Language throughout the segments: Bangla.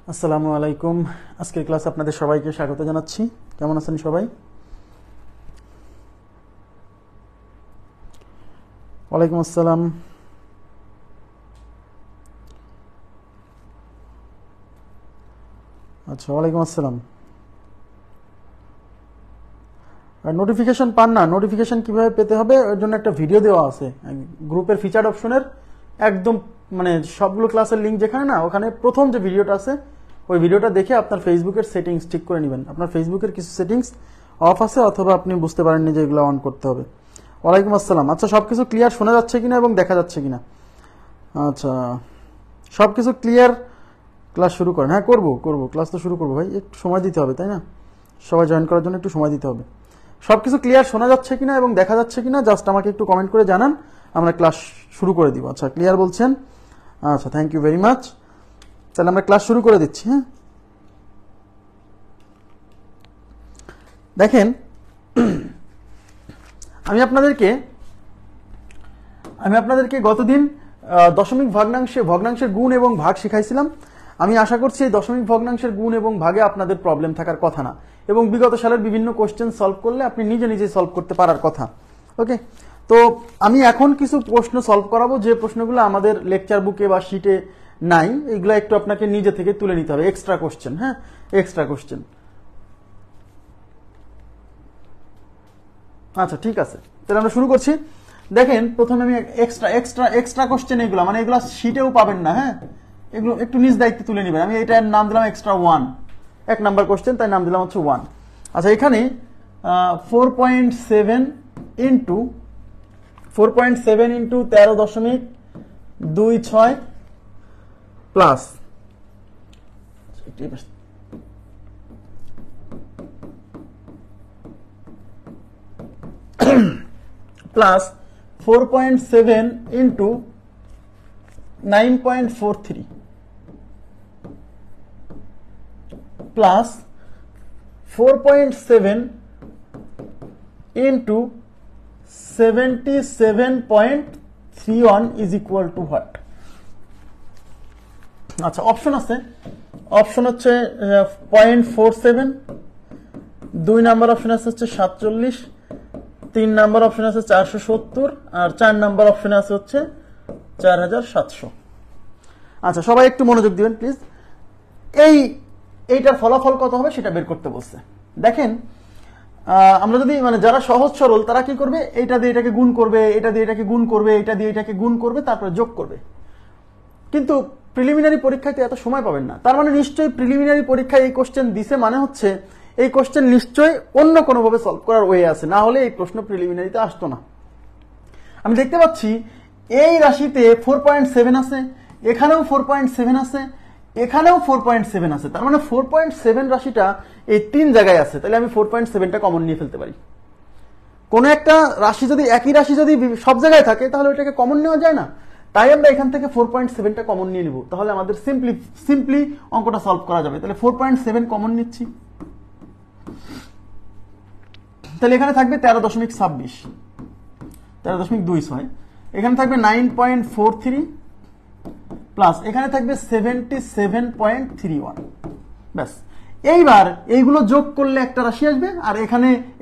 আসসালামু আলাইকুম। আজকের ক্লাসে আপনাদের সবাইকে স্বাগত জানাচ্ছি। কেমন আছেন সবাই? ওয়ালাইকুম আসসালাম। আচ্ছা, ওয়ালাইকুম আসসালাম। আর নোটিফিকেশন পান না? নোটিফিকেশন কিভাবে পেতে হবে ওর জন্য একটা ভিডিও দেওয়া আছে গ্রুপের ফিচার্ড অপশনের একদম, মানে সবগুলো ক্লাসের লিঙ্ক যেখানে না, ওখানে প্রথম যে ভিডিওটা আছে ওই ভিডিওটা দেখে আপনার ফেসবুকের সেটিংস ঠিক করে নেবেন। আপনার ফেসবুকের কিছু সেটিংস অফ আছে অথবা আপনি বুঝতে পারেননি যে এগুলো অন করতে হবে। ওয়ালাইকুম আসসালাম। আচ্ছা, সবকিছু ক্লিয়ার শোনা যাচ্ছে কিনা এবং দেখা যাচ্ছে কিনা? আচ্ছা, সবকিছু ক্লিয়ার। ক্লাস শুরু করেন। হ্যাঁ, করবো ক্লাস তো শুরু করবো ভাই, একটু সময় দিতে হবে তাই না? সবাই জয়েন করার জন্য একটু সময় দিতে হবে। সবকিছু ক্লিয়ার শোনা যাচ্ছে কিনা এবং দেখা যাচ্ছে কিনা জাস্ট আমাকে একটু কমেন্ট করে জানান, আমরা ক্লাস শুরু করে দিব। আচ্ছা, ক্লিয়ার বলছেন। আচ্ছা, থ্যাংক ইউ ভেরি মাচ। তাহলে আমরা ক্লাস শুরু করে দিচ্ছি। হ্যাঁ, দেখেন আমি আপনাদেরকে গতদিন দশমিক ভগ্নাংশের গুণ এবং ভাগ শিখাইছিলাম। আমি আশা করছি এই দশমিক ভগ্নাংশের গুণ এবং ভাগে আপনাদের প্রবলেম থাকার কথা না, এবং বিগত সালের বিভিন্ন কোশ্চেন সলভ করলে আপনি নিজে নিজে সলভ করতে পারার কথা। ওকে, তো আমি এখন কিছু প্রশ্ন সলভ করাবো যে প্রশ্নগুলো আমাদের লেকচার বুকে বা শিটে নাই, এগুলো একটু আপনাকে নিজে থেকে তুলে নিতে হবে, এক্সট্রা কোশ্চেন। হ্যাঁ, এক্সট্রা কোশ্চেন। আচ্ছা, ঠিক আছে, তাহলে আমরা শুরু করছি। দেখেন, প্রথমে আমি এক্সট্রা কোশ্চেন, এগুলো মানে এগুলো শিটেও পাবেন না। হ্যাঁ, এগুলো একটু নিজ দায়িত্বে তুলে নেবেন। আমি এটার নাম দিলাম এক্সট্রা 1, 1 নাম্বার কোশ্চেন, তাই নাম দিলাম হচ্ছে 1। আচ্ছা, এখানে 4.7 into 13.26 plus plus 4.7 into 9.43 plus 4.7 into 77.31 is equal to what? আচ্ছা, অপশন আছে। অপশন হচ্ছে 0.47, 2 নাম্বার অপশন আছে হচ্ছে 47, 3 নাম্বার অপশন আছে 470, আর 4 নাম্বার অপশন আছে হচ্ছে 4700। আচ্ছা, সবাই একটু মনোযোগ দিবেন প্লিজ। এইটার ফলাফল কত হবে সেটা বের করতে বলছে। দেখেন, আমরা যদি মানে যারা সহজ সরল তারা কি করবে, এটা দিয়ে এটাকে গুণ করবে, এটা দিয়ে এটাকে গুণ করবে, এটা দিয়ে এটাকে গুণ করবে, তারপরে যোগ করবে। কিন্তু প্রিলিমিনারি পরীক্ষাতে এত সময় পাবেন না। তার মানে নিশ্চয়ই প্রিলিমিনারি পরীক্ষায় এই কোশ্চেন দিছে, মানে হচ্ছে এই কোশ্চেন নিশ্চয়ই অন্য কোনোভাবে সলভ করার ওয়ে আছে, না হলে এই প্রশ্ন প্রিলিমিনারিতে আসতো না। আমি দেখতে পাচ্ছি এই রাশিতে 4.7 আছে, এখানেও 4.7 আছে, এখানেও 4.7 আছে। তার মানে 4.7 রাশিটা এই 3 জায়গায় আছে। তাহলে আমি 4.7টা কমন নিয়ে ফেলতে পারি। কোন একটা রাশি যদি, একই রাশি যদি সব জায়গায় থাকে তাহলে ওইটাকে কমন নেওয়া যায় না। তাই আমরা এখান থেকে 4.7টা কমন নিয়ে নিব, তাহলে আমাদের সিম্পলি অঙ্কটা সলভ করা যাবে। তাহলে 4.7 কমন নিচ্ছি, তাহলে এখানে থাকবে 13.26, 13.26। এখানে থাকবে 9.43 প্লাস এখানে থাকবে 77.31। ব্যাস, এইবার এইগুলো যোগ করলে একটা রাশি আসবে, আর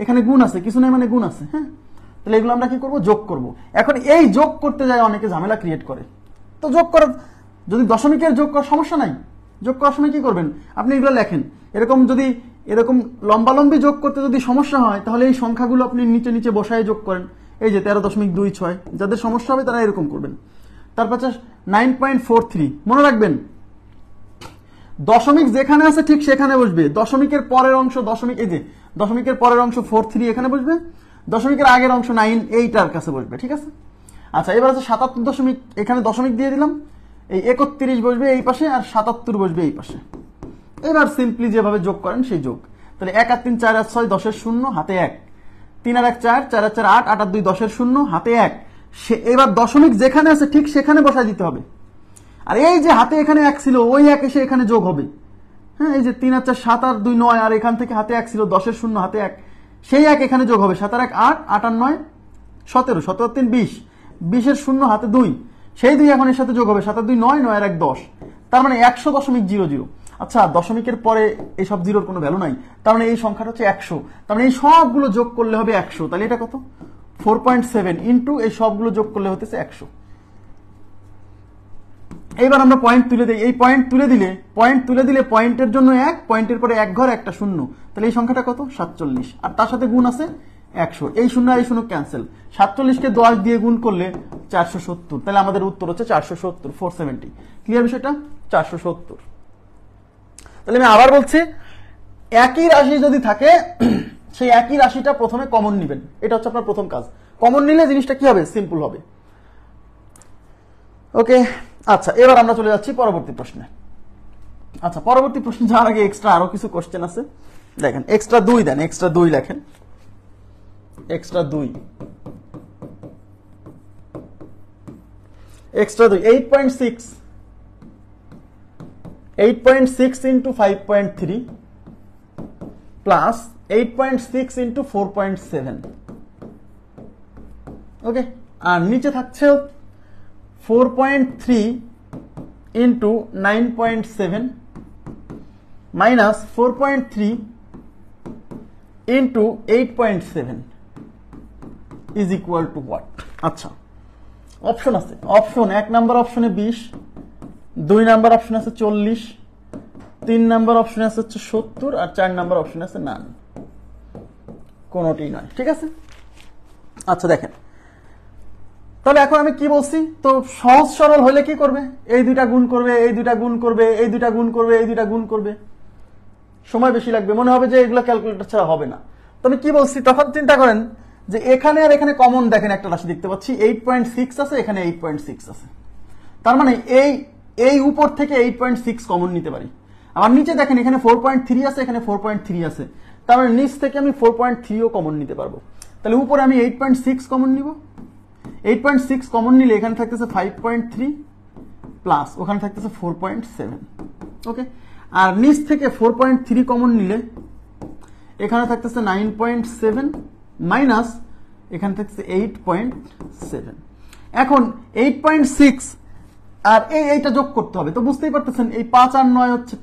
এখানে গুণ আছে, কিছু নাই মানে গুণ আছে। হ্যাঁ, তাহলে এগুলো আমরা কি করব, যোগ করব। এখন এই যোগ করতে যায় অনেকে ঝামেলা ক্রিয়েট করে। তো যোগ করার, যদি দশমিকের যোগ করার সমস্যা নাই, যোগ করার সময় কি করবেন, আপনি এগুলো লেখেন। এরকম লম্বালম্বি যোগ করতে যদি সমস্যা হয়, তাহলে এই সংখ্যাগুলো আপনি নিচে নিচে বসায় যোগ করেন। এই যে 13.26, যাদের সমস্যা হবে তারা এরকম করবেন। তারপর 9.43, মনে রাখবেন দশমিক যেখানে আছে ঠিক সেখানে বসবে। দশমিকের পরের অংশ দশমিকের পরের অংশ 43 এখানে বসবে, দশমিকের আগের অংশ 9 এইটার কাছে বসবে। ঠিক আছে? আচ্ছা, এবার আছে 77 এখানে দশমিক দিয়ে দিলাম, এই 31 বসবে এই পাশে, আর 77 বসবে এই পাশে। এবার সিম্পলি যেভাবে যোগ করেন সেই যোগ। তাহলে 1 আর 3 4 আর 6 10 এর 0 হাতে 1, 3 আর 1 4, 4 আর 4 8, 8 আর 2 10 এর 0 হাতে 1। এবার দশমিক যেখানে আছে ঠিক সেখানে বসাই দিতে হবে। আর এই যে হাতে এখানে 1 ছিল, ওই 1 এসে এখানে যোগ হবে। হ্যাঁ, এই যে 3 আর 4 7 আর 2 9, আর এখান থেকে হাতে 1 ছিল, 10 এর 0 হাতে 1, সেই 1 এখানে যোগ হবে। 7 আর 1 8, 8 আর 9 17, 17 আর 3 20, 20 এর 0 হাতে 2, সেই 2 এখন এর সাথে যোগ হবে। 7 আর 2 9, 9 আর 1 10, তার মানে 100.00। আচ্ছা দশমিকের পরে এইসব জিরোর কোনো ভ্যালু নাই, তার মানে এই সংখ্যাটা হচ্ছে 100, তার মানে এই সবগুলো যোগ করলে হবে 100, তাহলে এটা কত 4.7 ইন্টু এই সবগুলো যোগ করলে হতেছে 100। এইবার আমরা পয়েন্ট তুলে দিই, এই পয়েন্ট তুলে দিলে পয়েন্টের জন্য 1, পয়েন্টের পরে 1 ঘর একটা শূন্য, তাহলে এই সংখ্যাটা কত 47, আর তার সাথে গুণ আছে 100, এই শূন্য আর এই শূন্য ক্যান্সেল, 47কে 10 দিয়ে গুণ করলে 470, তাহলে আমাদের উত্তর হচ্ছে 470, 470। ক্লিয়ার বিষয়টা? 470। তাহলে আমি আবার বলছি, একই রাশি যদি থাকে সেই একই রাশিটা প্রথমে কমন নেবেন, এটা হচ্ছে আপনার প্রথম কাজ। কমন নিলে জিনিসটা কি হবে, সিম্পল হবে। ওকে, আচ্ছা এবার আমরা চলে যাচ্ছি পরবর্তী প্রশ্নে। আচ্ছা পরবর্তী প্রশ্ন যাওয়ার আগে এক্সট্রা আরো কিছু কোশ্চেন আছে, দেখেন এক্সট্রা 2 দেন, এক্সট্রা 2 লেখেন, এক্সট্রা 2 8.6 ইন্টু 5.3 প্লাস 8.6 ইন্টু 4.7। ওকে, আর নিচে থাকছে 4.3 into 9.7 minus 4.3 into 8.7 is equal to what? আচ্ছা অপশন আছে, অপশন 1 নাম্বার অপশনে 20, 2 নাম্বার অপশন আছে 40, 3 নাম্বার অপশন আছে হচ্ছে 70, আর 4 নাম্বার অপশন আছে নান, কোনটি নয়। ঠিক আছে, আচ্ছা দেখেন তাহলে এখন আমি কি বলছি, তো সহজ সরল হলে কি করবে, এই দুইটা গুণ করবে, এই দুইটা গুণ করবে, এই দুইটা গুণ করবে, এই দুইটা গুণ করবে, সময় বেশি লাগবে, মনে হবে যে এগুলো ক্যালকুলেটর ছাড়া হবে না। তো আমি কি বলছি, তখন চিন্তা করেন যে এখানে আর এখানে কমন দেখেন একটা রাশি দেখতে পাচ্ছি 8.6 আছে, এখানে 8.6 আছে, তার মানে এই উপর থেকে 8.6 কমন নিতে পারি। আবার নিচে দেখেন এখানে 4.3 আছে, এখানে 4.3 আছে, তার মানে নিচ থেকে আমি 4.3 ও কমন নিতে পারবো। তাহলে উপরে আমি 8.6 কমন নিব, 8.6 কমন নিলে এখানে থাকতেছে 5.3 প্লাস ওখানে থাকতেছে 4.7। ওকে, আর নিচ থেকে 4.3 কমন নিলে এখানে থাকতেছে 9.7 মাইনাস এখানে থাকতেছে 8.7। এখন 8.6 আর এইটা যোগ করতে হবে, তো বুঝতেই পারতেছেন এই 5 আর 9 হচ্ছে,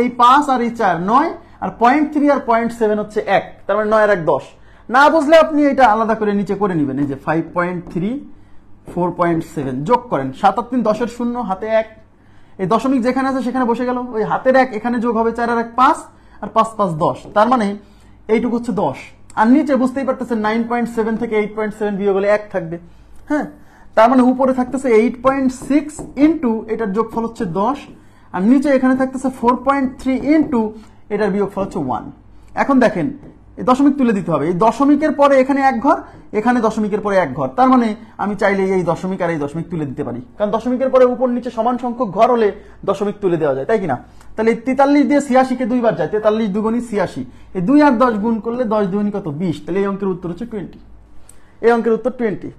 এই 5 আর এই 4 9, আর 0.3 আর 0.7 হচ্ছে 1, তার মানে 9 আর 1 10। না বুঝলে আপনি এটা আলাদা করে নিচে করে নেবেন, এই যে 5.3 4.7 যোগ করেন, 7 আর 3 10 এর শূন্য, হাতে 1, এই দশমিক যেখানে আছে সেখানে বসে গেল, ওই হাতের 1 এখানে যোগ হবে, 4 আর 1 5, আর 5 5 10, তার মানে এইটুকু হচ্ছে 10। আর নিচে বুঝতেই পারতেছেন 9.7 থেকে 8.7 বিয়োগ হলে 1 থাকবে। হ্যাঁ, তার মানে উপরে থাকতেছে 8.6 ইন্টু এটার যোগফল হচ্ছে 10, আর নিচে এখানে থাকতেছে 4.3 ইন্টু এটার বিয়োগফল হচ্ছে 1। এখন দেখেন এই দশমিক তুলে দিতে হবে, এই দশমিকের পরে এখানে 1 ঘর, এখানে দশমিকের পরে 1 ঘর, তার মানে আমি চাইলে এই দশমিক আর এই দশমিক তুলে দিতে পারি, কারণ দশমিকের পরে উপর নিচে সমান সংখ্যক ঘর হলে দশমিক তুলে দেওয়া যায়, তাই কিনা? তাহলে 43 দিয়ে 86 কে 2 বার যায়, 43 দুগুণী 86, এই 2 আর 10 গুণ করলে 10 দুগুণী কত 20, তাহলে এই অঙ্কের উত্তর হচ্ছে 20, এই অঙ্কের উত্তর 20।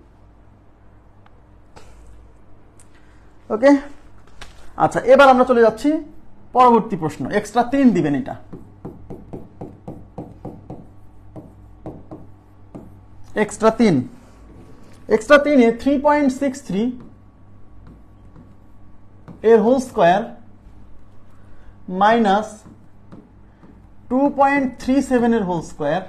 ওকে, আচ্ছা এবার আমরা চলে যাচ্ছি পরবর্তী প্রশ্ন, এক্সট্রা 3 দিবেন, এটা এক্সট্রা 3 এ 3.63 এর হোল স্কয়ার মাইনাস 2.37 এর whole square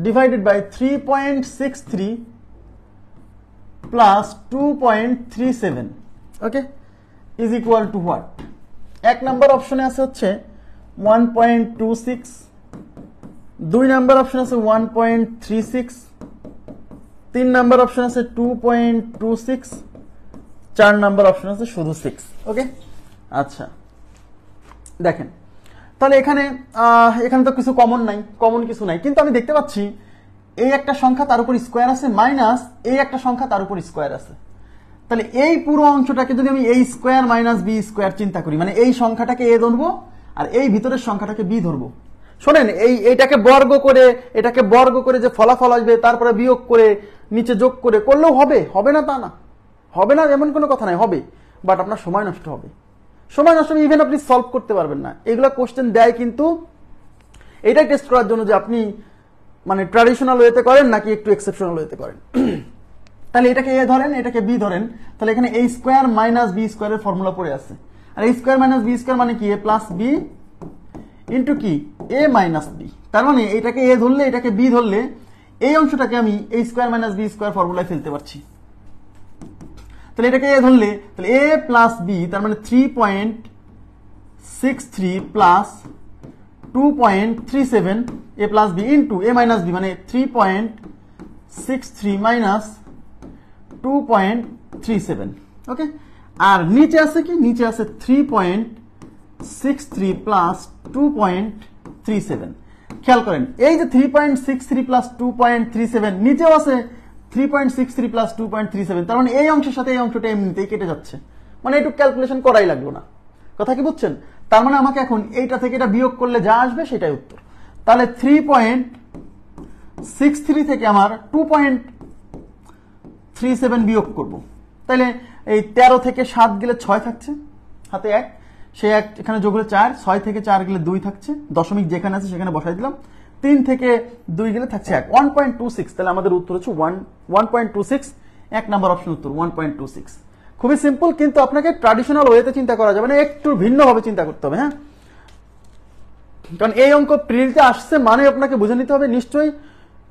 divided by 3.63 plus 2.37, okay, is equal to what? 1 number অপশনে আছে হচ্ছে 1.26, 2 নাম্বার অপশন আছে 1.36, 3 নাম্বার অপশন আছে 2.26, 4 নাম্বার অপশন আছে শুধু 6। ওকে, আচ্ছা দেখেন তাহলে এখানে তো কিছু কমন নাই, কমন কিছু নাই, কিন্তু আমি দেখতে পাচ্ছি এই একটা সংখ্যা তার উপর স্কোয়ার আছে মাইনাস এই একটা সংখ্যা তার উপর স্কোয়ার আছে, তাহলে এই পুরো অংশটাকে যদি আমি এই স্কোয়ার মাইনাস বি স্কোয়ার চিন্তা করি, মানে এই সংখ্যাটাকে এ ধরবো আর এই ভিতরের সংখ্যাটাকে বি ধরবো। শোনেন, এইটাকে বর্গ করে, এটাকে বর্গ করে যে ফলাফল আসবে তারপরে বিয়োগ করে নিচে যোগ করে করলেও হবে, হবে না তা না, হবে না এমন কোনো কথা নাই, হবে, বাট আপনার সময় নষ্ট হবে, সময় নষ্ট হবে, ইভেন আপনি সলভ করতে পারবেন না। এগুলো কোশ্চেন দেয় কিন্তু এটাই টেস্ট করার জন্য যে আপনি মানে ট্র্যাডিশনাল ওয়েতে করেন নাকি একটু এক্সেপশনাল ওয়েতে করেন। তাহলে এটাকে এ ধরেন, এটাকে বি ধরেন, তাহলে এখানে এই স্কোয়ার মাইনাস বি স্কোয়ারের ফর্মুলা পড়ে আছে, আর a square minus B square মানে কি a প্লাস বি ইন্টু কি a মাইনাস বি। তার মানে এটাকে a ধরলে এটাকে b ধরলে এই অংশটাকে আমি a square minus B square ফর্মুলায় ফেলতে পারছি। তাহলে এটাকে a ধরলে তাহলে a প্লাস বি তার মানে 3.63 plus 2.37 a plus B into a minus B মানে 3.63 মাইনাস 2.37। ওকে, আর নিচে আছে কি, নিচে আছে 3.63 প্লাস 2.37। খেয়াল করেন এই যে 3.63 প্লাস 2.37 নিচেও আছে 3.63 প্লাস 2.37, তার মানে এই অংশের সাথে এই অংশটা এমনিতেই কেটে যাচ্ছে, মানে একটু ক্যালকুলেশন করাই লাগলো না। কথা কি বুঝছেন? তার মানে আমাকে এখন এইটা থেকে এটা বিয়োগ করলে যা আসবে সেটাই উত্তর। তাহলে 3.63 থেকে আমার 2.37 বিয়োগ করব। তাহলে এই 13 থেকে 7 গেলে 6 থাকছে, হাতে 1, সেই 1 এখানে যোগ হলে 4, 6 থেকে 4 গেলে 2 থাকছে, দশমিক যেখানে আছে সেখানে বসাই দিলাম, 3 থেকে 2 গেলে থাকছে 1, 1.26। তাহলে আমাদের উত্তর হচ্ছে 1.26, 1 নাম্বার অপশন উত্তর 1.26। খুবই সিম্পল, কিন্তু আপনাকে ট্র্যাডিশনাল ওয়েতে চিন্তা করা যাবে না, একটু ভিন্নভাবে চিন্তা করতে হবে। হ্যাঁ, কারণ এই অঙ্ক প্রিলিতে আসছে মানে আপনাকে বুঝে নিতে হবে নিশ্চয়ই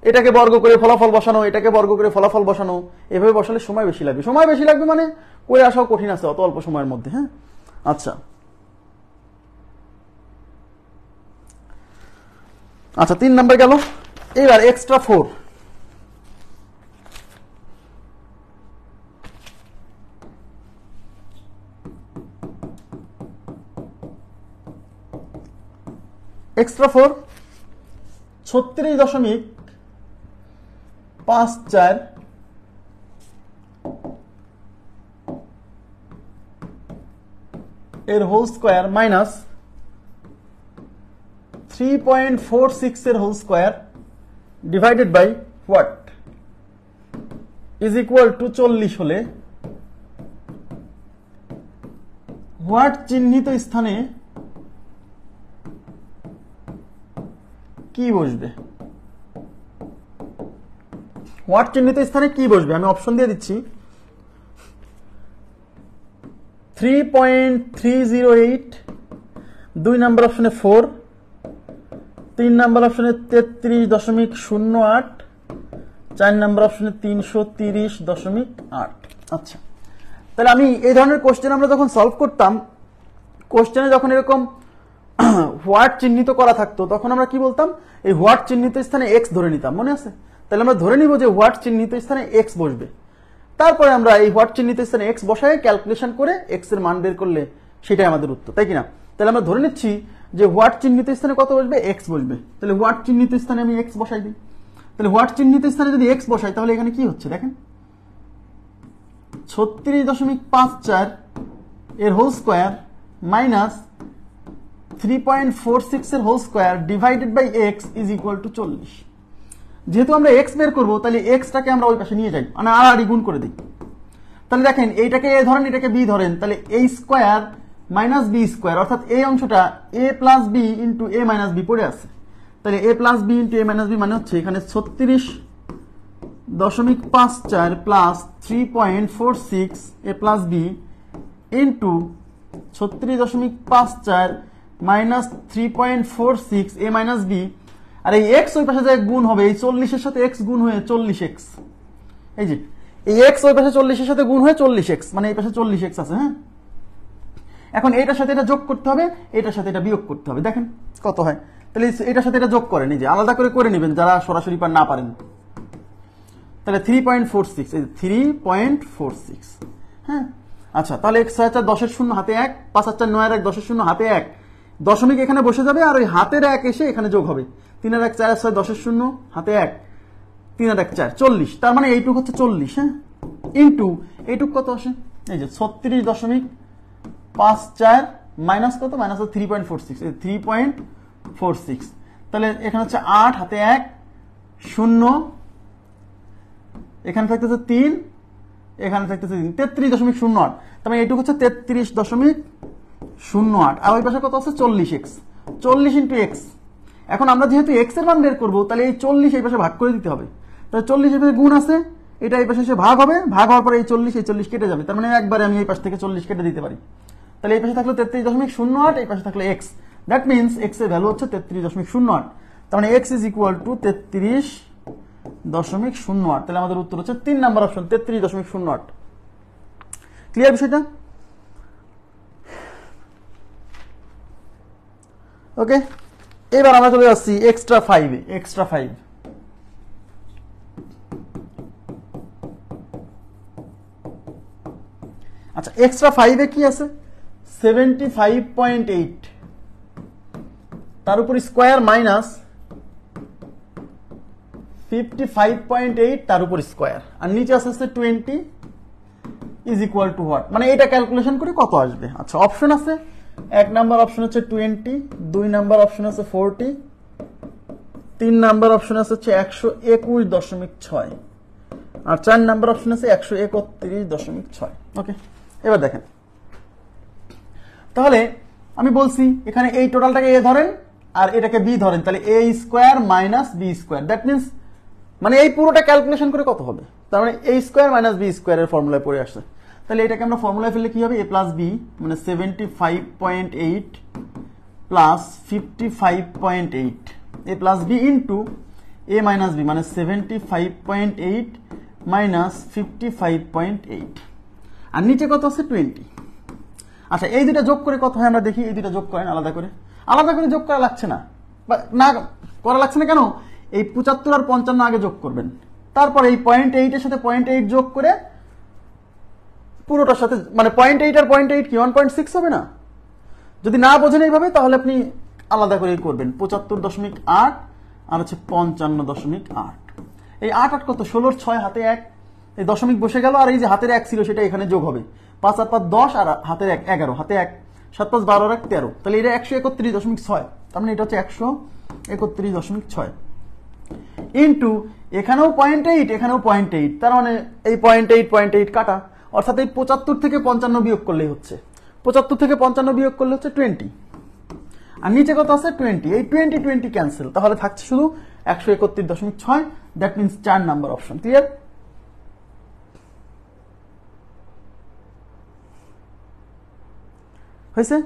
এটাকে বর্গ করে ফলাফল বসানো, এটাকে বর্গ করে ফলাফল বসানো, এভাবে বসালে সময় বেশি লাগবে। সময় বেশি লাগবে মানে করে আসাও কঠিন আছে অত অল্প সময়ের মধ্যে। হ্যাঁ, আচ্ছা আচ্ছা 3 নাম্বার গেল। এবার এক্সট্রা 4, এক্সট্রা 4 36.54 এর হোল স্কোয়ার মাইনাস 3.46 এর whole square divided by what is equal to 40 হলে হোয়াট চিহ্নিত স্থানে কি বসবে? হোয়াট চিহ্নিত স্থানে কি বসবে আমি অপশন দিয়ে দিচ্ছি। 3.308, 2 নাম্বার অপশনে 4, 3 নাম্বার অপশনে 33.08, 4 নাম্বার অপশনে 330.8। আচ্ছা, তাহলে আমি এই ধরনের কোশ্চেন আমরা যখন সলভ করতাম, কোশ্চেনে যখন এরকম হোয়াট চিহ্নিত করা থাকতো তখন আমরা কি বলতাম, এই হোয়াট চিহ্নিত স্থানে এক্স ধরে নিতাম, মনে আছে? তাহলে আমরা ধরে নিব যে হোয়াট চিহ্নিত স্থানে এক্স বসবে, তারপরে আমরা এই হোয়াট চিহ্নিত স্থানে এক্স বসায় ক্যালকুলেশন করে এক্স এর মান বের করলে সেটাই আমাদের উত্তর, তাই কিনা? তাহলে আমরা ধরে নিচ্ছি যে হোয়াট চিহ্নিত স্থানে কত বসবে, এক্স বসবে। তাহলে হোয়াট চিহ্নিত স্থানে আমি এক্স বসাই দিই। তাহলে হোয়াট চিহ্নিত স্থানে যদি এক্স বসাই তাহলে এখানে কি হচ্ছে দেখেন, 36.54 এর হোল স্কোয়ার মাইনাস 3.46 এর whole square divided by X is equal to 40। যেহেতু আমরা এক্স বের করবো তাহলে এক্সটাকে আমরা ওই পাশে নিয়ে যাই, মানে আর গুণ করে দিই। তাহলে দেখেন এইটাকে এ ধরেন, এটাকে বি ধরেন, তাহলে A square minus B square, অর্থাৎ এই অংশটা এ প্লাস বি ইন্টু এ মাইনাস বি পড়ে আছে। তাহলে এ প্লাস বি ইন্টু এ মাইনাস বি মানে হচ্ছে এখানে 36.54 প্লাস 3.46 এ প্লাস বি ইন্টু 36.54 মাইনাস 3.46 এ মাইনাস বি, আর এই এক্স ওই পাশে যায় গুণ হবে, এই 40 এর সাথে এক্স গুণ হয়ে 40x, এই যে এই এক্স ওই পাশে 40 এর সাথে গুণ হয়ে 40x, মানে এই পাশে 40x আছে। হ্যাঁ, এখন এটার সাথে এটা যোগ করতে হবে, এটার সাথে এটা বিয়োগ করতে হবে, দেখেন কত হয়। তাহলে এটার সাথে এটা যোগ করেন, এই যে আলাদা করে করে নেবেন যারা সরাসরি না পারেন। তাহলে 3.46, এই 3.46। হ্যাঁ, আচ্ছা তাহলে x 4 10 এর 0 হাতে 1, 5 4 9 এর 1 10 এর 0 হাতে 1, দশমিক এখানে বসে যাবে আর ওই হাতের 1 এসে এখানে যোগ হবে। 3 আর 1 4 আর 6 10 এর 0 হাতে 1, 3 আর 1 4 40, তার মানে এইটুক হচ্ছে 40। হ্যাঁ, ইন্টু এইটুক কত আসে, এই যে 36.54 মাইনাস কত, মাইনাস 3.46, 3.46। তাহলে এখানে হচ্ছে 8 হাতে 1 0, এখানে থাকতেছে 3, এখানে থাকতেছে 33.08, তার মানে এইটুকু হচ্ছে 33.08, আর ওই পাশে কত আছে 40x, 40 ইন্টু এক্স। এখন আমরা যেহেতু এক্স এর মান বের করবো তাহলে এই 40 এই পাশে ভাগ করে দিতে হবে, তাহলে 40 এর পাশে গুণ আছে, এটা এই পাশে এসে ভাগ হবে, ভাগ হওয়ার পরে এই 40 কেটে যাবে, তার মানে একবারে আমি এই পাশ থেকে 40 কেটে দিতে পারি। তাহলে এই পাশে থাকলো 33.08, এই পাশে থাকলো এক্স। দ্যাট মিনস এক্স এর ভ্যালু হচ্ছে 33.08। তার মানে এক্স ইজ ইকুয়াল টু 33.08। তাহলে আমাদের উত্তর হচ্ছে 3 নাম্বার অপশন, 33.08। ক্লিয়ার বিষয়টা? ওকে, এবার আমরা চলে যাচ্ছি এক্সট্রা 5 এ। এক্সট্রা 5, আচ্ছা এক্সট্রা 5 এ কি আছে? 75.8 তার উপর স্কোয়ার মাইনাস 55.8 তার উপর স্কোয়ার, আর নিচে আছে 20 ইজ ইকুয়াল টু হোয়াট, মানে এটা ক্যালকুলেশন করে কত আসবে। আচ্ছা অপশন আছে, 1 নাম্বার অপশন হচ্ছে 20, 2 নাম্বার অপশন আছে 40, 3 নাম্বার অপশন আছে হচ্ছে 121.6, আর 4 নাম্বার অপশন আছে 131.6। ওকে, এবার দেখেন, তাহলে আমি বলছি এখানে এই টোটালটাকে এ ধরেন আর এটাকে বি ধরেন, তাহলে A square minus B square. That means মানে এই পুরোটা ক্যালকুলেশন করে কত হবে, তার মানে এ স্কোয়ার মাইনাস বি স্কোয়ারের ফর্মুলায় পড়ে আসছে। তাহলে এটাকে আমরা ফর্মুলায় ফেললে কি হবে? এ প্লাস বি মানে 75.8 প্লাস 55.8, এ প্লাস বি ইন্টু এ মাইনাস বি মানে 75.8 মাইনাস 55.8, আর নিচে কত আছে? 20। আচ্ছা এই দুটা যোগ করে কত হয় আমরা দেখি, এই দুটা যোগ করেন আলাদা করে। আলাদা করে যোগ করা লাগছে না, না করা লাগছে না কেন? এই 75 আর 55 আগে যোগ করবেন, তারপর এই 0.8 এর সাথে 0.8 যোগ করে পুরোটার সাথে, মানে 0.8 আর 0.8 কি 1.6 হবে না? যদি না বোঝেন এইভাবে তাহলে আপনি আলাদা করে করবেন। 75.8 আর হচ্ছে 55.8, এই 8 8 কত? 16 6 হাতে 1, এই দশমিক বসে গেল, আর এই যে হাতের 1 ছিল সেটা এখানে যোগ হবে। 5 আর 5 10, আর হাতের 1 11, হাতে 1 7 5 12 আর 1 13, তাহলে এটা 131.6, তার মানে এটা হচ্ছে 131.6 ইন্টু এখানেও 0.8 এখানেও 0.8, তার মানে এই 0.8 কাটা, অর্থাৎ এই 75 থেকে 55 বিয়োগ করলেই হচ্ছে, 75 থেকে 55 বিয়োগ করলে হচ্ছে 20, আর নিচে কত আছে? 20। এই 20 ক্যান্সেল, তাহলে থাকছে শুধু 131.6। That means 4 number option. Clear? হয়েছে?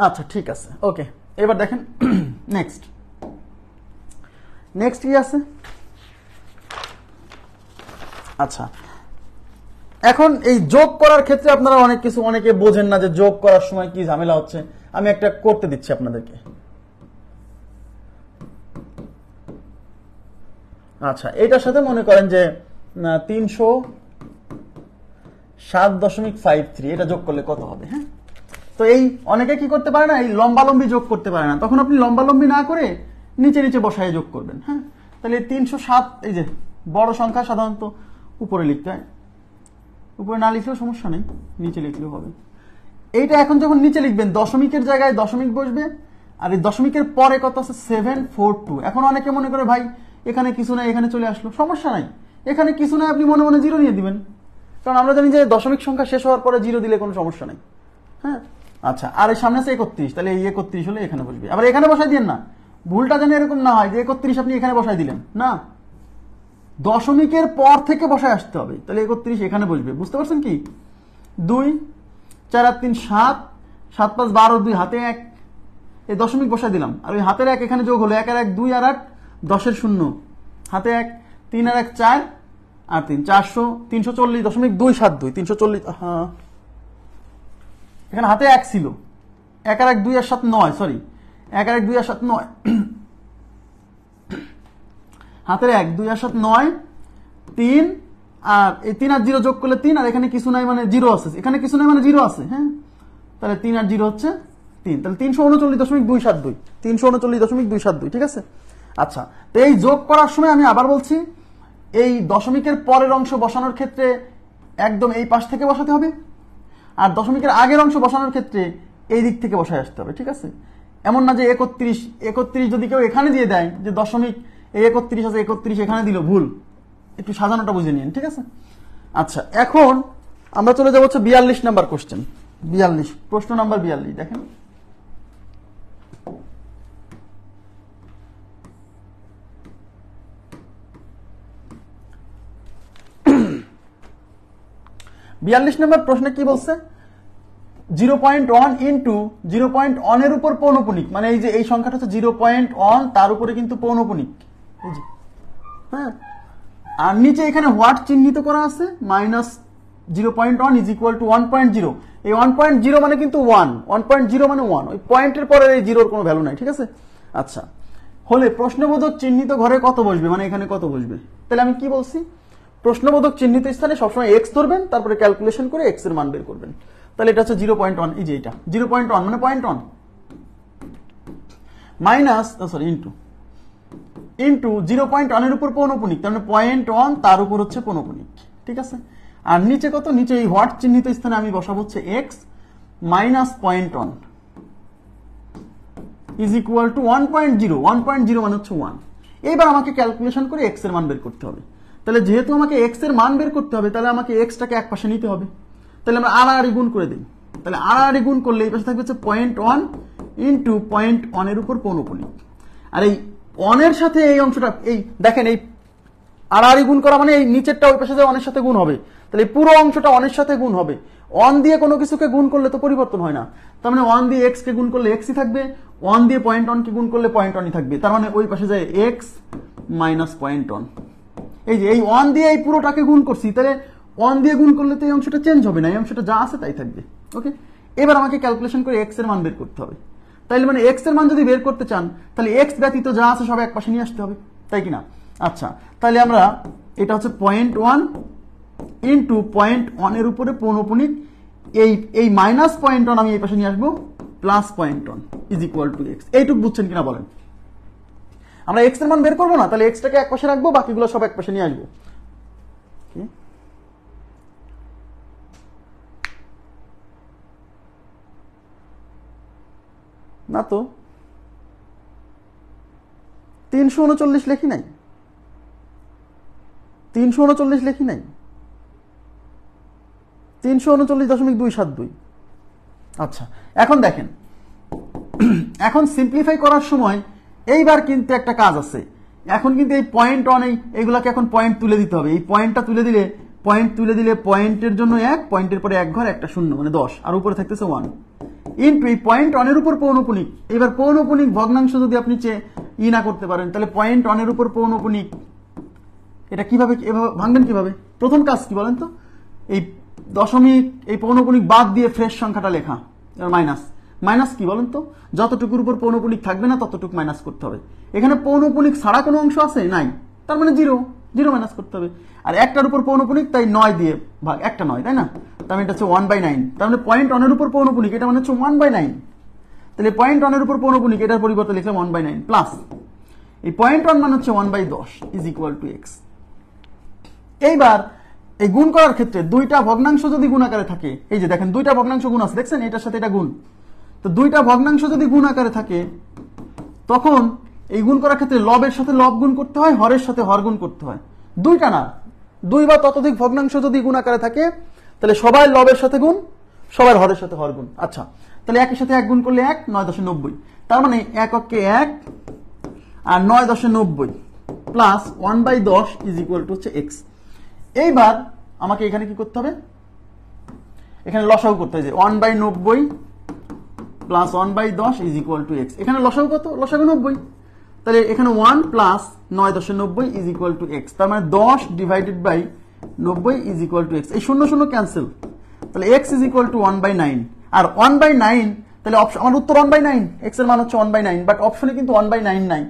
আচ্ছা ঠিক আছে, ওকে। এবার দেখেন নেক্সট কি আছে। আচ্ছা এখন এই যোগ করার ক্ষেত্রে আপনারা অনেকে বোঝেন না যে যোগ করার সময় কি ঝামেলা হচ্ছে। আমি একটা করতে দিচ্ছি আপনাদেরকে। আচ্ছা এটার সাথে মনে করেন যে 307.53 এটা যোগ করলে কত হবে? হ্যাঁ, তো এই অনেকে কি করতে পারে না, এই লম্বালম্বি যোগ করতে পারে না, তখন আপনি লম্বালম্বি না করে নিচে নিচে বসায় যোগ করবেন। হ্যাঁ, তাহলে 307, এই যে বড় সংখ্যা সাধারণত উপরে লিখতে হয়, উপরে না লিখলেও সমস্যা নেই, নিচে লিখলেও হবে। এইটা এখন যখন নিচে লিখবেন দশমিকের জায়গায় দশমিক বসবে, আর এই দশমিকের পরে কত আছে? 742। এখন অনেকে মনে করে ভাই এখানে কিছু নাই, এখানে চলে আসলো, সমস্যা নাই, এখানে কিছু নাই, আপনি মনে মনে জিরো নিয়ে দিবেন, কারণ আমরা জানি যে দশমিক সংখ্যা শেষ হওয়ার পরে জিরো দিলে কোনো সমস্যা নেই। হ্যাঁ, আচ্ছা আর এই সামনে আছে 31, তাহলে এই 31 হলে এখানে বসবে। আবার এখানে বসাই দিন না, ভুলটা যেন এরকম না হয় যে 31 আপনি এখানে বসাই দিলেন, না, দশমিকের পর থেকে বসায় আসতে হবে। তাহলে 31 এখানে বসবে, বুঝতে পারছেন কি? 2 4 আর 3 7, 7 5 12, 2 হাতে 1, এই দশমিক বসাই দিলাম, আর ওই হাতের 1 এখানে যোগ হলো, 1 আর 1 2 আর 8 10 এর 0, হাতে 1 3 আর 1 4 আর 3 340.272 340। হ্যাঁ, এখানে হাতে 1 ছিল, 1 আর 1 2 আর 7 9, সরি 1 আর 1 2 আর 7 9, হাতের 1 2 আর 7 9 3, আর এই 3 আর 0 যোগ করলে 3, আর এখানে কিছু নাই মানে 0 আছে, এখানে কিছু নাই মানে 0 আছে। হ্যাঁ, তাহলে 3 আর 0 হচ্ছে 3, তাহলে 339.272 339.272, ঠিক আছে। আচ্ছা, তো এই যোগ করার সময় আমি আবার বলছি, এই দশমিকের পরের অংশ বসানোর ক্ষেত্রে একদম এই পাশ থেকে বসাতে হবে, আর দশমিকের আগের অংশ বসানোর ক্ষেত্রে এই দিক থেকে বসায় আসতে হবে, ঠিক আছে। এমন না যে 31 যদি কেউ এখানে দিয়ে দেয় যে দশমিক এই 31 আছে, 31 এখানে দিল, ভুল, একটু সাজানোটা বুঝে নিন, ঠিক আছে। আচ্ছা এখন আমরা চলে যাবো হচ্ছে 42 নাম্বার কোশ্চেন। 42, প্রশ্ন নাম্বার 42 দেখেন। বিয়াল্লিশ নম্বর প্রশ্নে কি বলছে? 0.1 ইন্টু 0.1 এর উপর পৌনপুনিক, মানে এই যে এই সংখ্যাটা হচ্ছে 0.1, তার উপরে কিন্তু পৌনপুনিক, এই যে, হ্যাঁ। আর নিচে এখানে হোয়াট চিহ্নিত করা আছে, মাইনাস 0.1 ইজ ইকুয়াল টু 1.0। এই 1.0 মানে কিন্তু 1, 1.0 মানে 1, ওই পয়েন্টের পরে এই জিরোর কোনো ভ্যালু নাই, ঠিক আছে। আচ্ছা, হলে প্রশ্নবোধক চিহ্নিত ঘরে কত বসবে, মানে এখানে কত বসবে। তাহলে আমি কি বলছি, প্রশ্নবোধক চিহ্নিত স্থানে সবসময় এক্স ধরবেন, তারপরে ক্যালকুলেশন করে এক্স এর মান বের করবেন। তাহলে এটা হচ্ছে 0.1, এই যে এটা 0.1 মানে 0.1 মাইনাস সরি ইন্টু 0.1 এর উপর পৌনপুনিক, তার মানে 0.1 তার উপর হচ্ছে পৌনপুনিক, ঠিক আছে। আর নিচে কত, নিচে এই হোয়াট চিহ্নিত স্থানে আমি বসাবো হচ্ছে x minus 0.1 is equal two 1.0, 1.0 মানে হচ্ছে 1। এইবার আমাকে ক্যালকুলেশন করে এক্স এর মান বের করতে হবে। তাহলে যেহেতু আমাকে এক্স এর মান বের করতে হবে, তাহলে আমাকে এক্সটাকে এক পাশে নিতে হবে। তাহলে আমরা আড়াআড়ি গুণ করে দিই। তাহলে আড়াআড়ি গুণ করলে এই পাশে থাকবে হচ্ছে 0.1 ইন্টু 0.1 এর উপর পৌনপুনিক। আর এই 1 এর সাথে এই অংশটা, এই দেখেন, এই আড়াআড়ি গুণ করা মানে এই নিচেরটা ওই পাশে 1 এর সাথে গুণ হবে, তাহলে এই পুরো অংশটা 1 এর সাথে গুণ হবে। 1 দিয়ে কোনো কিছুকে গুণ করলে তো পরিবর্তন হয় না, তার মানে 1 দিয়ে এক্স কে গুণ করলে এক্সই থাকবে, 1 দিয়ে 0.1 কে গুণ করলে 0.1ই থাকবে, তার মানে ওই পাশে যায় এক্স মাইনাস 0.1। এই যে এই 1 দিয়ে এই পুরোটাকে গুণ করছি, তাহলে 1 দিয়ে গুণ করলে তো এই অংশটা চেঞ্জ হবে না, এই অংশটা যা আছে তাই থাকবে, ওকে। এবার আমাকে ক্যালকুলেশন করে এক্স এর মান বের করতে হবে। তাইলে মানে এক্স এর মান যদি বের করতে চান, তাহলে এক্স ব্যতীত যা আছে সব এক পাশে নিয়ে আসতে হবে, তাই কিনা। আচ্ছা, তাহলে আমরা এটা হচ্ছে 0.1 ইন্টু 0.1 এর উপরে পৌনপুনিক, এই মাইনাস 0.1 আমি এই পাশে নিয়ে আসবো, plus 0.1 is equal to x. এইটুকু বুঝছেন কিনা বলেন। আমরা এক্স এর মান বের করবো না, তাহলে এক্সটাকে এক পাশে রাখবো, বাকিগুলো সব এক পাশে নিয়ে আসবো। না তো 339 লেখি নাই, 339 লেখি নাই, 339.272। আচ্ছা, এখন দেখেন, এখন সিম্পলিফাই করার সময় এইবার কিন্তু একটা কাজ আছে। এখন কিন্তু এই 0.1 এইগুলাকে এখন পয়েন্ট তুলে দিতে হবে। এই পয়েন্টটা তুলে দিলে, পয়েন্টের জন্য 1, পয়েন্টের পরে 1 ঘর, একটা শূন্য, মানে 10, আর উপরে থাকতেছে 1 ইন্টু এই 0.1 এর উপর পৌনপুনিক। এবার পৌনপুনিক ভগ্নাংশ যদি আপনি না করতে পারেন, তাহলে 0.1 এর উপর পৌনপুনিক এটা কিভাবে, এভাবে ভাঙবেন কিভাবে? প্রথম কাজ কি বলেন তো, এই দশমিক, এই পৌনপুনিক বাদ দিয়ে ফ্রেশ সংখ্যাটা লেখা, মাইনাস। মাইনাস কি বলেন তো, যতটুকুর উপর পৌনপুনিক থাকবে না ততটুকু মাইনাস করতে হবে। এখানে পৌনপুনিক ছাড়া কোনো অংশ আছে নাই, তার মানে 0 মাইনাস করতে হবে। আর একটার উপর পৌনপুনিক, তাই 9 দিয়ে ভাগ, একটা 9, তাই না, তার মানে এটা হচ্ছে 1/9। তার মানে 0.1 এর উপর পৌনপুনিক, এটা মানে হচ্ছে 1/9। তাহলে 0.1 এর উপর পৌনপুনিক, এটার পরিবর্তে লিখলাম 1/9 প্লাস এই 0.1 মানে হচ্ছে 1/10 ইজ ইকুয়াল টু এক্স। এইবার এই গুণ করার ক্ষেত্রে দুইটা ভগ্নাংশ যদি গুণ আকারে থাকে, এই যে দেখেন দুইটা ভগ্নাংশ গুণ আছে, দেখছেন, এটার সাথে এটা গুণ। তো দুইটা ভগ্নাংশ যদি গুণ আকারে থাকে, তখন এই গুণ করার ক্ষেত্রে লবের সাথে লব গুণ করতে হয়, হরের সাথে হর গুণ করতে হয়। দুইটা না, 2 বা ততোধিক ভগ্নাংশ যদি গুণ আকারে থাকে, তাহলে সবাই লবের সাথে গুণ, সবার হরের সাথে হর গুণ। আচ্ছা, তাহলে একের সাথে 1 গুণ করলে 1, 9/90। তার মানে 1 অক্ষে 1 আর 9/90 প্লাস 1/10 ইজ ইকুয়াল টু হচ্ছে এক্স। এইবার আমাকে এখানে কি করতে হবে, এখানে লসাগু করতে হবে, যে 1/90 plus 1/10 is equal to X. এখানে লসাগু কত, লসাগু 90, তাহলে এখানে 1 plus 9/90 is equal to X. তার মানে 10 divided by 90 is equal to X. এই 0 ক্যান্সেল, তাহলে এক্স ইজ ইকুয়াল টু 1/9। আর 1/9, তাহলে আমার উত্তর 1/9, এক্স এর মান হচ্ছে 1/9, বাট অপশনে কিন্তু 1/9 নাই।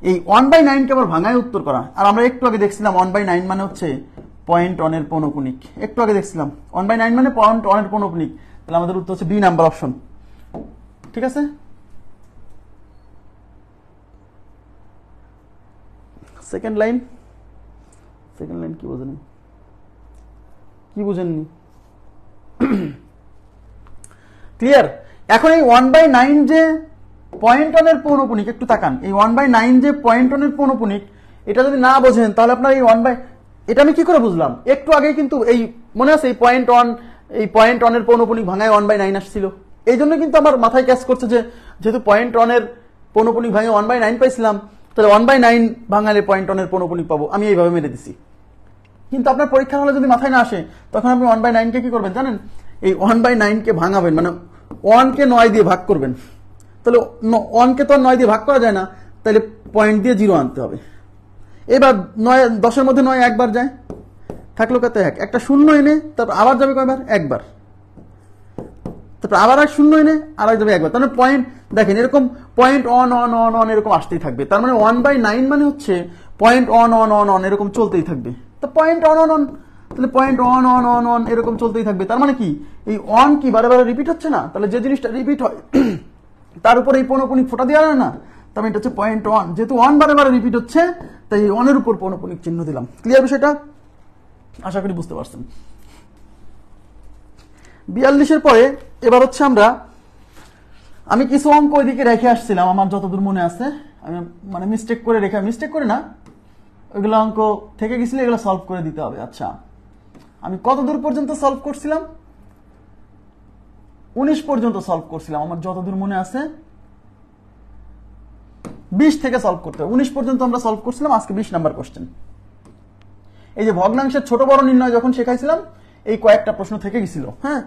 এই 1/9 কে আবার ভাঙায় উত্তর করা। আর আমরা একটু আগে দেখছিলাম 1/9 মানে হচ্ছে 0.1 এর পৌনপুনিক, একটু আগে দেখছিলাম 1/9 মানে 0.1 এর পৌনপুনিক। তাহলে আমাদের উত্তর হচ্ছে বি নাম্বার অপশন, ঠিক আছে। সেকেন্ড লাইন কি বোঝেন, কি বুঝেননি? ক্লিয়ার? এখন এই 1/9 যে 0.1 এর পৌনপুনিক, একটু তাকান, এই 1/9 যে 0.1 এর পৌনপুনিক, এটা যদি না বোঝেন তাহলে আপনার এই 1/, এটা আমি কি করে বুঝলাম? একটু আগে কিন্তু এই মনে আছে, এই 0.1 এর পৌনপুনিক ভাঙায় 1/9 আসছিল। এই জন্য কিন্তু আমার মাথায় ক্যাচ করছে যে যেহেতু 0.1 এর পৌনপুনিক ভাঙে 1/9 পাইছিলাম, তাহলে 1/9 ভাঙালে 0.1 এর পৌনপুনিক পাবো, আমি এইভাবে মেরে দিছি। কিন্তু আপনার পরীক্ষা হলে যদি মাথায় না আসে, তখন আপনি 1/9 কে কি করবেন জানেন, এই 1/9 কে ভাঙাবেন, মানে 1 কে 9 দিয়ে ভাগ করবেন, তাহলে 1 কে তো 9 দিয়ে ভাগ করা যায় না, তাহলে পয়েন্ট দিয়ে 0 আনতে হবে। এবার 10 এর মধ্যে 9 একবার যায়, থাকলো কত 1, একটা শূন্য এনে তারপর আবার যাবে কয়বার, একবার, তারপর আবার এক শূন্য এনে আর যাবে একবার। তার মানে পয়েন্ট দেখেন এরকম point on on on on এরকম আসতেই থাকবে। তার মানে 1/9 মানে হচ্ছে point on on on on এরকম চলতেই থাকবে। তো পয়েন্ট অন অন অন, তাহলে point on on on on এরকম চলতেই থাকবে। তার মানে কি এই অন কি বারে বারে রিপিট হচ্ছে না, তাহলে যে জিনিসটা রিপিট হয় তার উপরে এই পৌনঃপুনিক ফোঁটা দেওয়া যায় না, তার মানে এটা হচ্ছে পয়েন্ট অন। যেহেতু অন বারে বারে রিপিট হচ্ছে তাই এই অনের উপর পৌনঃপুনিক চিহ্ন দিলাম। ক্লিয়ার বিষয়টা? আশা করি বুঝতে পারছেন। 42-এর পরে এবার হচ্ছে আমি কিছু অঙ্ক ওইদিকে রেখে আসছিলাম, আমার যতদূর মনে আছে, আমি মানে মিস্টেক করে না, ওইগুলো অঙ্ক থেকে গেছিল, এগুলো সলভ করে দিতে হবে। আচ্ছা, আমি কত দূর পর্যন্ত সলভ করছিলাম? 19 পর্যন্ত সলভ করছিলাম, আমার যতদূর মনে আছে। 20 থেকে সলভ করতে হবে, 19 পর্যন্ত আমরা সলভ করছিলাম। আজকে 20 নাম্বার কোশ্চেন। এই যে ভগ্নাংশের ছোট বড় নির্ণয় যখন শেখাইছিলাম, এই কয়েকটা প্রশ্ন থেকে গেছিল। হ্যাঁ,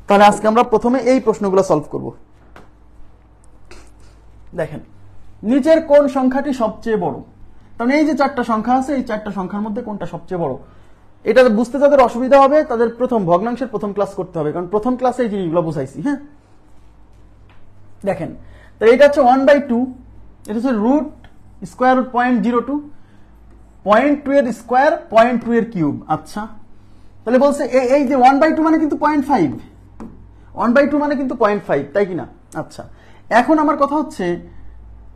তাহলে আজকে আমরা প্রথমে এই প্রশ্নগুলো সলভ করব। দেখেন, নিচের কোন সংখ্যাটি সবচেয়ে বড়? তাহলে এই যে 4টা সংখ্যা আছে, এই 4টা সংখ্যার মধ্যে কোনটা সবচেয়ে বড়? এটা বুঝতে যাদের অসুবিধা হবে তাদের প্রথম ভগ্নাংশের প্রথম ক্লাস করতে হবে, কারণ প্রথম ক্লাসে এই জিনিসগুলো বুঝাইছি। হ্যাঁ, দেখেন, তো এটা হচ্ছে 1/2, এটা হচ্ছে রুট স্কোয়ার রুট 0.02, 0.2 এর স্কোয়ার 0.2 এর কিউব। আচ্ছা, তাহলে বলছে এই যে 1/2 মানে কিন্তু 0.5, 1/2 মানে কিন্তু 0.5, তাই কিনা? আচ্ছা, এখন আমার কথা হচ্ছে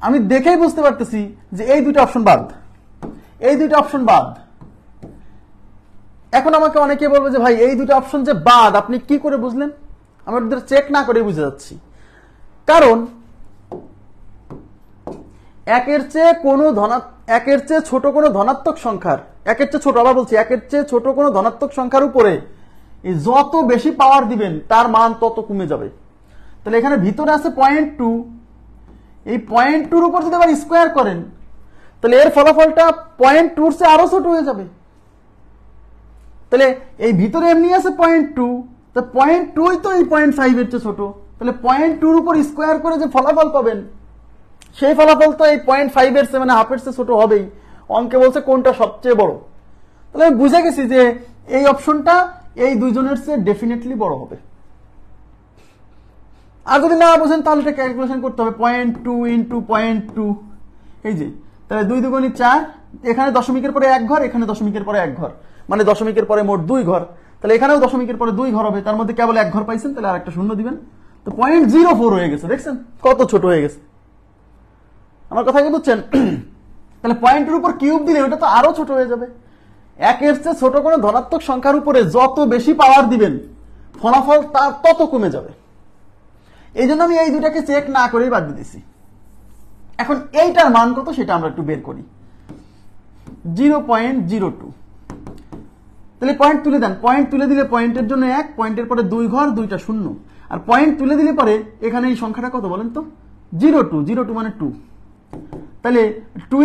আমি দেখেই বুঝতে পারতেছি যে এই দুটো অপশন বাদ, এই দুটো অপশন বাদ। এখন আমাকে অনেকে বলবে যে ভাই এই দুটো অপশন যে বাদ আপনি কি করে বুঝলেন? আমি ওদের চেক না করে বুঝে যাচ্ছি, কারণ একের চেয়ে ছোট কোনো ধনাত্মক সংখ্যার, একের চেয়ে ছোট, আবার বলছি একের চেয়ে ছোট কোনো ধনাত্মক সংখ্যার উপরে যত বেশি পাওয়ার দিবেন তার মান তত কমে যাবে। তাহলে এখানে ভিতরে আছে 0.2, এই 0.2 এর উপর যদি আবার স্কোয়ার করেন তাহলে এর ফলাফলটা 0.2 এর চেয়ে আরো ছোট হয়ে যাবে। তাহলে এই ভিতরে এমনি আছে 0.2, তো 0.2 তো এই 0.5 এর চেয়ে ছোট, তাহলে 0.2 এর উপর স্কোয়ার করে যে ফলাফল পাবেন সেই ফলাফল তো এই 0.5 এর চেয়ে মানে হাফের চেয়ে ছোট হবেই। অঙ্কে বলছে কোনটা সবচেয়ে বড়, তাহলে আমি বুঝে গেছি যে এই অপশনটা এই দুইজনের চেয়ে ডেফিনেটলি বড় হবে। আর যদি না বুঝেন তাহলে এটা ক্যালকুলেশন করতে হবে, 0.2 ইন্টু 0.2, এই যে, তাহলে 2 দুগুণে 4, এখানে দশমিকের পরে 1 ঘর, এখানে দশমিকের পরে 1 ঘর, মানে দশমিকের পরে মোট 2 ঘর, তাহলে এখানেও দশমিকের পরে 2 ঘর হবে, তার মধ্যে কেবল 1 ঘর পাইছেন, তাহলে আর একটা শূন্য দিবেন, তো 0.04 হয়ে গেছে। দেখছেন কত ছোট হয়ে গেছে? আমার কথা কি বুঝছেন? তাহলে 0.2 এর উপর কিউব দিলে ওটা তো আরো ছোট হয়ে যাবে। একের চেয়ে ছোট কোনো ধনাত্মক সংখ্যার উপরে যত বেশি পাওয়ার দিবেন ফলাফল তার তত কমে যাবে। এই জন্য আমি এই দুটাকে চেক না করেই বাদ দিয়েছি। এখন এইটার মান কত সেটা আমরা একটু বের করি। 0.02, তাহলে পয়েন্ট তুলে দেন, পয়েন্ট তুলে দিলে পয়েন্টের জন্য 1, পয়েন্টের পরে 2 ঘর, 2টা শূন্য, আর পয়েন্ট তুলে দিলে পরে এখানে এই সংখ্যাটা কত বলেন তো? 02 মানে 2, তাহলে 2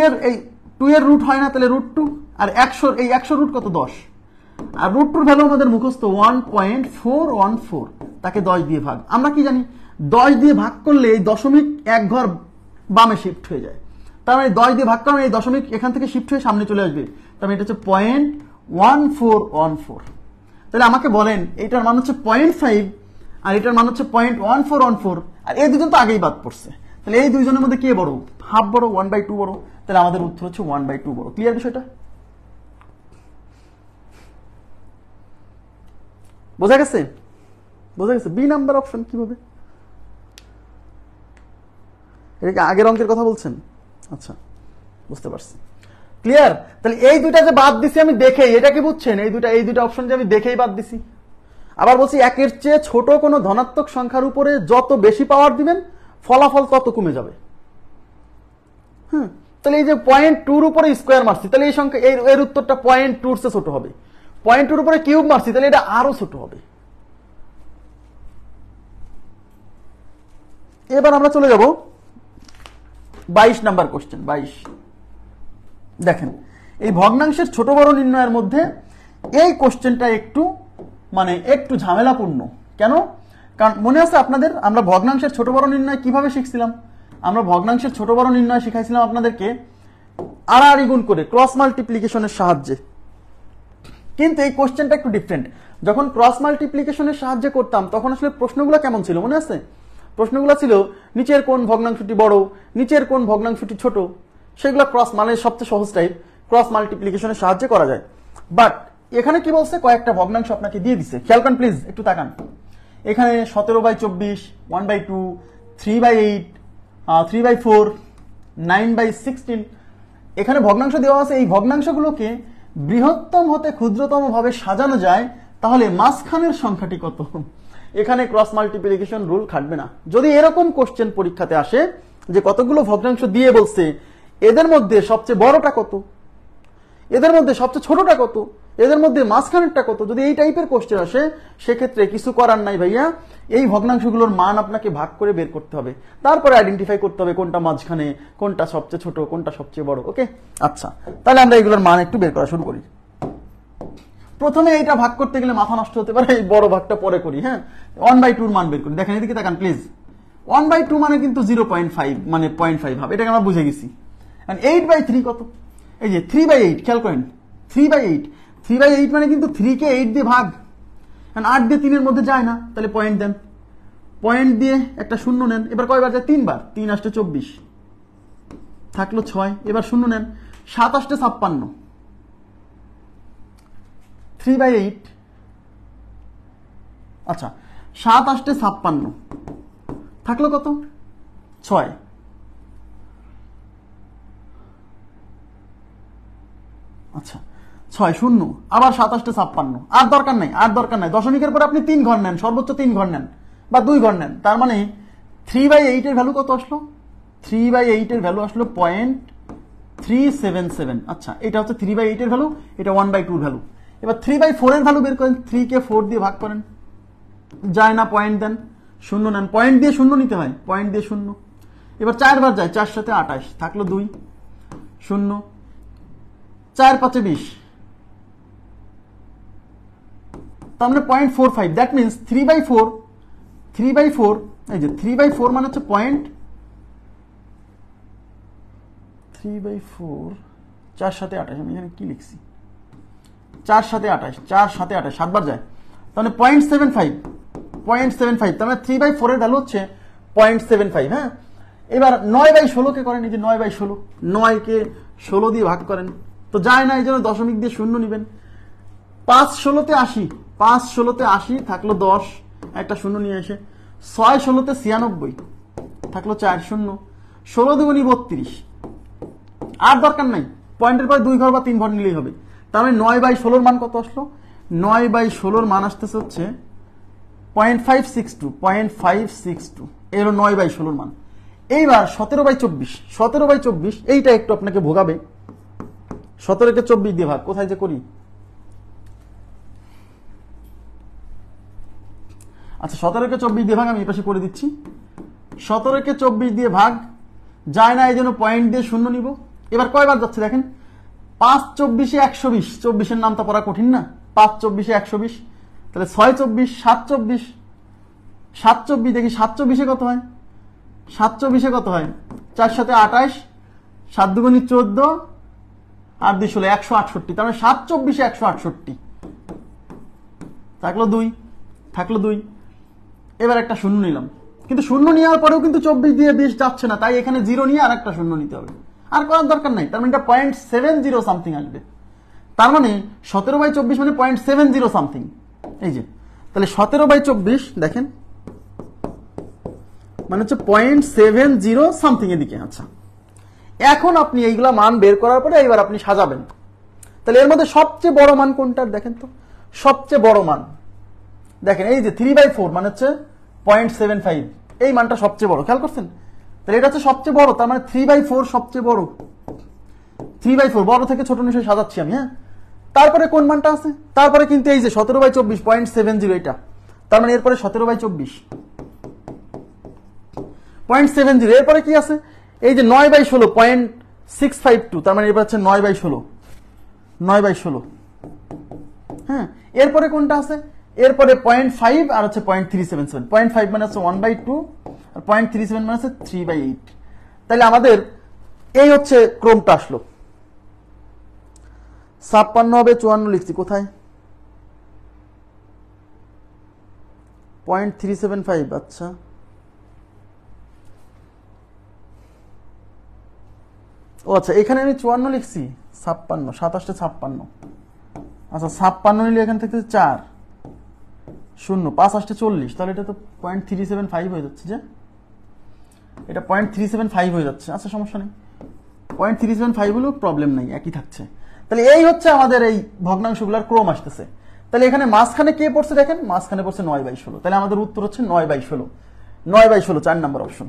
এর রুট হয় না, তাহলে √2, আর 100 রুট কত? 10, আর √2 ভ্যালু আমাদের মুখস্থ 1.414, তাকে 10 দিয়ে ভাগ। আমরা কি জানি 10 দিয়ে ভাগ করলে এই দশমিক 1 ঘর বামে শিফট হয়ে যায়, তার মানে 10 দিয়ে ভাগ করলে এই দশমিক এখান থেকে শিফট হয়ে সামনে চলে আসবে, তার মানে এটা হচ্ছে 0.1414। তাহলে আমাকে বলেন এটার মান হচ্ছে 0.5 আর এটার মান হচ্ছে 0.1414, আর এই দুজন তো আগেই বাদ পড়ছে, তাহলে এই দুইজনের মধ্যে কে বড়? হাফ বড়, 1/2 বড়। তাহলে আমাদের উত্তর হচ্ছে 1/2 বড়। ক্লিয়ার বিষয়টা? বোঝা গেছে? বোঝা গেছে? বি নাম্বার অপশন কিভাবে? এটা কি আগের অঙ্কের কথা বলছেন? আচ্ছা, বুঝতে পারছি। ক্লিয়ার? তাহলে এই দুইটা যে বাদ দিছি আমি দেখেই, এটা কি বুঝছেন? এই দুইটা অপশন যে আমি দেখেই বাদ দিছি। আবার বলছি একের চেয়ে ছোট কোনো ধনাত্মক সংখ্যার উপরে যত বেশি পাওয়ার দিবেন ফলাফল তত কমে যাবে। তাহলে এই যে 0.2 এর উপরে স্কোয়ার মারছি, তাহলে এই সংখ্যা এর উত্তরটা 0.2 এর চেয়ে ছোট হবে। 0.2 এর উপরে কিউব মারছি, তাহলে এটা আরো ছোট হবে। এবার আমরা চলে যাব 22 নাম্বার কোশ্চেন। 22 দেখেন, এই ভগ্নাংশের ছোট বড় নির্ণয়ের মধ্যে এই কোশ্চেনটা একটু ঝামেলাপূর্ণ। কেন? কারণ মনে আছে আপনাদের, আমরা ভগ্নাংশের ছোট বড় নির্ণয় কিভাবে শিখছিলাম? আমরা ভগ্নাংশের ছোট বড় নির্ণয় শিখাইছিলাম আপনাদেরকে আড়াআড়ি গুণ করে, ক্রস মাল্টিপ্লিকেশনের সাহায্যে। কিন্তু এই কোশ্চেনটা একটু ডিফারেন্ট। যখন ক্রস মাল্টিপ্লিকেশনের সাহায্যে করতাম তখন আসলে প্রশ্নগুলো কেমন ছিল মনে আছে? প্রশ্নগুলো ছিল নিচের কোন ভগ্নাংশটি বড়, নিচের কোন ভগ্নাংশটি ছোট, সেগুলো ক্রস, মানে সবচেয়ে সহজ টাইপ, ক্রস মাল্টিপ্লিকেশনের সাহায্যে করা যায়। বাট এখানে কি বলছে, কয়েকটা ভগ্নাংশ আপনাকে দিয়ে দিছে, খেয়াল করেন প্লিজ, একটু তাকান। এখানে 17/24, 1/2, 3/8, 3/4, 9/16 এখানে ভগ্নাংশ দেওয়া আছে। এই ভগ্নাংশগুলোকে বৃহত্তম হতে ক্ষুদ্রতম ভাবে সাজানো যায়, তাহলে মাঝখানের সংখ্যাটি কত? এখানে ক্রস মাল্টিপ্লিকেশন রুল খাটবে না। যদি এরকম কোশ্চেন পরীক্ষাতে আসে যে কতগুলো ভগ্নাংশ দিয়ে বলছে এদের মধ্যে সবচেয়ে বড়টা কত, এদের মধ্যে সবচেয়ে ছোটটা কত, এদের মধ্যে মাঝখানেরটা কত, যদি এই টাইপের কোশ্চেন আসে সেক্ষেত্রে কিছু করার নাই ভাইয়া, এই ভগ্নাংশগুলোর মান আপনাকে ভাগ করে বের করতে হবে, তারপরে আইডেন্টিফাই করতে হবে কোনটা মাঝখানে, কোনটা সবচেয়ে ছোট, কোনটা সবচেয়ে বড়। ওকে, আচ্ছা, তাহলে আমরা এগুলোর মান একটু বের করা শুরু করি। প্রথমে এইটা ভাগ করতে গেলে মাথা নষ্ট হতে পারে, এই বড় ভাগটা পরে করি। হ্যাঁ, 1/2 মান বের করি। দেখেন এদিকে তাকান প্লিজ, 1/2 মানে কিন্তু 0.5, মানে 0.5 হবে, এটাকে আমরা বুঝে গেছি। 8/3 কত? এই যে 3/8, খেয়াল করেন 3/8, 3/8 মানে কিন্তু 3 কে 8 দিয়ে ভাগ, 8 দিয়ে 3 এর মধ্যে যায় না, তাহলে পয়েন্ট দেন, পয়েন্ট দিয়ে একটা শূন্য নেন। এবার কয়বার যায়? 3 বার, 3 আসতে 24, থাকলো 6, এবার শূন্য নেন, 7 আসতে 56, 3/8, আচ্ছা 7 আসতে 56, থাকলো কত? 6, আচ্ছা 6 শূন্য, আবার 7 আসতে 56, আর দরকার নাই, আর দরকার নাই। দশমিকের পরে আপনি 3 ঘর নেন, সর্বোচ্চ 3 ঘর নেন বা 2 ঘর নেন, তার মানে 3/8 এর ভ্যালু কত আসলো? 3/8 এর ভ্যালু আসলো 0.377। আচ্ছা, এটা হচ্ছে 3/8 এর ভ্যালু, এটা 1/2 এর ভ্যালু। এবার 3/4 এর ভ্যালু বের করেন, 3 কে 4 দিয়ে ভাগ করেন, যায় না, পয়েন্ট দেন, শূন্য নেন, পয়েন্ট দিয়ে শূন্য নিতে হয়, পয়েন্ট দিয়ে শূন্য। এবার 4 বার যায়, 4 সাথে 28, থাকলো 2, শূন্য, 4 5 20, তার মানে 0.45। দ্যাট মিনস 3/4, এই যে 3/4 মানে হচ্ছে 3/4, 4 সাথে 28, আমি এখানে কি লিখছি, 4 সাথে 28, 4 সাথে 28, 7 বার যায়, তাহলে 0.75, তার মানে 3/4 এর ভ্যালু হচ্ছে 0.75। হ্যাঁ, এবার 9/16 কে করেন, এই যে 9/16, 9 কে 16 দিয়ে ভাগ করেন, তো যায় না, এই জন্য দশমিক দিয়ে শূন্য নিবেন। 5 16-তে 80, 5 16-তে 80, থাকলো 10, একটা শূন্য নিয়ে এসে 6 16-তে 96, থাকলো 4, শূন্য, 16 দুগুণী 32, আর দরকার নাই, পয়েন্টের পরে 2 ঘর বা 3 ঘর নিলেই হবে। তার মানে 9/16 মান কত আসলো? 9/16 মান আসতেছে হচ্ছে 0.562, এর 9/16 মান। এইবার 17/24, এইটা একটু আপনাকে ভোগাবে। 17-কে 24 দিয়ে ভাগ, কোথায় যে করি, আচ্ছা 17-কে 24 দিয়ে ভাগ আমি এই পাশে করে দিচ্ছি। 17-কে 24 দিয়ে ভাগ যায় না, এই জন্য পয়েন্ট দিয়ে শূন্য নিব। এবার কয়বার যাচ্ছে দেখেন, 5 24-এ 120, 24-এর নামটা পড়া কঠিন না, 5 24-এ 120, তাহলে 6 24, 7 24, 7 24, দেখি 7 24-এ কত হয়, 7 24-এ কত হয়, 4 সাথে 28, 7 দুগুণী 14, আর 2 16, 168, তার মানে 7 24-এ 168, থাকলো 2, এবার একটা শূন্য নিলাম, কিন্তু শূন্য নেওয়ার পরেও কিন্তু 24 দিয়ে 20 যাচ্ছে না, তাই এখানে 0 নিয়ে আর একটা শূন্য নিতে হবে, আর করার দরকার নাই, তার মানে এটা 0.70 সামথিং আসবে। তার মানে 17/24 মানে 0.70 সামথিং, এই যে, তাহলে 17/24 দেখেন মানে হচ্ছে 0.70 সামথিং এদিকে। আচ্ছা, এখন আপনি এইগুলা মান বের করার পরে এবার আপনি সাজাবেন, তাহলে এর মধ্যে সবচেয়ে বড় মান কোনটার দেখেন তো, সবচেয়ে বড় মান দেখেন, এই যে 3/4 মানে হচ্ছে 0.75, এই মানটা সবচেয়ে বড়, খেয়াল করছেন? তাহলে এটা হচ্ছে সবচেয়ে বড়, তার মানে 3/4 সবচেয়ে বড়, 3/4 বড় থেকে ছোট নিশ্চয় সাজাচ্ছি আমি। হ্যাঁ, তারপরে কোন মানটা আছে, তারপরে কিন্তু এই যে 17/24 0.70, এটা, তার মানে এরপরে 17/24 0.70, এরপরে কি আছে, এই যে 9/16 0.652, তার মানে এবার হচ্ছে 9/16, হ্যাঁ, এরপরে কোনটা আছে, এরপরে 0.5 আর হচ্ছে 0.377। 0.5 মানে হচ্ছে 1/2 আর 0.37 মানে হচ্ছে 3/8। তাহলে আমাদের এই হচ্ছে ক্রমটা আসলো। 56 হবে 54 লিখছি কোথায়? 0.375। আচ্ছা ও আচ্ছা, এখানে আমি 54 লিখছি, 56 27 56। আচ্ছা 56 নিলে এখান থেকে 4 0 5 8 40, তাহলে এটা তো 0.375 হয়ে যাচ্ছে, যে এটা 0.375 হয়ে যাচ্ছে। আচ্ছা সমস্যা নেই, 0.375 হলেও প্রবলেম নাই, একই থাকছে। তাহলে এই হচ্ছে আমাদের এই ভগ্নাংশগুলোর ক্রম আসতেছে। তাহলে এখানে মাঝখানে কে পড়ছে দেখেন, মাঝখানে পড়ছে 9/16। তাহলে আমাদের উত্তর হচ্ছে 9/16। 9/16 4 নাম্বার অপশন,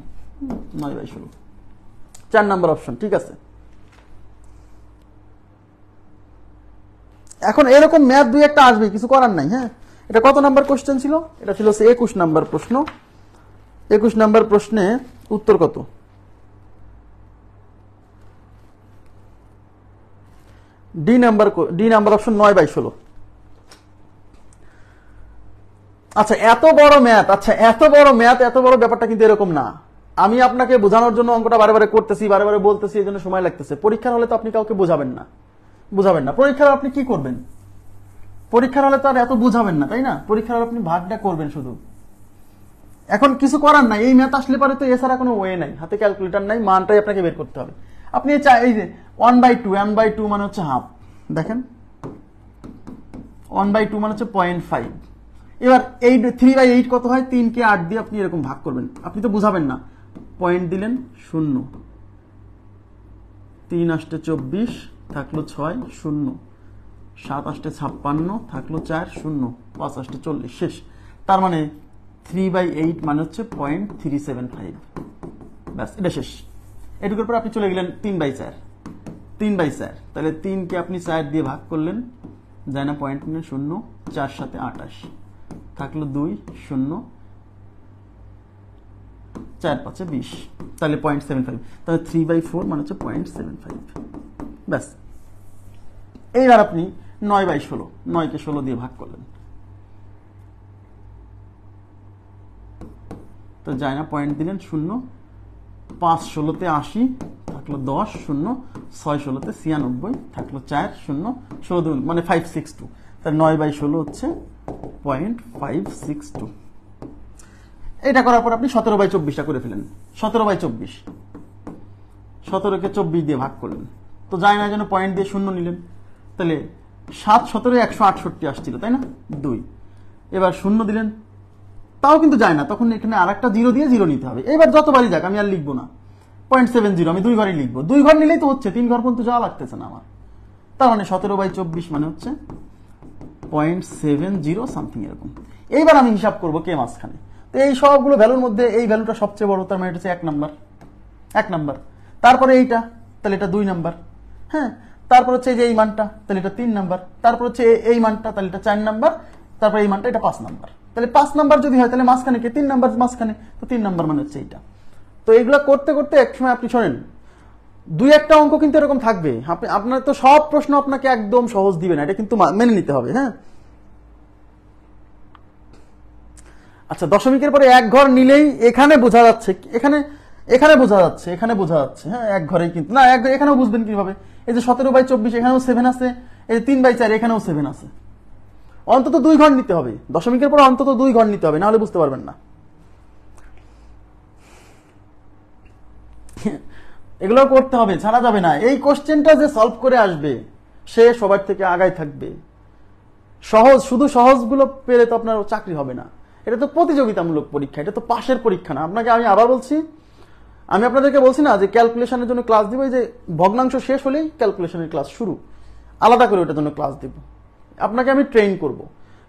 9/16 4 নাম্বার অপশন, ঠিক আছে। এখন এরকম ম্যাথ দুই একটা আসবে, কিছু করার নাই। হ্যাঁ, এটা কত নাম্বার কোশ্চেন ছিল? এটা ছিল 21 নাম্বার প্রশ্ন। 21 নাম্বার প্রশ্নে উত্তর কত? D number option 9/16। আচ্ছা এত বড় ম্যাথ, এত বড় ব্যাপারটা কিন্তু এরকম না। আমি আপনাকে বোঝানোর জন্য অঙ্কটা বারে বারে করতেছি, বারে বারে বলতেছি, এই জন্য সময় লাগতেছে। পরীক্ষার হলে তো আপনি কাউকে বোঝাবেন না। পরীক্ষার আপনি কি করবেন? পরীক্ষার হলে তো আর এত বুঝাবেন না, তাই না? পরীক্ষার হলে আপনি ভাগটা করবেন শুধু। এখন কিছু করার নাই, এই ম্যাথ আসলে পারে তো এছাড়া কোনো ওয়ে নাই, হাতে ক্যালকুলেটর নাই, মানটাই আপনাকে বের করতে হবে। আপনি এই যে 1/2 মানে হচ্ছে হাফ, দেখেন 1/2 মানে হচ্ছে 0.5। এবার 3/8 কত হয়? 3কে 8 দিয়ে আপনি এরকম ভাগ করবেন, আপনি তো বুঝাবেন না। পয়েন্ট দিলেন 0, 3 8 24 থাকলো 6 0, 7 8 56 থাকলো 4 0, 5 8 40 শেষ। তার মানে 3/8 মানে হচ্ছে 0.375। ব্যাস, এটা শেষ। এটুকুর পর আপনি চলে গেলেন 3/4। তাহলে 3কে আপনি 4 দিয়ে ভাগ করলেন, যায় না 0.0, 4 7 28 থাকলো 2 0, 4 5 20, তাহলে 0.75। তাহলে 3/4 মানে হচ্ছে 0.75। ব্যাস, এইবার আপনি 9/16, 9কে 16 দিয়ে ভাগ করলেন, তো যায় না, পয়েন্ট দিলেন 0, 5 16তে 80 থাকলো 10 0, 6 16তে 96 থাকলো 4 0, 16 মানে 562। তার 9/16 হচ্ছে 0.562। এটা করার পর আপনি 17/24টা করে ফেলেন। 17/24, 17কে 24 দিয়ে ভাগ করলেন, তো যায় না, যেন পয়েন্ট দিয়ে 0 নিলেন। তাহলে 7 17 168 আসছিল, তাই না? 2, এবার 0 দিলেন, তাও কিন্তু যায় না, তখন এখানে আর একটা 0 দিয়ে 0 নিতে হবে। এবার যতবারই যাক, আমি আর লিখবো না 0.70, আমি 2 ঘরই লিখবো। 2 ঘর নিলেই তো হচ্ছে, 3 ঘর পর্যন্ত যাওয়া লাগতেছে না আমার। তার মানে 17/24 মানে হচ্ছে 0.70 সামথিং এরকম। এইবার আমি হিসাব করবো কে মাঝখানে। তো এই সবগুলো ভ্যালুর মধ্যে এই ভ্যালুটা সবচেয়ে বড়, তার মানে এটা হচ্ছে 1 নাম্বার। তারপরে এইটা, তাহলে এটা 2 নাম্বার। হ্যাঁ, তারপর হচ্ছে যে এই মানটা, তাহলে এটা 3 নাম্বার। তারপর হচ্ছে এই মানটা, তাহলে এটা 4 নাম্বার। তারপর এই মানটা, এটা 5 নাম্বার। তাহলে 5 নাম্বার যদি হয়, তাহলে মাঝখানে কে? 3 নাম্বার মাঝখানে, তো 3 নাম্বার মানে হচ্ছে এইটা। তো এগুলো করতে করতে একসময় আপনি শোনেন, 2-1টা অঙ্ক কিন্তু এরকম থাকবে। আপনার তো সব প্রশ্ন আপনাকে একদম সহজ দিবে না, এটা কিন্তু মেনে নিতে হবে। হ্যাঁ, আচ্ছা দশমিকের পরে 1 ঘর নিলেই এখানে বোঝা যাচ্ছে, এখানে বোঝা যাচ্ছে। হ্যাঁ, 1 ঘরেই কিন্তু না, এখানেও বুঝবেন কিভাবে? এই যে 17/24, এখানেও 7 আছে। এই যে 3/4, এখানেও 7 আছে। অন্তত 2 ঘর নিতে হবে, দশমিকের পরে অন্তত 2 ঘর নিতে হবে, নাহলে বুঝতে পারবেন না। এগুলো করতে হবে, ছাড়া যাবে না। এই কোশ্চেনটা যে সলভ করে আসবে, সে সবার থেকে আগায় থাকবে। শুধু সহজগুলো পেলে তো আপনার চাকরি হবে না। এটা তো প্রতিযোগিতামূলক পরীক্ষা, এটা তো পাশের পরীক্ষা না। আপনাকে আমি আবার বলছি, আমি আপনাদেরকে বলছি না যে ক্যালকুলেশনের জন্য ক্লাস দিব, যে ভগ্নাংশ শেষ হলেই ক্যালকুলেশনের ক্লাস শুরু, আলাদা করে ওটার জন্য ক্লাস দিব, আপনাকে আমি ট্রেন করব।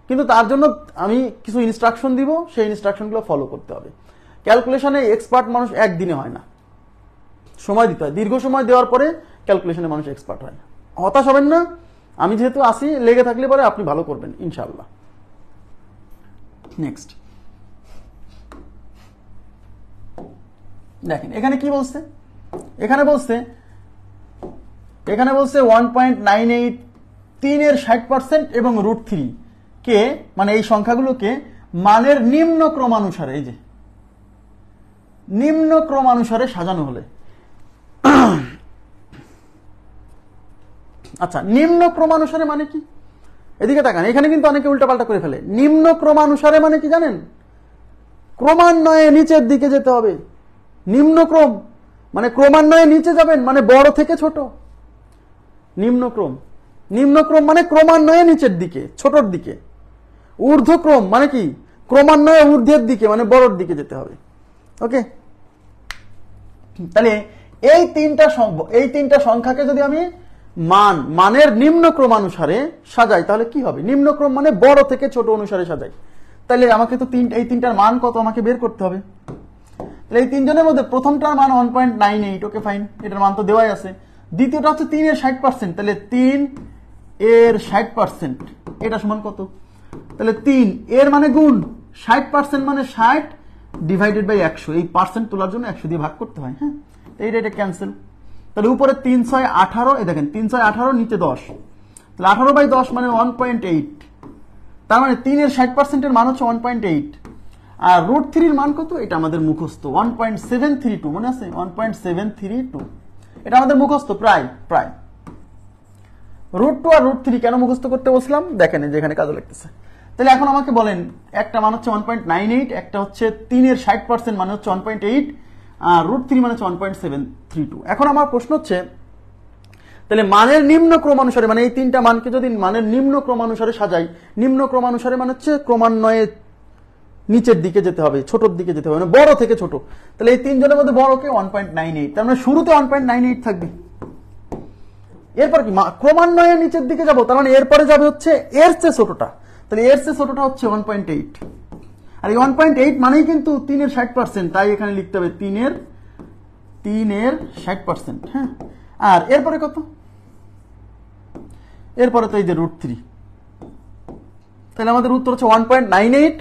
কিন্তু তার জন্য আমি কিছু ইনস্ট্রাকশন দিব, সেই ইনস্ট্রাকশনগুলো ফলো করতে হবে। ক্যালকুলেশনে এক্সপার্ট মানুষ একদিনে হয় না, সময় দিতে হয়। দীর্ঘ সময় দেওয়ার পরে ক্যালকুলেশনে মানুষ এক্সপার্ট হয়। হতাশ হবেন না, আমি যেহেতু আসি, লেগে থাকলে পরে আপনি ভালো করবেন ইনশাআল্লাহ। নেক্সট দেখেন, এখানে কি বলছে? এখানে বলছে 1.98, 3 এর 60% এবং √3। কে মানে এই সংখ্যাগুলোকে মানের নিম্ন ক্রমানুসারে, এই যে নিম্ন ক্রমানুসারে সাজানো হলে, আচ্ছা নিম্ন ক্রমানুসারে মানে কি, এদিকে তাকান, এখানে কিন্তু অনেকে উল্টাপাল্টা করে ফেলে। নিম্ন ক্রমানুসারে মানে কি জানেন? ক্রমান্বয়ে নিচের দিকে যেতে হবে। নিম্ন ক্রম মানে ক্রমান্বয়ে নিচে যাবেন, মানে বড় থেকে ছোট। নিম্নক্রম, নিম্নক্রম মানে ক্রমান্বয়ে নিচের দিকে, ছোটর দিকে। ঊর্ধ্বক্রম মানে কি? ক্রমান্বয়ে ঊর্ধ্বের দিকে, মানে বড়র দিকে যেতে হবে। ওকে, তাহলে এই তিনটা সংখ্যাকে যদি আমি মানের নিম্ন ক্রমানুসারে সাজাই তাহলে কি হবে? নিম্নক্রম মানে বড় থেকে ছোট অনুসারে সাজাই। তাহলে আমাকে তো এই তিনটার মান কত আমাকে বের করতে হবে। তাহলে এই তিনজনের মধ্যে প্রথমটার মান 1.98, ওকে ফাইন, এটার মান তো দেওয়াই আছে। দ্বিতীয়টা হচ্ছে 3 এর 60%, তাহলে 3 এর 60%, এটা সমান কত? তাহলে 3 এর মানে গুণ, 60% মানে 60 ডিভাইডেড বাই 100, এই পার্সেন্ট তোলার জন্য 100 দিয়ে ভাগ করতে হয়। হ্যাঁ, এটা ক্যান্সেল। তাহলে উপরে 3 6 18, এই দেখেন 3 6 18, নিচে 10, তাহলে 18/10 মানে 1.8। তার মানে 3 এর 60% মান হচ্ছে 1.8, আর √3 এর মান কত? এটা আমাদের মুখস্থ, 1.732, মনে আছে? 1.732, এটা আমাদের মুখস্থ প্রায়। √2 আর √3 কেন মুখস্থ করতে বসলাম দেখেন, যেখানে কাজে লাগতেছে। তাহলে এখন আমাকে বলেন, একটা মান হচ্ছে 1.98, একটা হচ্ছে 3 এর 60% মানে হচ্ছে 1.8, আর √3 মানে হচ্ছে 1.732। এখন আমার প্রশ্ন হচ্ছে, তাহলে মানের নিম্ন ক্রমানুসারে, মানে এই তিনটা মানকে যদি মানের নিম্ন ক্রমানুসারে সাজাই, নিম্ন ক্রমানুসারে মানে হচ্ছে ক্রমান্বয়ে নিচের দিকে যেতে হবে, ছোটর দিকে যেতে হবে, মানে বড় থেকে ছোট। তাহলে এই তিনজনের মধ্যে বড়কে 1.98, তার মানে শুরুতে 1.98 থাকবে। এরপর কি ক্রমান্বয়ে নিচের দিকে যাব, তার মানে এরপরে যাবে হচ্ছে এর চেয়ে ছোটটা। তাহলে এর চেয়ে ছোটটা হচ্ছে 1.8, আর এই 1.8 মানেই কিন্তু 3 এর 60%, তাই এখানে লিখতে হবে 3 এর 60%। হ্যাঁ, আর এরপরে কত? এরপরে তো এই যে √3, তাহলে আমাদের উত্তর হচ্ছে 1.98,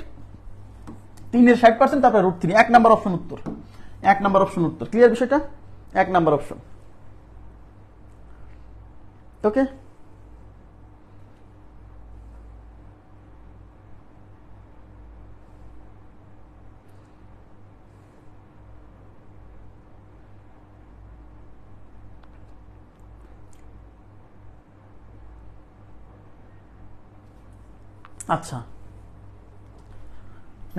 3 এর 60%, তারপরে √3। 1 নাম্বার অপশন উত্তর, 1 নাম্বার অপশন উত্তর। ক্লিয়ার বিষয়টা? 1 নাম্বার অপশন। ওকে, আচ্ছা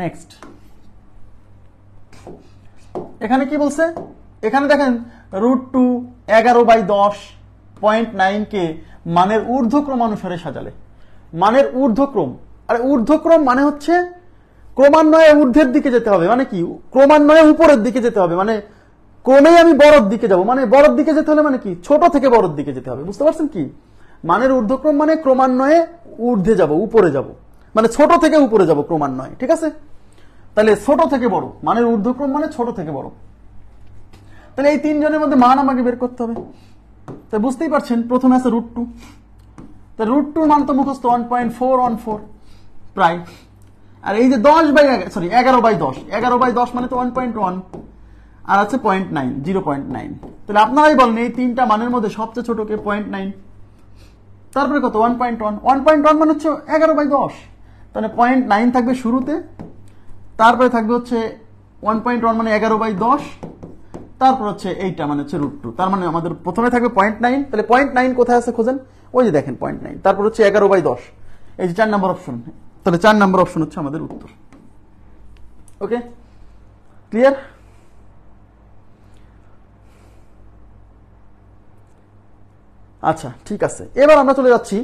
নেক্সট, এখানে কি বলছে? এখানে দেখেন √2 11/10.9 কে মানের ঊর্ধ্বক্রমানুসারে সাজালে, মানের ঊর্ধ্বক্রম, আর ঊর্ধ্বক্রম মানে হচ্ছে ক্রমান্বয়ে ঊর্ধ্বের দিকে যেতে হবে, মানে কি ক্রমান্বয়ে উপরের দিকে যেতে হবে, মানে ক্রমেই আমি বড়র দিকে যাব, মানে বড়র দিকে যেতে হলে মানে কি ছোট থেকে বড়র দিকে যেতে হবে। বুঝতে পারছেন কি? মানের ঊর্ধ্বক্রম মানে ক্রমান্বয়ে ঊর্ধ্বে যাব, উপরে যাব, মানে ছোট থেকে উপরে যাব ক্রমান্বয়ে। ঠিক আছে, তাহলে ছোট থেকে বড়, মানের ঊর্ধ্বক্রম মানে ছোট থেকে বড়। তাহলে এই তিনজনের মধ্যে মান আমাকে বের করতে হবে। তাই বুঝতেই পারছেন, প্রথমে আছে √2, তাই √2 মান তো মুখস্থ 1.414 প্রায়, আর এই যে 11/10 মানে তো 1.1, আর আছে 0.9। তাহলে আপনারাই বলেন এই তিনটা মানের মধ্যে সবচেয়ে ছোট কে? 0.9। তারপরে কত? 1.1 মানে হচ্ছে 11/10, তাহলে 0.9 থাকবে শুরুতে, তারপরে থাকবে হচ্ছে 1.1 মানে 11/10, তারপর হচ্ছে এইটা মানে হচ্ছে √2, তার মানে আমাদের প্রথমে থাকবে 0.9। তাহলে 0.9 কোথায় আছে খোঁজেন, ওই যে দেখেন 0.9, তারপর হচ্ছে 11/10, এই যে 4 নম্বর অপশন। তাহলে 4 নম্বর অপশন হচ্ছে আমাদের উত্তর। ওকে, ক্লিয়ার? আচ্ছা ঠিক আছে, এবার আমরা চলে যাচ্ছি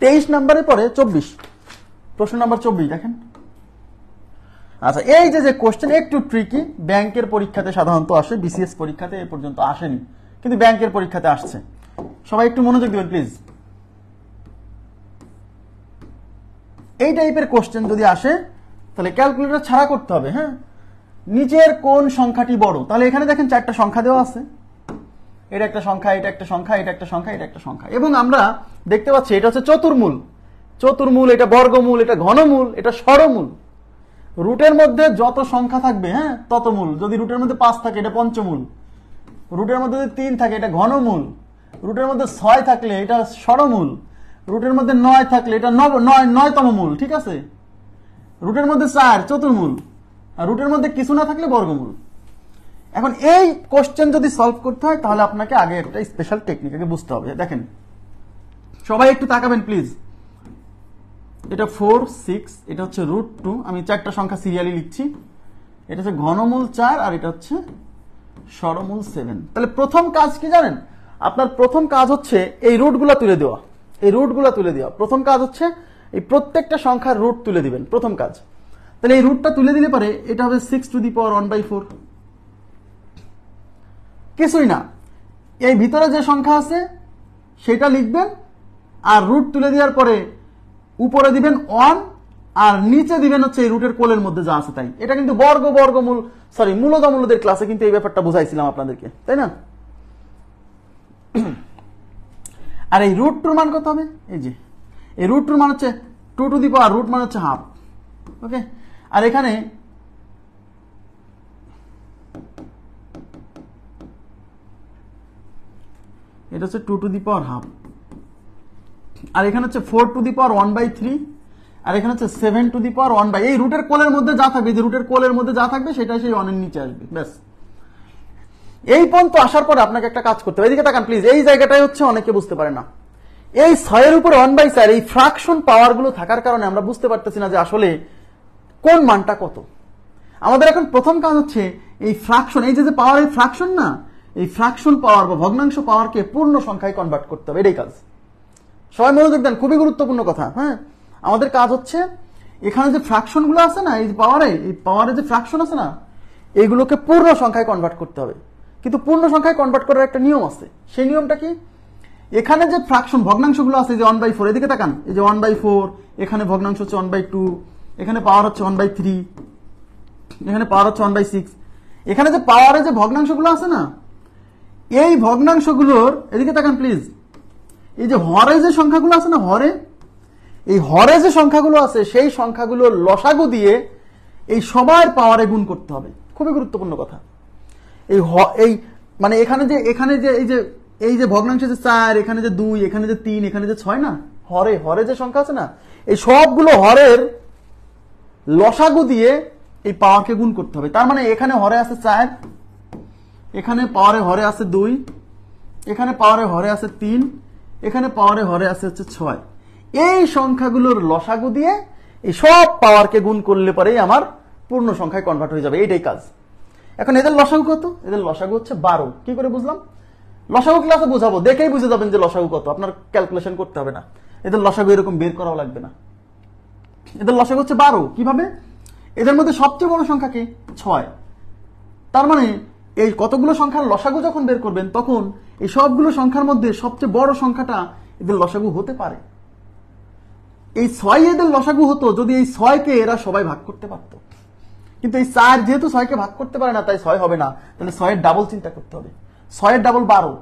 23 নম্বরের পরে 24, প্রশ্ন নাম্বার 24 দেখেন। আচ্ছা, এই যে কোশ্চেন একটু ট্রিকি, ব্যাংকের পরীক্ষাতে সাধারণত আসে, বিসিএস পরীক্ষাতে এ পর্যন্ত আসেনি, কিন্তু ব্যাংকের পরীক্ষাতে আসছে। সবাই একটু মনোযোগ দিবেন প্লিজ। এই টাইপের কোশ্চেন যদি আসে তাহলে ক্যালকুলেটর ছাড়া করতে হবে। হ্যাঁ, নিচের কোন সংখ্যাটি বড়? তাহলে এখানে দেখেন 4টা সংখ্যা দেওয়া আছে, এটা একটা সংখ্যা, এটা একটা সংখ্যা, এটা একটা সংখ্যা, এটা একটা সংখ্যা, এবং আমরা দেখতে পাচ্ছি এটা হচ্ছে চতুর্মূল, এটা বর্গমূল, এটা ঘনমূল, এটা স্বরমূল। রুটের মধ্যে যত সংখ্যা থাকবে, হ্যাঁ, তত মূল। যদি রুটের মধ্যে 5 থাকে এটা পঞ্চমূল, রুটের মধ্যে যদি 3 থাকে এটা ঘনমূল, রুটের মধ্যে 6 থাকলে এটা স্বরমূল, রুটের মধ্যে 9 থাকলে এটা 9তম মূল, ঠিক আছে। রুটের মধ্যে 4 চতুর্মূল, আর রুটের মধ্যে কিছু না থাকলে বর্গমূল। এখন এই কোশ্চেন যদি সলভ করতে হয় তাহলে আপনাকে আগে একটা স্পেশাল টেকনিক আগে বুঝতে হবে। দেখেন সবাই একটু তাকাবেন প্লিজ। এটা 4 6, এটা হচ্ছে √2, আমি 4টা সংখ্যা সিরিয়ালি লিখছি। এটা হচ্ছে ঘনমূল 4 আর এটা হচ্ছে সরমূল 7। তাহলে প্রথম কাজ কি জানেন? আপনার প্রথম কাজ হচ্ছে এই রুটগুলো তুলে দেওয়া, এই রুটগুলো তুলে দেওয়া। প্রথম কাজ হচ্ছে এই প্রত্যেকটা সংখ্যার রুট তুলে দিবেন, প্রথম কাজ। তাহলে এই রুটটা তুলে দিলে পারে এটা হবে 6⁴ কিছুই না, এই ভিতরে যে সংখ্যা আছে সেটা লিখবেন, আর রুট তুলে দেওয়ার পরে উপরে দিবেন 1 আর নিচে দিবেন হচ্ছে এই রুটের কোলের মধ্যে যা আছে তাই। এটা কিন্তু বর্গমূল মূলদের ক্লাসে কিন্তু এই ব্যাপারটা বুঝাইছিলাম আপনাদেরকে, তাই না? আর এই √2 মান কত হবে? এই যে এই √2 মান হচ্ছে 2⁴, রুট মান হচ্ছে হাফ। ওকে, আর এখানে এটা হচ্ছে 2⁴, আর এখানে হচ্ছে 4⁴1/3, আর এখানে হচ্ছে 7⁴1/, এই রুটের কোলের মধ্যে যা থাকবে, যে রুটের কোলের মধ্যে যা থাকবে সেটা সেই 1 এর নিচে আসবে। ব্যাস, এই পর্যন্ত আসার পরে আপনাকে একটা কাজ করতে হবে। এদিকে তাকান প্লিজ, এই জায়গাটাই হচ্ছে অনেকে বুঝতে পারে না। এই 6 এর উপরে 1/4 এই ফ্র্যাকশন পাওয়ার গুলো থাকার কারণে আমরা বুঝতে পারতেছি না যে আসলে কোন মানটা কত। আমাদের এখন প্রথম কাজ হচ্ছে এই ফ্র্যাকশন, এই যে পাওয়ার, এই ফ্র্যাকশন না, এই ফ্র্যাকশন পাওয়ার বা ভগ্নাংশ পাওয়ারকে পূর্ণ সংখ্যায় কনভার্ট করতে হবে। এটাই কাজ। সবাই মনোযোগ দেন, খুবই গুরুত্বপূর্ণ কথা। হ্যাঁ, আমাদের কাজ হচ্ছে এখানে যে ফ্র্যাকশন গুলো আছে না, এই পাওয়ারে যে ফ্র্যাকশন আছে না, এইগুলোকে পূর্ণ সংখ্যায় কনভার্ট করতে হবে। কিন্তু পূর্ণ সংখ্যায় কনভার্ট করার একটা নিয়ম আছে। সেই নিয়মটা কি? এখানে যে ফ্র্যাকশন ভগ্নাংশগুলো আছে, যে 1/4, এদিকে তাকান, এই যে 1/4, এখানে ভগ্নাংশ হচ্ছে 1/2, এখানে পাওয়ার হচ্ছে 1/3, এখানে পাওয়ার হচ্ছে 1/6। এখানে যে পাওয়ারে যে ভগ্নাংশগুলো আছে না, এই ভগ্নাংশগুলোর, এদিকে তাকান প্লিজ, এই যে হরে যে সংখ্যাগুলো আছে না, হরে যে সংখ্যাগুলো আছে সেই সংখ্যাগুলোর লসাগু দিয়ে এই সবার পাওয়ারে গুণ করতে হবে। খুবই গুরুত্বপূর্ণ কথা। এই মানে এখানে যে এই যে ভগ্নাংশ যে 4, এখানে যে 2, এখানে যে 3, এখানে যে 6 না, হরে যে সংখ্যা আছে না, এই সবগুলো হরের লসাগু দিয়ে এই পাওয়ারকে গুণ করতে হবে। তার মানে এখানে হরে আছে 4, এখানে পাওয়ারে হরে আছে 2, এখানে পাওয়ারে হরে আছে 3, এখানে পাওয়ারে হরে আছে হচ্ছে 6। এই সংখ্যাগুলোর লসাগু দিয়ে এই সব পাওয়ারকে গুণ করলে পরেই আমার পূর্ণ সংখ্যায় কনভার্ট হয়ে যাবে। এইটাই কাজ। এখন এদের লসাগু কত? এদের লসাগু হচ্ছে 12। কি করে বুঝলাম? লসাগু ক্লাসে বুঝাবো, দেখেই বুঝে যাবেন যে লসাগু কত, আপনার ক্যালকুলেশন করতে হবে না। এদের লসাগু এরকম বের করাও লাগবে না। এদের লসাগু হচ্ছে 12। কিভাবে? এদের মধ্যে সবচেয়ে বড় সংখ্যা কি? 6। তার মানে এই কতগুলো সংখ্যার লসাগু যখন বের করবেন তখন এই সবগুলো সংখ্যার মধ্যে সবচেয়ে বড় সংখ্যাটা এদের লসাগু হতে পারে। এই 6 এদের লসাগু হতো যদি এই 6কে এরা সবাই ভাগ করতে পারতো। কিন্তু এই 4 যেহেতু 6কে ভাগ করতে পারে না, তাই 6 হবে না। তাহলে 6 এর ডাবল চিন্তা করতে হবে। 6 এর ডাবল 12।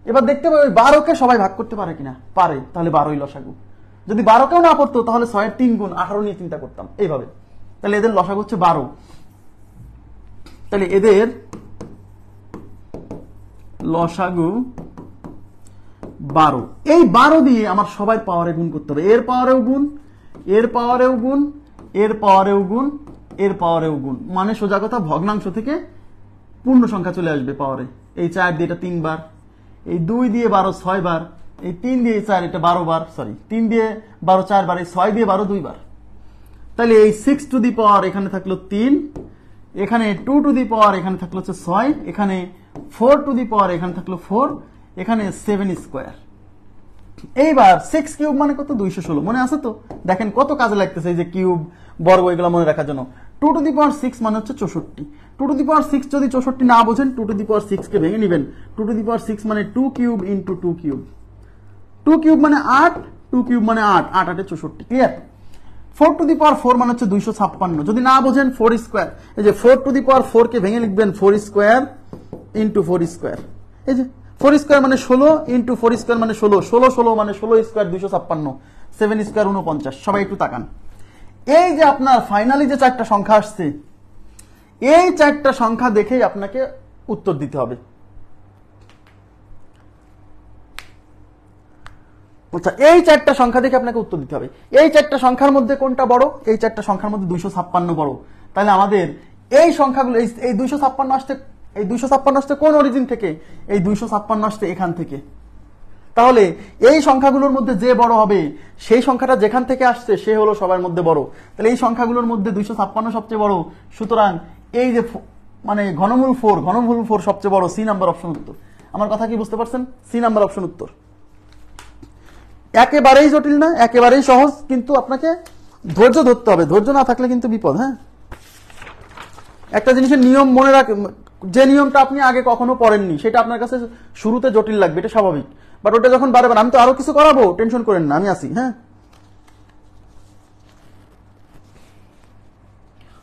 এবার দেখতে পাবে 12কে সবাই ভাগ করতে পারে কিনা, পারে, তাহলে 12ই লসাগু। যদি 12কেও না পারতো তাহলে 6 এর 3 গুণ 18 নিয়ে চিন্তা করতাম, এইভাবে। তাহলে এদের লসাগু হচ্ছে 12। তাহলে এদের লসাগু 12। এই 12 দিয়ে আমার সবাই পাওয়ারে গুণ করতে হবে। এর পাওয়ারেও গুণ, এর পাওয়ারেও গুণ, এর পাওয়ারেও গুণ, এর পাওয়ারেও গুণ। মানে সোজা কথা, ভগ্নাংশ থেকে পূর্ণ সংখ্যা চলে আসবে পাওয়ারে। এই 4 দিয়ে এটা 3 বার, এই 2 দিয়ে 12 6 বার, এই 3 দিয়ে 4 এটা 12 বার, সরি 3 দিয়ে 12 4 বার, এই 6 দিয়ে 12 2 বার। তাহলে এই 6⁴ এখানে থাকলো 3, এখানে 2⁴ এখানে থাকলো হচ্ছে 6, এখানে 4⁴ এখানে থাকলো 4, এখানে 7²। এইবার 6³ মানে কত? 216। মনে আছে তো? দেখেন কত কাজে লাগতেছে এই যে কিউব, বর্গ, এগুলো মনে রাখার জন্য। 2⁶ মানে হচ্ছে 64। 2⁶ যদি 64 না বোঝেন, 2⁶ কে ভেঙে নেবেন। 2⁶ মানে 2³ ইন্টু 2³ 2³ মানে 8, 2³ মানে 8, 8 8 64। ক্লিয়ার? 4⁴ মানে হচ্ছে 256। যদি না বোঝেন 4², এই যে 4⁴ কে ভেঙে লিখবেন 4² ইন্টু 4²। এই যে 4² মানে 16 ইন্টু 4² মানে 16, 16 16 মানে 16² 256, 7² 49। সবাই একটু তাকান। এই যে আপনার ফাইনালি যে 4টা সংখ্যা আসছে, এই 4টা সংখ্যা দেখেই আপনাকে উত্তর দিতে হবে। আচ্ছা, এই চারটা সংখ্যা দেখে আপনাকে উত্তর দিতে হবে। এই চারটা সংখ্যার মধ্যে কোনটা বড়? এই চারটা সংখ্যার মধ্যে 256 বড়। তাহলে আমাদের এই সংখ্যাগুলো, এই 256 আসছে, এই 256 আসছে কোন অরিজিন থেকে? এই 256 আসছে এখান থেকে। তাহলে এই সংখ্যাগুলোর মধ্যে যে বড় হবে, সেই সংখ্যাটা যেখান থেকে আসছে সে হলো সবার মধ্যে বড়। তাহলে এই সংখ্যাগুলোর মধ্যে 256 সবচেয়ে বড়। সুতরাং এই যে মানে ঘনমূল 4 সবচেয়ে বড়। সি নাম্বার অপশন উত্তর। আমার কথা কি বুঝতে পারছেন? সি নাম্বার অপশন উত্তর। একেবারেই জটিল না, একেবারেই সহজ, কিন্তু আপনাকে ধৈর্য ধরতে হবে। ধৈর্য না থাকলে কিন্তু বিপদ। হ্যাঁ, একটা জিনিসের নিয়ম মনে রাখ, যে নিয়মটা আপনি আগে কখনো পড়েননি সেটা আপনার কাছে শুরুতে জটিল লাগবে, এটা স্বাভাবিক। বাট ওটা যখন বারবার, আমি তো আরো কিছু করাবো, টেনশন করেন না, আমি আসি। হ্যাঁ,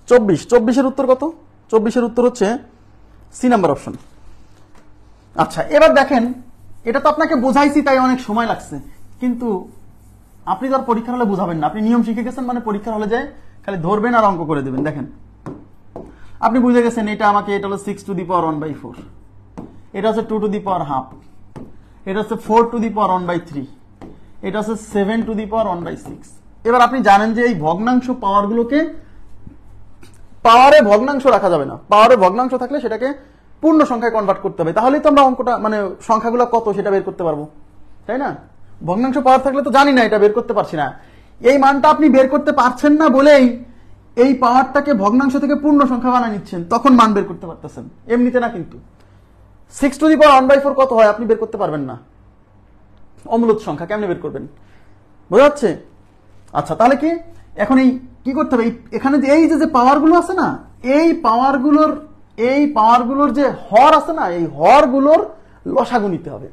24 উত্তর কত? 24 উত্তর হচ্ছে সি নাম্বার অপশন। আচ্ছা, এবার দেখেন, এটা তো আপনাকে বোঝাইছি তাই অনেক সময় লাগছে, কিন্তু আপনি তো আর পরীক্ষার হলে বুঝাবেন না। আপনি নিয়ম শিখে গেছেন, মানে পরীক্ষার হলে যায় খালি ধরবেন আর অঙ্ক করে দেবেন। দেখেন, আপনি বুঝে গেছেন এটা আমাকে, এটা হলো 6⁴, এটা হচ্ছে 2½ এটা হচ্ছে 4⁴, এটা হচ্ছে 7⁴. এবার আপনি জানেন যে এই ভগ্নাংশ পাওয়ারগুলোকে পাওয়ারে ভগ্নাংশ রাখা যাবে না। পাওয়ারে ভগ্নাংশ থাকলে সেটাকে পূর্ণ সংখ্যায় কনভার্ট করতে হবে, তাহলেই তো আমরা অঙ্কটা মানে সংখ্যাগুলো কত সেটা বের করতে পারবো, তাই না? ভগ্নাংশ পাওয়ার থাকলে তো জানি না, এটা বের করতে পারছি না। এই মানটা আপনি বের করতে পারছেন না বলেই এই পাওয়ারটাকে ভগ্নাংশ থেকে পূর্ণ সংখ্যা বানিয়ে নিচ্ছেন, তখন মান বের করতে পারতেছেন, এমনিতে না। কিন্তু 6⁴ কত হয় আপনি বের করতে পারবেন না। অমূলত সংখ্যা কেমনে বের করবেন? বোঝা যাচ্ছে? আচ্ছা, তাহলে কি এখন এই কি করতে হবে? এখানে যে এই যে পাওয়ারগুলো আছে না, এই পাওয়ারগুলোর যে হর আছে না, এই হরগুলোর লসাগু নিতে হবে।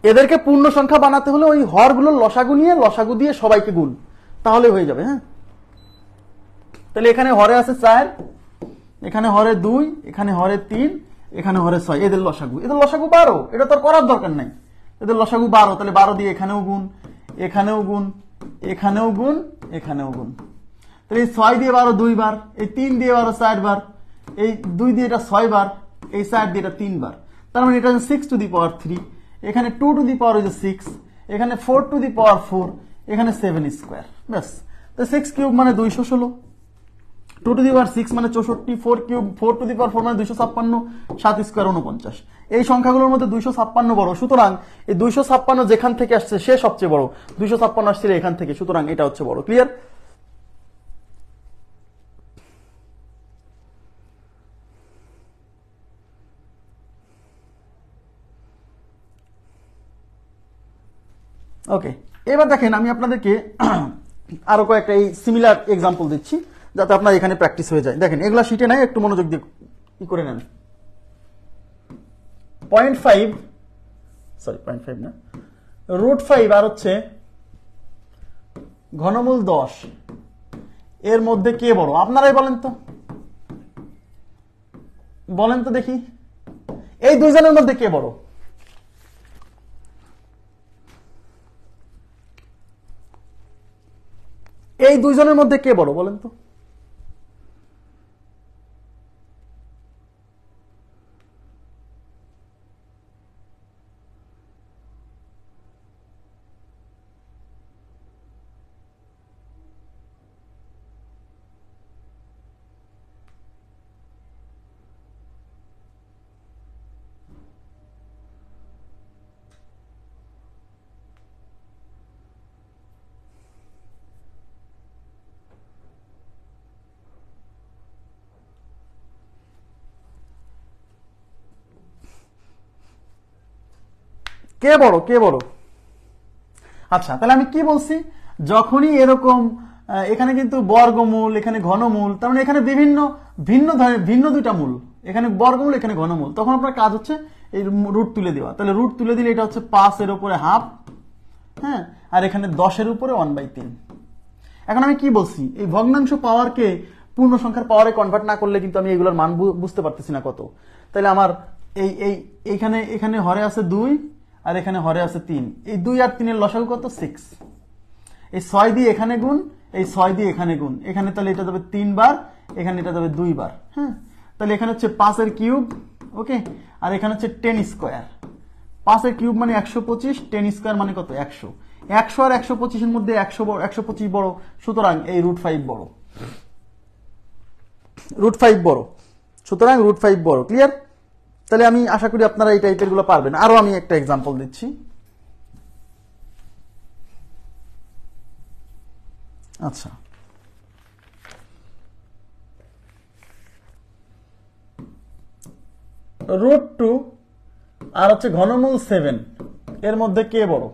এদেরকে পূর্ণ সংখ্যা বানাতে হলে ওই হরগুলোর লসাগু নিয়ে, লসাগু দিয়ে সবাইকে গুণ, তাহলে হয়ে যাবে। হ্যাঁ, তাহলে এখানে হরে আছে 4, এখানে হরে 2, এখানে হরে 3, এখানে হরে 6, এদের লসাগু 12। এটা তো আর করার দরকার নাই, এদের লসাগু 12। তাহলে 12 দিয়ে এখানেও গুণ, এখানেও গুণ, এখানেও গুণ, এখানেও গুণ। তাহলে এই 6 দিয়ে 12 2 বার, এই 3 দিয়ে 12 4 বার, এই 2 দিয়ে এটা 6 বার, এই 4 দিয়ে এটা 3 বার। তার মানে এটা 6⁴, এখানে 2⁴ 6, এখানে 4⁴, এখানে 7²। ব্যাস, তো 6³ মানে 216, 2⁴ মানে 64, 4³ মানে 256, 7² 49। এই সংখ্যাগুলোর মধ্যে 256 বড়। সুতরাং এই 256 যেখান থেকে আসছে সে সবচেয়ে বড়। 256 আসছিল এখান থেকে, সুতরাং এটা হচ্ছে বড়। ক্লিয়ার? ওকে, এবার দেখেন আমি আপনাদেরকে আরো কয়েকটা এই সিমিলার এক্সাম্পল দিচ্ছি যাতে আপনার এখানে প্র্যাকটিস হয়ে যায়। দেখেন, এগুলা শিটে নাই, একটু মনোযোগ দিয়ে কি করে নেন। 0.5 না, √5 আর হচ্ছে ঘনমূল 10 এর মধ্যে কে বড়? আপনারাই বলেন তো, বলেন তো দেখি, এই দুইজনের মধ্যে কে বড়? এই দুইজনের মধ্যে কে বড় বলেন তো? কে বড়? কে বড়? আচ্ছা, তাহলে আমি কি বলছি, যখনই এরকম এখানে কিন্তু বর্গমূল, এখানে ঘনমূল, তার মানে এখানে ভিন্ন দুইটা মূল, এখানে বর্গমূল, এখানে ঘনমূল, তখন আপনার কাজ হচ্ছে এই রুট তুলে দেওয়া। তাহলে রুট তুলে দিলে এটা হচ্ছে 5 এর উপরে হাফ, হ্যাঁ, আর এখানে 10 এর উপরে 1/3। এখন আমি কি বলছি, এই ভগ্নাংশ পাওয়ারকে পূর্ণ সংখ্যার পাওয়ারে কনভার্ট না করলে কিন্তু আমি এগুলোর মান বুঝতে পারতেছি না কত। তাহলে আমার এখানে হরে আছে 2 আর এখানে হরে আছে 3, এই 2 আর 3 এর লসাগু কত? 6। এই 6 দিয়ে এখানে গুণ, এই 6 দিয়ে এখানে গুণ, এখানে তাহলে এটা যাবে 3 বার, এখানে এটা যাবে 2 বার। হ্যাঁ, তাহলে এখানে হচ্ছে 5 এর কিউব, ওকে, আর এখানে হচ্ছে 10²। 5 এর কিউব মানে 125, 10 স্কয়ার মানে কত 100। 100 আর 125 এর মধ্যে 100 বড়, 125 বড়, সুতরাং এই √5 বড়, √5 বড়, সুতরাং √5 বড়। ক্লিয়ার? তাহলে আমি আশা করি আপনারা এই টাইপের গুলো পারবেন। আরো আমি একটা এক্সাম্পল দিচ্ছি। আচ্ছা, √2 আর হচ্ছে ঘনমূল 7 এর মধ্যে কে বড়?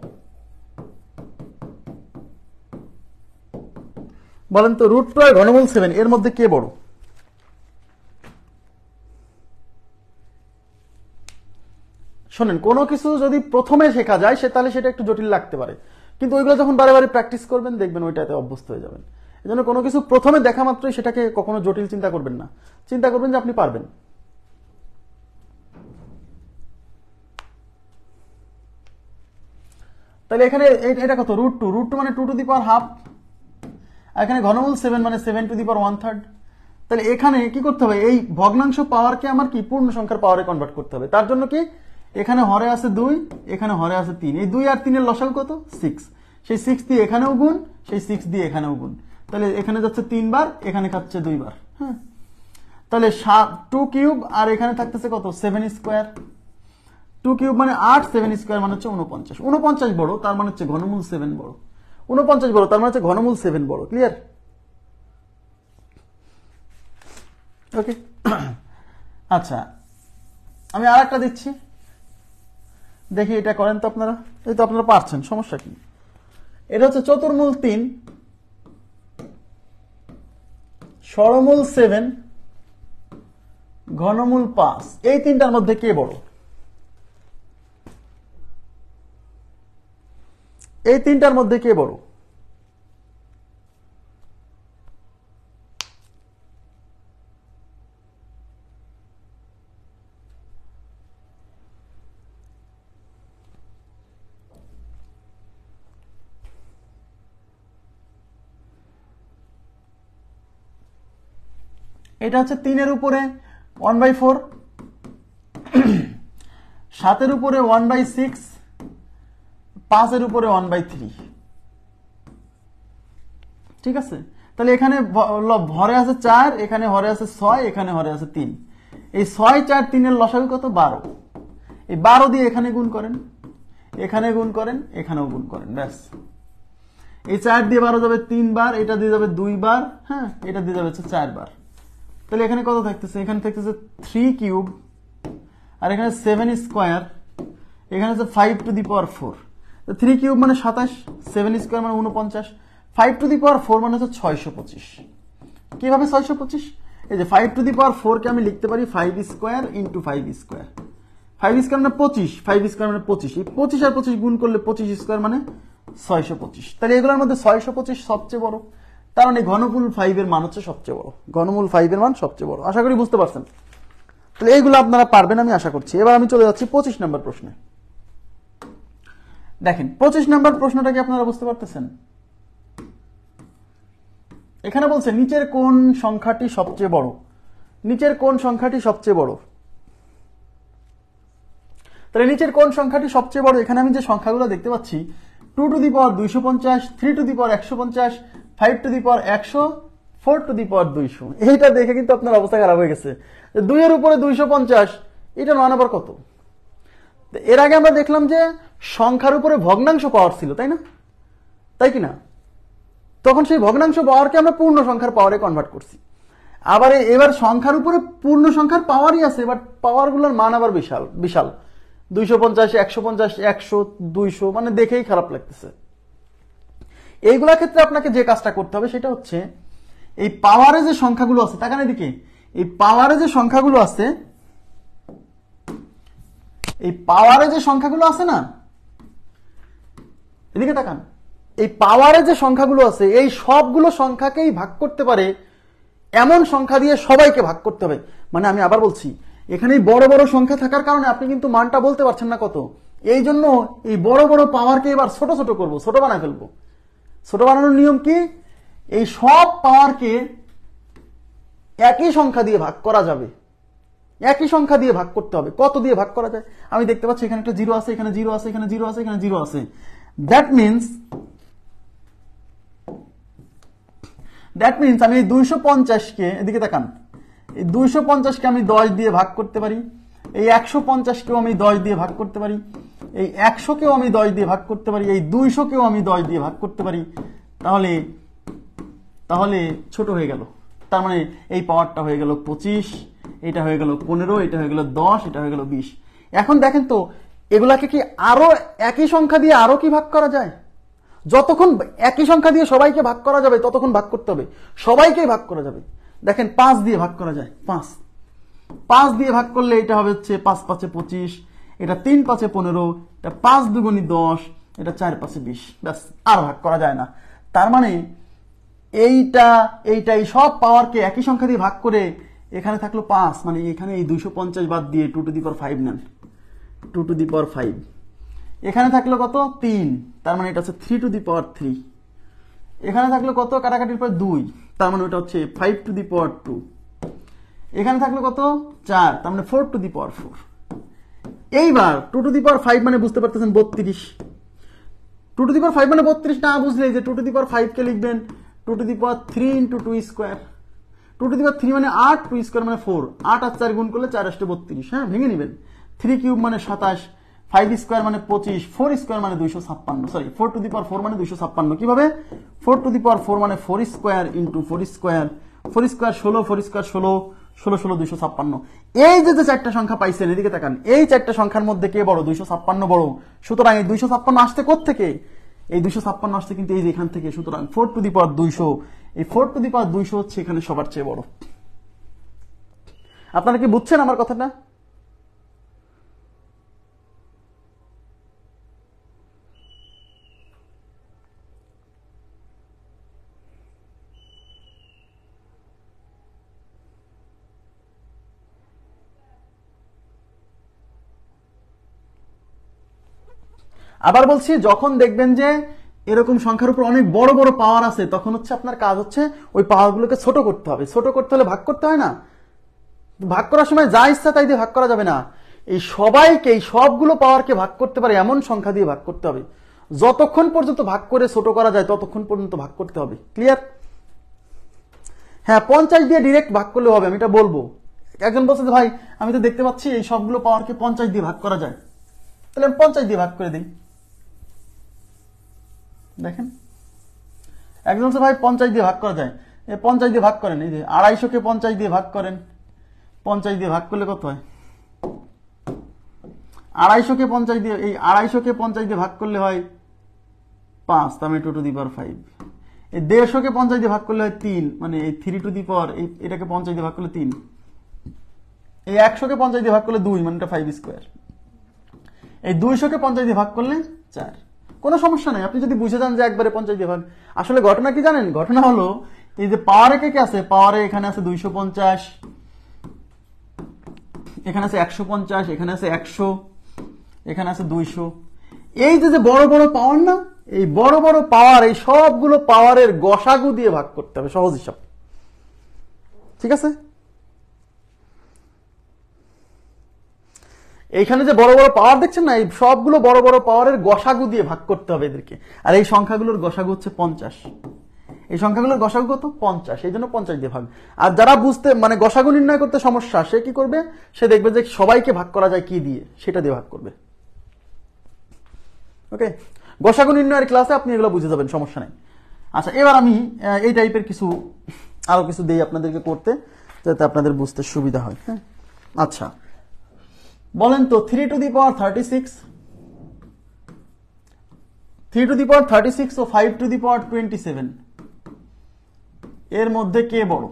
বলেন তো, √2 আর ঘনমূল 7 এর মধ্যে কে বড়? শোনেন, কোনো কিছু যদি প্রথমে শেখা যায় তাহলে সেটা একটু জটিল লাগতে পারে, কিন্তু ওইগুলো যখন বারে বারে প্র্যাকটিস করবেন দেখবেন ওইটাতে অভ্যস্ত হয়ে যাবেন। এই জন্য কোনো কিছু প্রথমে দেখা মাত্রই সেটাকে কখনো জটিল চিন্তা করবেন না, চিন্তা করবেন যে আপনি পারবেন। তাহলে এখানে এটা কত? √2, √2 মানে 2 টু দি পাওয়ার হাফ, আর এখানে ঘনমূল 7 মানে 7 টু দি পাওয়ার 1/3। তাহলে এখানে কি করতে হবে? এই ভগ্নাংশ পাওয়ারকে আমার কি পূর্ণ সংখ্যার পাওয়ারে কনভার্ট করতে হবে। তার জন্য কি, এখানে হরে আছে 2, এখানে হরে আছে 3, এই 2 আর 3 এর লসাগু কত? 6। সেই 6 দিয়ে এখানেও গুণ, সেই 6 দিয়ে এখানেও গুণ, তাহলে এখানে যাচ্ছে 3 বার, এখানে খাচ্ছে 2 বার। হ্যাঁ, তাহলে 2 কিউব আর এখানে থাকতেছে কত? 7 স্কয়ার। 2 কিউব মানে 8, 7 স্কয়ার মানে হচ্ছে 49। 49 বড়, তার মানে হচ্ছে ঘনমূল 7 বড়। 49 বড়, তার মানে হচ্ছে ঘনমূল 7 বড়। ক্লিয়ার? ওকে। আচ্ছা, আমি আর একটা দিচ্ছি, দেখি এটা করেন তো আপনারা। এই তো আপনারা পারছেন, সমস্যা কি? এটা হচ্ছে চতুর্মূল 3, ষড়মূল 7, ঘনমূল 5। এই তিনটার মধ্যে কে বড়? এই তিনটার মধ্যে কে বড়? এটা হচ্ছে 3 এর উপরে 1/4, 7 এর উপরে 1/6, 5 এর উপরে 1/3। ঠিক আছে? তাহলে এখানে হরে আছে 4, এখানে হরে আছে 6, এখানে হরে আছে 3। এই 6, 4, 3 এর লসাগু কত? 12। এই 12 দিয়ে এখানে গুণ করেন, এখানে গুণ করেন, এখানেও গুণ করেন, ব্যাস। এই 4 দিয়ে 12 যাবে 3 বার, এটা দিয়ে যাবে 2 বার, হ্যাঁ, এটা দিয়ে যাবে 4 বার। তাহলে এখানে কত থাকতেছে? এখানে থাকতেছে 3 কিউব, আর এখানে 7 স্কয়ার, এখানে হচ্ছে 5 টু দি পাওয়ার 4। 3 কিউব মানে 27, 7 স্কয়ার মানে 49, 5 টু দি পাওয়ার 4 মানে হচ্ছে 625। কিভাবে 625? এই যে 5 টু দি পাওয়ার 4 কে আমি লিখতে পারি 5 স্কয়ার ইন্টু 5 স্কয়ার। 5 স্কয়ার মানে 25, 5 স্কয়ার মানে 25। এই 25 আর 25 গুণ করলে 25 স্কয়ার মানে 625। তাহলে এগুলোর মধ্যে 625 সবচেয়ে বড়, তার মানে ঘনমূল 5 এর মান হচ্ছে সবচেয়ে বড়। ঘনমূল 5 এর মান সবচেয়ে বড়। আশা করি বুঝতে পারছেন। তাহলে এইগুলো আপনারা পারবেন আমি আশা করছি। এবার আমি চলে যাচ্ছি 25 নম্বর প্রশ্নে। দেখেন 25 নম্বর প্রশ্নটা কি আপনারা বুঝতে পারতেছেন? এখানে বলছে নিচের কোন সংখ্যাটি সবচেয়ে বড়? নিচের কোন সংখ্যাটি সবচেয়ে বড়? তাহলে নিচের কোন সংখ্যাটি সবচেয়ে বড়? এখানে আমি যে সংখ্যাগুলো দেখতে পাচ্ছি 2 to the power 250, 3 to the power 150, 5 to the power 100, 4 to the power 200। এইটা দেখে কিন্তু আপনার অবস্থা খারাপ হয়ে গেছে। 2 এর উপরে 250, এটা মান আবার কত? এর আগে আমরা দেখলাম যে সংখ্যার উপরে ভগ্নাংশ পাওয়ার ছিল, তাই না? তাই কি না? তখন সেই ভগ্নাংশ পাওয়ারকে আমরা পূর্ণ সংখ্যার পাওয়ারে কনভার্ট করছি। আবার এবার সংখ্যার উপরে পূর্ণ সংখ্যার পাওয়ারই আছে, বাট পাওয়ারগুলোর মান আবার বিশাল বিশাল। 250, 150, 100, 200, মানে দেখেই খারাপ লাগতেছে। এইগুলা ক্ষেত্রে আপনাকে যে কাজটা করতে হবে সেটা হচ্ছে এই পাওয়ারে যে সংখ্যাগুলো আছে, তাকান এদিকে, এই পাওয়ারে যে সংখ্যাগুলো আছে, এই পাওয়ারে যে সংখ্যাগুলো আছে না, এদিকে তাকান, এই পাওয়ারে যে সংখ্যাগুলো আছে এই সবগুলো সংখ্যাকেই ভাগ করতে পারে এমন সংখ্যা দিয়ে সবাইকে ভাগ করতে হবে। মানে আমি আবার বলছি, এখানে বড় বড় সংখ্যা থাকার কারণে আপনি কিন্তু মানটা বলতে পারছেন না কত। এই জন্য এই বড় বড় পাওয়ারকে এবার ছোট ছোট করব, ছোট বানায় ফেলবো। ছোট বানানোর নিয়ম কি? এই সব পাওয়ারকে একই সংখ্যা দিয়ে ভাগ করা যাবে, একই সংখ্যা দিয়ে ভাগ করতে হবে। কত দিয়ে ভাগ করা যায়? আমি দেখতে পাচ্ছি এখানে একটা জিরো আছে, এখানে জিরো আছে, এখানে জিরো আছে, এখানে জিরো আছে। দ্যাট মিনস আমি এই 250-কে, এদিকে তাকান, এই 250-কে আমি 10 দিয়ে ভাগ করতে পারি, এই 150-কেও আমি 10 দিয়ে ভাগ করতে পারি, এই 100-কেও আমি 10 দিয়ে ভাগ করতে পারি, এই 200-কেও আমি 10 দিয়ে ভাগ করতে পারি। তাহলে তাহলে ছোট হয়ে গেল, তার মানে এই পাওয়ারটা হয়ে গেল 25, এটা হয়ে গেল 15, এটা হয়ে গেল 10, এটা হয়ে গেল 20। এখন দেখেন তো এগুলাকে কি আরো একই সংখ্যা দিয়ে আরো কি ভাগ করা যায়? যতক্ষণ একই সংখ্যা দিয়ে সবাইকে ভাগ করা যাবে ততক্ষণ ভাগ করতে হবে, সবাইকেই ভাগ করা যাবে। দেখেন 5 দিয়ে ভাগ করা যায়, 5 দিয়ে ভাগ করলে এটা হবে হচ্ছে 5 5 25, এটা 3 5 15, এটা 5 2 10, এটা 4 5 20। ব্যাস, আর ভাগ করা যায় না। তার মানে এইটাই সব পাওয়ারকে একই সংখ্যা দিয়ে ভাগ করে এখানে থাকলো 5, মানে এখানে এই 250 বাদ দিয়ে 2 টু দি পাওয়ার 5 নেন, 2 টু দি পাওয়ার 5। এখানে থাকলো কত? 3, তার মানে এটা হচ্ছে 3 টু দি পাওয়ার 3। এখানে থাকলো কত? কাটাকাটির পর 2, তার মানে ওটা হচ্ছে 5 টু দি পাওয়ার 2। এখানে থাকলো কত? 4, তার মানে 4 টু দি পাওয়ার 4। এইবার 2 টু দি পাওয়ার 5 মানে বুঝতে পারতেছেন 32। 2 টু দি পাওয়ার 5 মানে 32 না বুঝলে যে 2 টু দি পাওয়ার 5 কে লিখবেন 2 টু দি পাওয়ার 3 ইন্টু 2 স্কোয়ার। 2 টু দি পাওয়ার 3 মানে 8, 2 স্কোয়ার মানে 4, 8 আর 4 গুণ করলে 4 আসতে 32। হ্যাঁ, ভেঙে নেবেন। 3 কিউব মানে 27, 5 স্কোয়ার মানে 25, 4 স্কোয়ার মানে 256, সরি 4 টু দি পাওয়ার 4 মানে 256। কিভাবে? 4 টু দি পাওয়ার 4 মানে 4 square into 4 square, 4 square 16, 4 square 16, 16 16 256। এই যে চারটা সংখ্যা পাইছেন, এদিকে তাকান, এই চারটা সংখ্যার মধ্যে কে বড়? 256 বড়। সুতরাং এই 256 আসতে কোত্থেকে? এই 256 আসছে কিন্তু এই যে এখান থেকে। সুতরাং 4 টু দি পাওয়ার 200, এই 4 টু দি পাওয়ার 200 হচ্ছে এখানে সবার চেয়ে বড়। আপনারা কি বুঝছেন আমার কথাটা? আবার বলছি, যখন দেখবেন যে এরকম সংখ্যার উপর অনেক বড় বড় পাওয়ার আছে, তখন হচ্ছে আপনার কাজ হচ্ছে ওই পাওয়ারগুলোকে ছোট করতে হবে। ছোট করতে হলে ভাগ করতে হয় না? ভাগ করার সময় যা ইচ্ছা তাই দিয়ে ভাগ করা যাবে না। এই সবাইকে, এই সবগুলো পাওয়ারকে ভাগ করতে পারে এমন সংখ্যা দিয়ে ভাগ করতে হবে। যতক্ষণ পর্যন্ত ভাগ করে ছোট করা যায় ততক্ষণ পর্যন্ত ভাগ করতে হবে। ক্লিয়ার? হ্যাঁ, 50 দিয়ে ডিরেক্ট ভাগ করলে হবে, আমি এটা বলবো। একজন বলছে যে ভাই আমি তো দেখতে পাচ্ছি এই সবগুলো পাওয়ারকে 50 দিয়ে ভাগ করা যায়, তাহলে আমি 50 দিয়ে ভাগ করে দিই। দেখেন, একজন বলছে ভাই 50 দিয়ে ভাগ করা যায়, 50 দিয়ে ভাগ করেন। এই যে 250-কে 50 দিয়ে ভাগ করেন, 50 দিয়ে ভাগ করলে কত হয়? 250-কে 50 দিয়ে, এই 250-কে 50 দিয়ে ভাগ করলে হয় 5, তার মানে 2 টু দি পাওয়ার 5। এই 150-কে 50 দিয়ে ভাগ করলে হয় 3, মানে এই 3 টু দি পাওয়ার, এটাকে 50 দিয়ে ভাগ করলে 3। এই 100-কে 50 দিয়ে ভাগ করলে 2, মানে এটা 5 স্কোয়ার। এই 200-কে 50 দিয়ে ভাগ করলে 4। কোনো সমস্যা নাই, আপনি যদি বুঝে যান যে একবারে 50 দিয়ে ভাগ। আসলে ঘটনা কি জানেন? ঘটনা হলো এই যে পাওয়ারে কে কে আছে, পাওয়ারে এখানে আছে 250, এখানে আছে 150, এখানে আছে 100, এখানে আছে 200। এই যে বড় বড় পাওয়ার না, এই বড় বড় পাওয়ার, এই সবগুলো পাওয়ারের গসাগু দিয়ে ভাগ করতে হবে, সহজ হিসাব। ঠিক আছে? এইখানে যে বড় বড় পাওয়ার দেখছেন না, এই সবগুলো বড় বড় পাওয়ারের গসাগু দিয়ে ভাগ করতে হবে এদেরকে। আর এই সংখ্যাগুলোর গসাগু হচ্ছে 50। এই সংখ্যাগুলোর গসাগু কত? 50, এই জন্য 50 দিয়ে ভাগ। আর যারা বুঝতে, মানে গসাগু নির্ণয় করতে সমস্যা, সে কি করবে? সে দেখবে যে সবাইকে ভাগ করা যায় কি দিয়ে, সেটা দিয়ে ভাগ করবে। ওকে, গসাগু নির্ণয়ের ক্লাসে আপনি এগুলো বুঝে যাবেন, সমস্যা নেই। আচ্ছা, এবার আমি এই টাইপের আরো কিছু দিই আপনাদেরকে করতে, যাতে আপনাদের বুঝতে সুবিধা হয়। হ্যাঁ, আচ্ছা বলেন তো 3 to the power 36, 3 to the power 36 ও 5 টু দি পাওয়ার 27 এর মধ্যে কে বড়?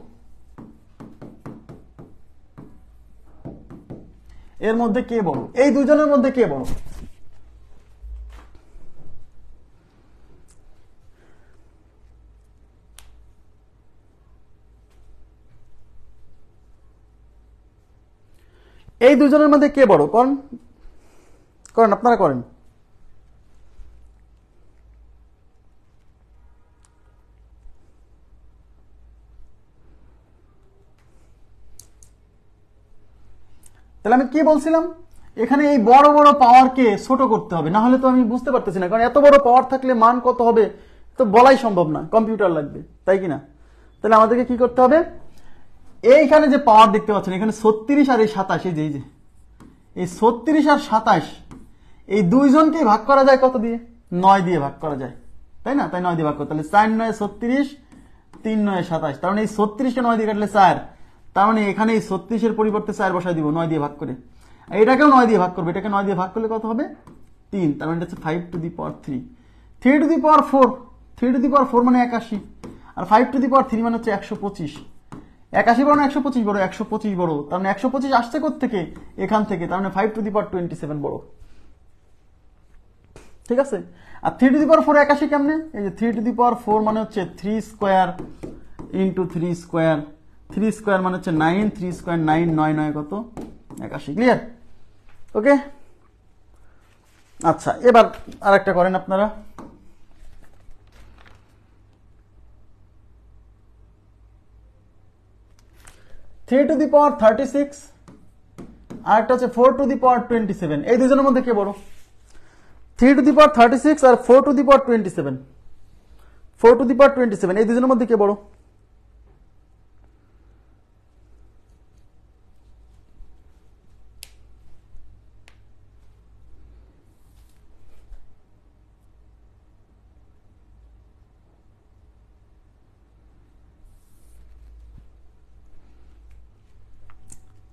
এর মধ্যে কে বড়? এই দুজনের মধ্যে কে বড়? এই দুজনের মধ্যে কে বড়? করেন, করেন, আপনারা করেন। তাহলে আমি কি বলছিলাম, এখানে এই বড় বড় পাওয়ারকে ছোট করতে হবে, না হলে তো আমি বুঝতে পারতেছি না, কারণ এত বড় পাওয়ার থাকলে মান কত হবে তো বলাই সম্ভব না, কম্পিউটার লাগবে, তাই কিনা? তাহলে আমাদেরকে কি করতে হবে, এইখানে যে পাওয়ার দেখতে পাচ্ছেন এখানে 36 আর এই 27, এই যে এই 36 আর 27 এই দুইজনকে ভাগ করা যায় কত দিয়ে, 9 দিয়ে ভাগ করা যায়, তাই না? তাই 9 দিয়ে ভাগ করতে, তাহলে 4 9 36, 3 9 27, তার মানে এই 36 কে 9 দিয়ে কাটলে 4, তার মানে এখানে এই 36 এর পরিবর্তে 4 বসাই দিব 9 দিয়ে ভাগ করে, এটাকেও 9 দিয়ে ভাগ করবে, এটাকে 9 দিয়ে ভাগ করলে কত হবে 3, তার মানে এটা হচ্ছে 5 to the power 3, 3 to the power 4, 3 to the power 4 মানে 81, আর 5 টু দি পাওয়ার 3 মানে হচ্ছে 125, 81 বড় না 125 বড়, 125 বড়, তার মানে 125 আসছে থেকে এখান থেকে, তার মানে 5 টু দি পাওয়ার 27 বড়, ঠিক আছে? আর 3 টু দি পাওয়ার 4 81 কেমনে, এই যে 3 টু দি পাওয়ার 4 মানে হচ্ছে 3 স্কয়ার ইনটু 3 স্কয়ার, 3 স্কয়ার মানে হচ্ছে 9, 3 স্কয়ার 9, 9 9 কত 81, ক্লিয়ার? ওকে, আচ্ছা এবার আরেকটা করেন আপনারা, 3 টু দি পাওয়ার 36 আর একটা হচ্ছে 4 টু দি পাওয়ার 27, এই দুজনের মধ্যে কে বড়? 3 টু দি পাওয়ার 36 আর 4 to the power 27, 4 to the power 27 এই দুজনের মধ্যে কে বড়?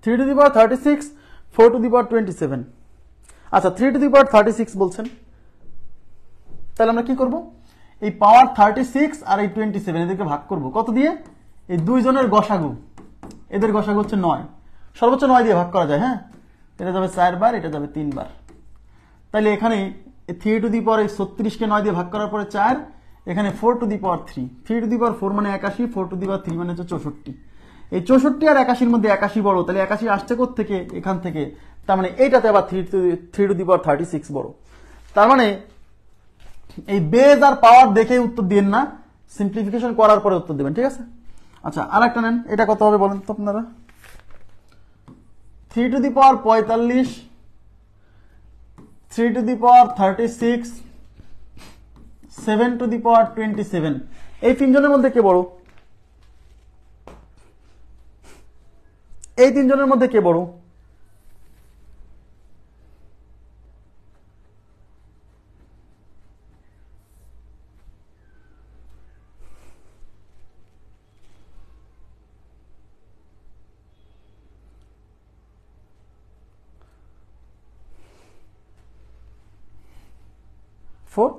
Three to the power 36, 4 to the power 27, আচ্ছা 3 টু দি পাওয়ার 36 বলছেন, তাহলে আমরা কি করব, এই পাওয়ার 36 আর এই 27 এদেরকে ভাগ করব কত দিয়ে, এই দুইজনের গসাগু, এদের গসাগু হচ্ছে 9, সর্বোচ্চ 9 দিয়ে ভাগ করা যায়, হ্যাঁ, এটা যাবে 4 বার, এটা যাবে 3 বার, তাহলে এখানে 3 টু দি পাওয়ার 36 কে 9 দিয়ে ভাগ করার পরে 4, এখানে 4 to the power 3, 3 to the power 4 মানে 81, 4 টু দি পাওয়ার 3 মানে হচ্ছে 64, এই 64 আর 81 মধ্যে 81 বড়, তাহলে 81 আসছে থেকে এখান থেকে, তার মানে এইটাতে আবার 3 টু দি পাওয়ার 36 বড়, তার মানে এই বেজ আর পাওয়ার দেখে উত্তর দিন না, সিম্পলিফিকেশন করার পরে উত্তর দিবেন, ঠিক আছে? আচ্ছা আরেকটা নেন, এটা কত হবে বলেন তো আপনারা, 3 to the power 45, 3 to the power 36, 7 to the power 27, এই তিনজনের মধ্যে কে বড়? এই তিনজনের মধ্যে কে বড়? ফোর,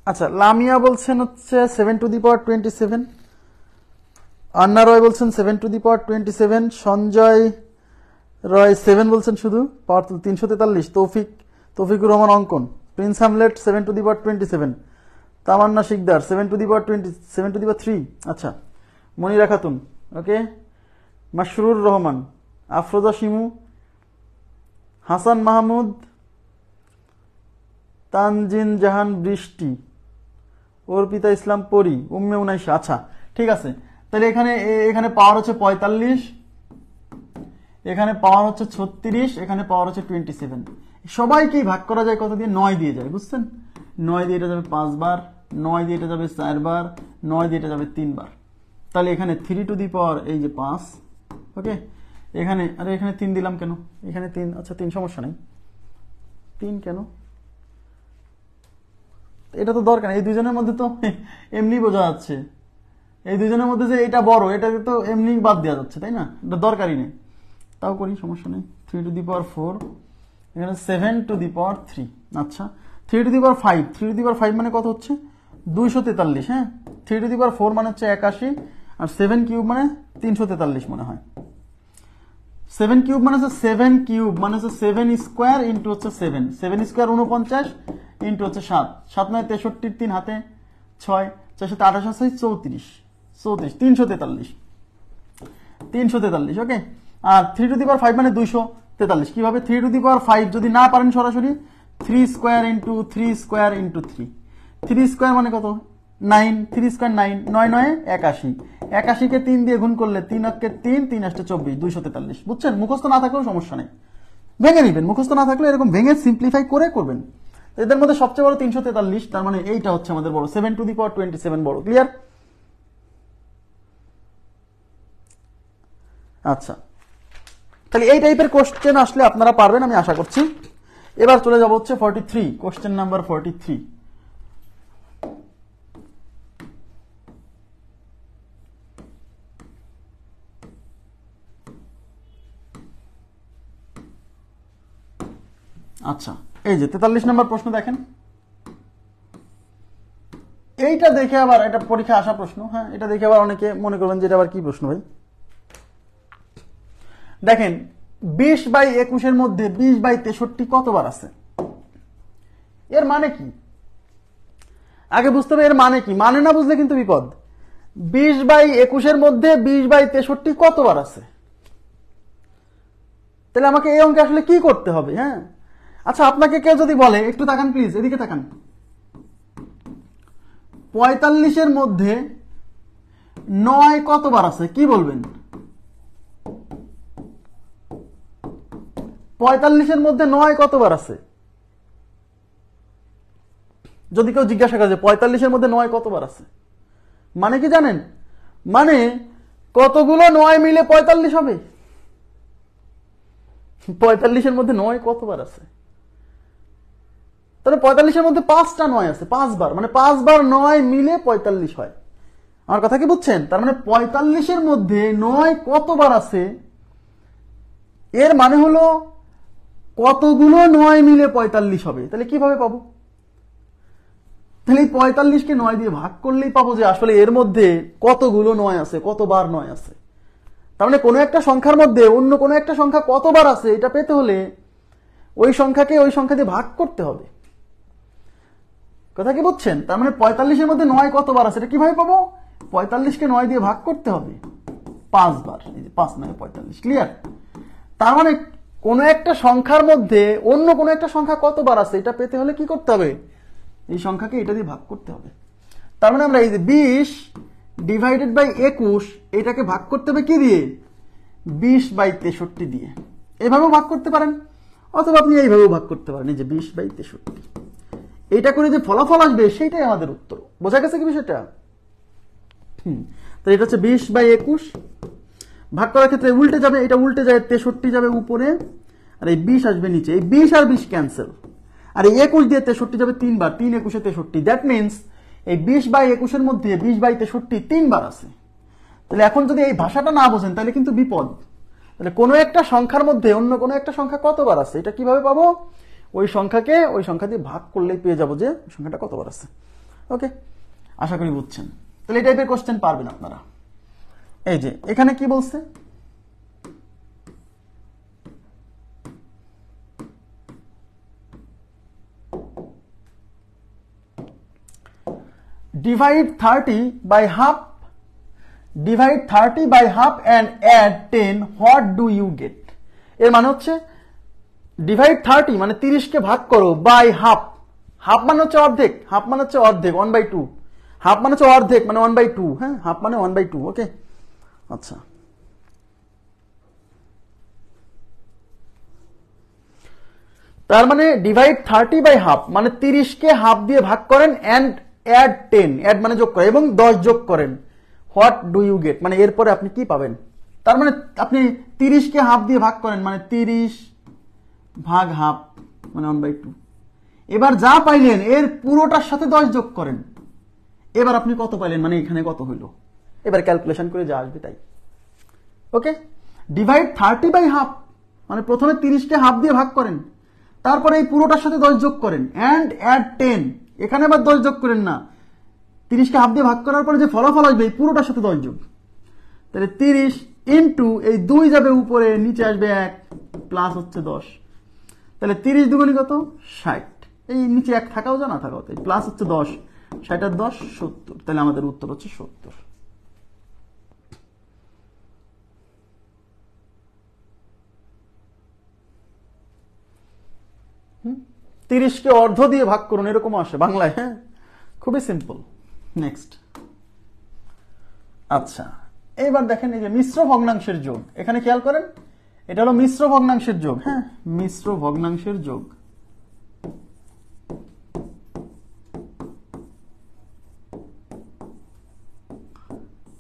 আচ্ছা লামিয়া বলছেন হচ্ছে 7 টু দি পাওয়ার 27, আন্না রয় বলছেন 7 টু দি পাওয়ার 27, সঞ্জয় রয় 7 বলছেন শুধু, পাওয়ার 343, Taufiqur Rahman Ankan, Prince Hamlet 7 to the power 27, Tamanna Sikdar 7 to the power 7 to the power 3, আচ্ছা মনিরা খাতুন, ওকে, মাশরুর রহমান, আফরোজা শিমু, হাসান মাহমুদ, তানজিন জাহান বৃষ্টি, অর্পিতা ইসলাম পরি, উম্মে উনাইশা, আচ্ছা ঠিক আছে, তাহলে এখানে পাওয়ার হচ্ছে 45, এখানে পাওয়ার হচ্ছে 36, এখানে পাওয়ার হচ্ছে 27, সবাইকেই ভাগ করা যায় কত দিয়ে, 9 দিয়ে যায়, বুঝছেন? 9 দিয়ে এটা যাবে 5 বার, 9 দিয়ে এটা যাবে 4 বার, 9 দিয়ে এটা যাবে 3 বার, তাহলে এখানে 3 টু দি পাওয়ার এই যে 5, ওকে, এখানে আরে এখানে 3 দিলাম কেন, এখানে 3, আচ্ছা 3 সমস্যা নাই, 3 কেন, এটা তো দরকার, এই দুজনের মধ্যে তো এমনি বোঝা যাচ্ছে, এই দুজনের মধ্যে যে এটা বড়, এটাকে তো এমনি বাদ দেওয়া যাচ্ছে, তাই না? এটা দরকারই নেই, তাও করি, সমস্যা নেই। 3 টু দি পাওয়ার 4, এখানে 7 টু দি পাওয়ার 3, আচ্ছা 3 to the power 5, 3 to the পাওয়ার 5 মানে কত হচ্ছে 243, হ্যাঁ, 3 টু দি পাওয়ার 4 মানে হচ্ছে 81, আর 7 কিউব মানে 343 মনে হয়, 7 কিউব মানে হচ্ছে 7 কিউব মানে হচ্ছে 7 স্কোয়ার ইন্টু হচ্ছে 7, 7 স্কোয়ার 49 ইন্টু হচ্ছে 7, 7 নয় 63, 3 হাতে 6, 4 সাথে 28 আছে 34, 343, 343, ওকে। আর 3 টু দি পাওয়ার 5 মানে 243, কিভাবে 3 টু দি পাওয়ার 5 যদি না পারেন সরাসরি 3 square into 3 square into 3, 3 square মানে কত 9, 3 স্কোয়ার 9, 9 9 81, 81 কে 3 দিয়ে গুণ করলে 3 অক্ষে 3, 3 8 24, 243। বুঝছেন? মুখস্থ না থাকলেও সমস্যা নেই, ভেঙে নিবেন। মুখস্থ না থাকলে এরকম ভেঙে সিম্পলিফাই করে করবেন। এদের মধ্যে সবচেয়ে বড় 343, তার মানে এইটা হচ্ছে আমাদের বড়, 7 টু দি পাওয়ার 27 বড়। ক্লিয়ার? আচ্ছা, তাহলে এই টাইপের কোশ্চেন আসলে আপনারা পারবেন আমি আশা করছি। এবার চলে যাব হচ্ছে 43, কোশ্চেন নাম্বার 43। আচ্ছা, এই যে 43 নম্বর প্রশ্ন দেখেন। এইটা দেখে আবার এটা পরীক্ষা আসা প্রশ্ন। হ্যাঁ, এটা দেখে আবার অনেকে মনে করবেন যে এটা আবার কি প্রশ্ন ভাই। দেখেন 20/21 এর মধ্যে 20/63 কতবার আছে? এর মানে কি আগে বুঝতে হবে। এর মানে কি, মানে না বুঝলে কিন্তু বিপদ। 20/21 এর মধ্যে 20/63 কতবার আছে? তাহলে আমাকে এই অঙ্কে আসলে কি করতে হবে? হ্যাঁ, আচ্ছা, আপনাকে কেউ যদি বলে, একটু তাকান প্লিজ, এদিকে তাকান, 45 এর মধ্যে 9 কতবার আছে, কি বলবেন? 45 এর মধ্যে 9 কতবার আছে? যদি কেউ জিজ্ঞাসা করে যে 45 এর মধ্যে 9 কতবার আছে, মানে কি জানেন? মানে কতগুলো 9 মিলে 45 হবে। 45 এর মধ্যে 9 কতবার আছে? তাহলে 45 এর মধ্যে 5টা 9 আছে, 5 বার, মানে 5 বার 9 মিলে 45 হয়। আমার কথা কি বুঝছেন? তার মানে 45 এর মধ্যে 9 কতবার আছে, এর মানে হলো কতগুলো 9 মিলে 45 হবে। তাহলে কিভাবে পাবো? তাহলে 45কে 9 দিয়ে ভাগ করলেই পাবো যে আসলে এর মধ্যে কতগুলো 9 আছে, কতবার 9 আছে। তার মানে কোনো একটা সংখ্যার মধ্যে অন্য কোনো একটা সংখ্যা কতবার আছে এটা পেতে হলে ওই সংখ্যাকে ওই সংখ্যা দিয়ে ভাগ করতে হবে। কথা কি বুঝছেন? তার মানে 45 এর মধ্যে 9 কতবার আছে এটা কিভাবে পাবো? 45কে 9 দিয়ে ভাগ করতে হবে 5 বার। এই যে 5 9 45। ক্লিয়ার? তার মানে কোনো একটা সংখ্যার মধ্যে অন্য কোনো একটা সংখ্যা কতবার আছে এটা পেতে হলে কি করতে হবে? এই সংখ্যাকে এটা দিয়ে ভাগ করতে হবে। তার মানে আমরা এই যে 20 ডিভাইডেড বাই 21 এটাকে ভাগ করতে হবে কি দিয়ে? 20/63 দিয়ে। এভাবেও ভাগ করতে পারেন, অথবা আপনি এইভাবেও ভাগ করতে পারেন, এই যে 20/63। এটা করে যে ফলাফল আসবে সেটাই আমাদের উত্তর। বোঝা গেছে কি বিষয়টা? তো এটা হচ্ছে 20/21। ভাগ করার ক্ষেত্রে উল্টে যাবে, এটা উল্টে যায়, 63 যাবে উপরে, আর এই 20 আসবে নিচে। এই 20 আর 20 ক্যান্সেল, আর এই 21 দিয়ে 63 যাবে 3 বার, 3 21 63। দ্যাট মিনস এই 20/21 এর মধ্যে 20/63 3 বার আছে। তাহলে এখন যদি এই ভাষাটা না বোঝেন তাহলে কিন্তু বিপদ। তাহলে কোনো একটা সংখ্যার মধ্যে অন্য কোনো একটা সংখ্যা কতবার আছে এটা কিভাবে পাবো? ওই সংখ্যাকে ওই সংখ্যা দিয়ে ভাগ করলেই পেয়ে যাবো যে সংখ্যাটা কতবার আছে। ওকে, আশা করি বুঝছেন। তাহলে এই টাইপের কোশ্চেন পারবেন আপনারা। এই যে এখানে কি বলছে, divide 30 by half, divide 30 by half and add 10, what do you get? এর মানে হচ্ছে ডিভাইড 30 মানে 30 কে ভাগ করো বাই হাফ। হাফ মানে হচ্ছে অর্ধেক, হাফ মানে হচ্ছে অর্ধেক, 1/2। হাফ মানে হচ্ছে অর্ধেক মানে 1/2। হ্যাঁ, হাফ মানে 1/2। ওকে, আচ্ছা, তার মানে ডিভাইড 30 বাই হাফ মানে 30 কে হাফ দিয়ে ভাগ করেন এন্ড অ্যাড 10, অ্যাড মানে যোগ করেন, এবং 10 যোগ করেন। হোয়াট ডু ইউ গেট মানে এরপরে আপনি কি পাবেন? তার মানে আপনি 30 কে হাফ দিয়ে ভাগ করেন মানে 30 ভাগ হাফ মানে 1/2। এবার যা পাইলেন এর পুরোটার সাথে 10 যোগ করেন। এবার আপনি কত পাইলেন মানে এখানে কত হইল, এবার ক্যালকুলেশন করে যা আসবে তাই। ওকে, ডিভাইড 30 বাই হাফ মানে প্রথমে 30 কে হাফ দিয়ে ভাগ করেন, তারপরে এই পুরোটার সাথে 10 যোগ করেন এন্ড অ্যাড 10। এখানে আবার 10 যোগ করেন না, 30 কে হাফ দিয়ে ভাগ করার পরে যে ফলাফল আসবে এই পুরোটার সাথে 10 যোগ। তাহলে 30 ইন্টু এই 2 যাবে উপরে, নিচে আসবে 1, প্লাস হচ্ছে 10। তাহলে 30 দুগুণে কত? 60। এই নিচে 1 থাকাও যা না থাকাও তাই, প্লাস হচ্ছে 10, 60 আর 10 70। তাহলে আমাদের উত্তর হচ্ছে 70। 30 কে অর্ধ দিয়ে ভাগ করুন এরকম আসে বাংলায়। হ্যাঁ, খুবই সিম্পল। নেক্সট, আচ্ছা এইবার দেখেন এই যে মিশ্র ভগ্নাংশের যোগ, এখানে খেয়াল করেন এটা হলো মিশ্র ভগ্নাংশের যোগ। হ্যাঁ, মিশ্র ভগ্নাংশের যোগ।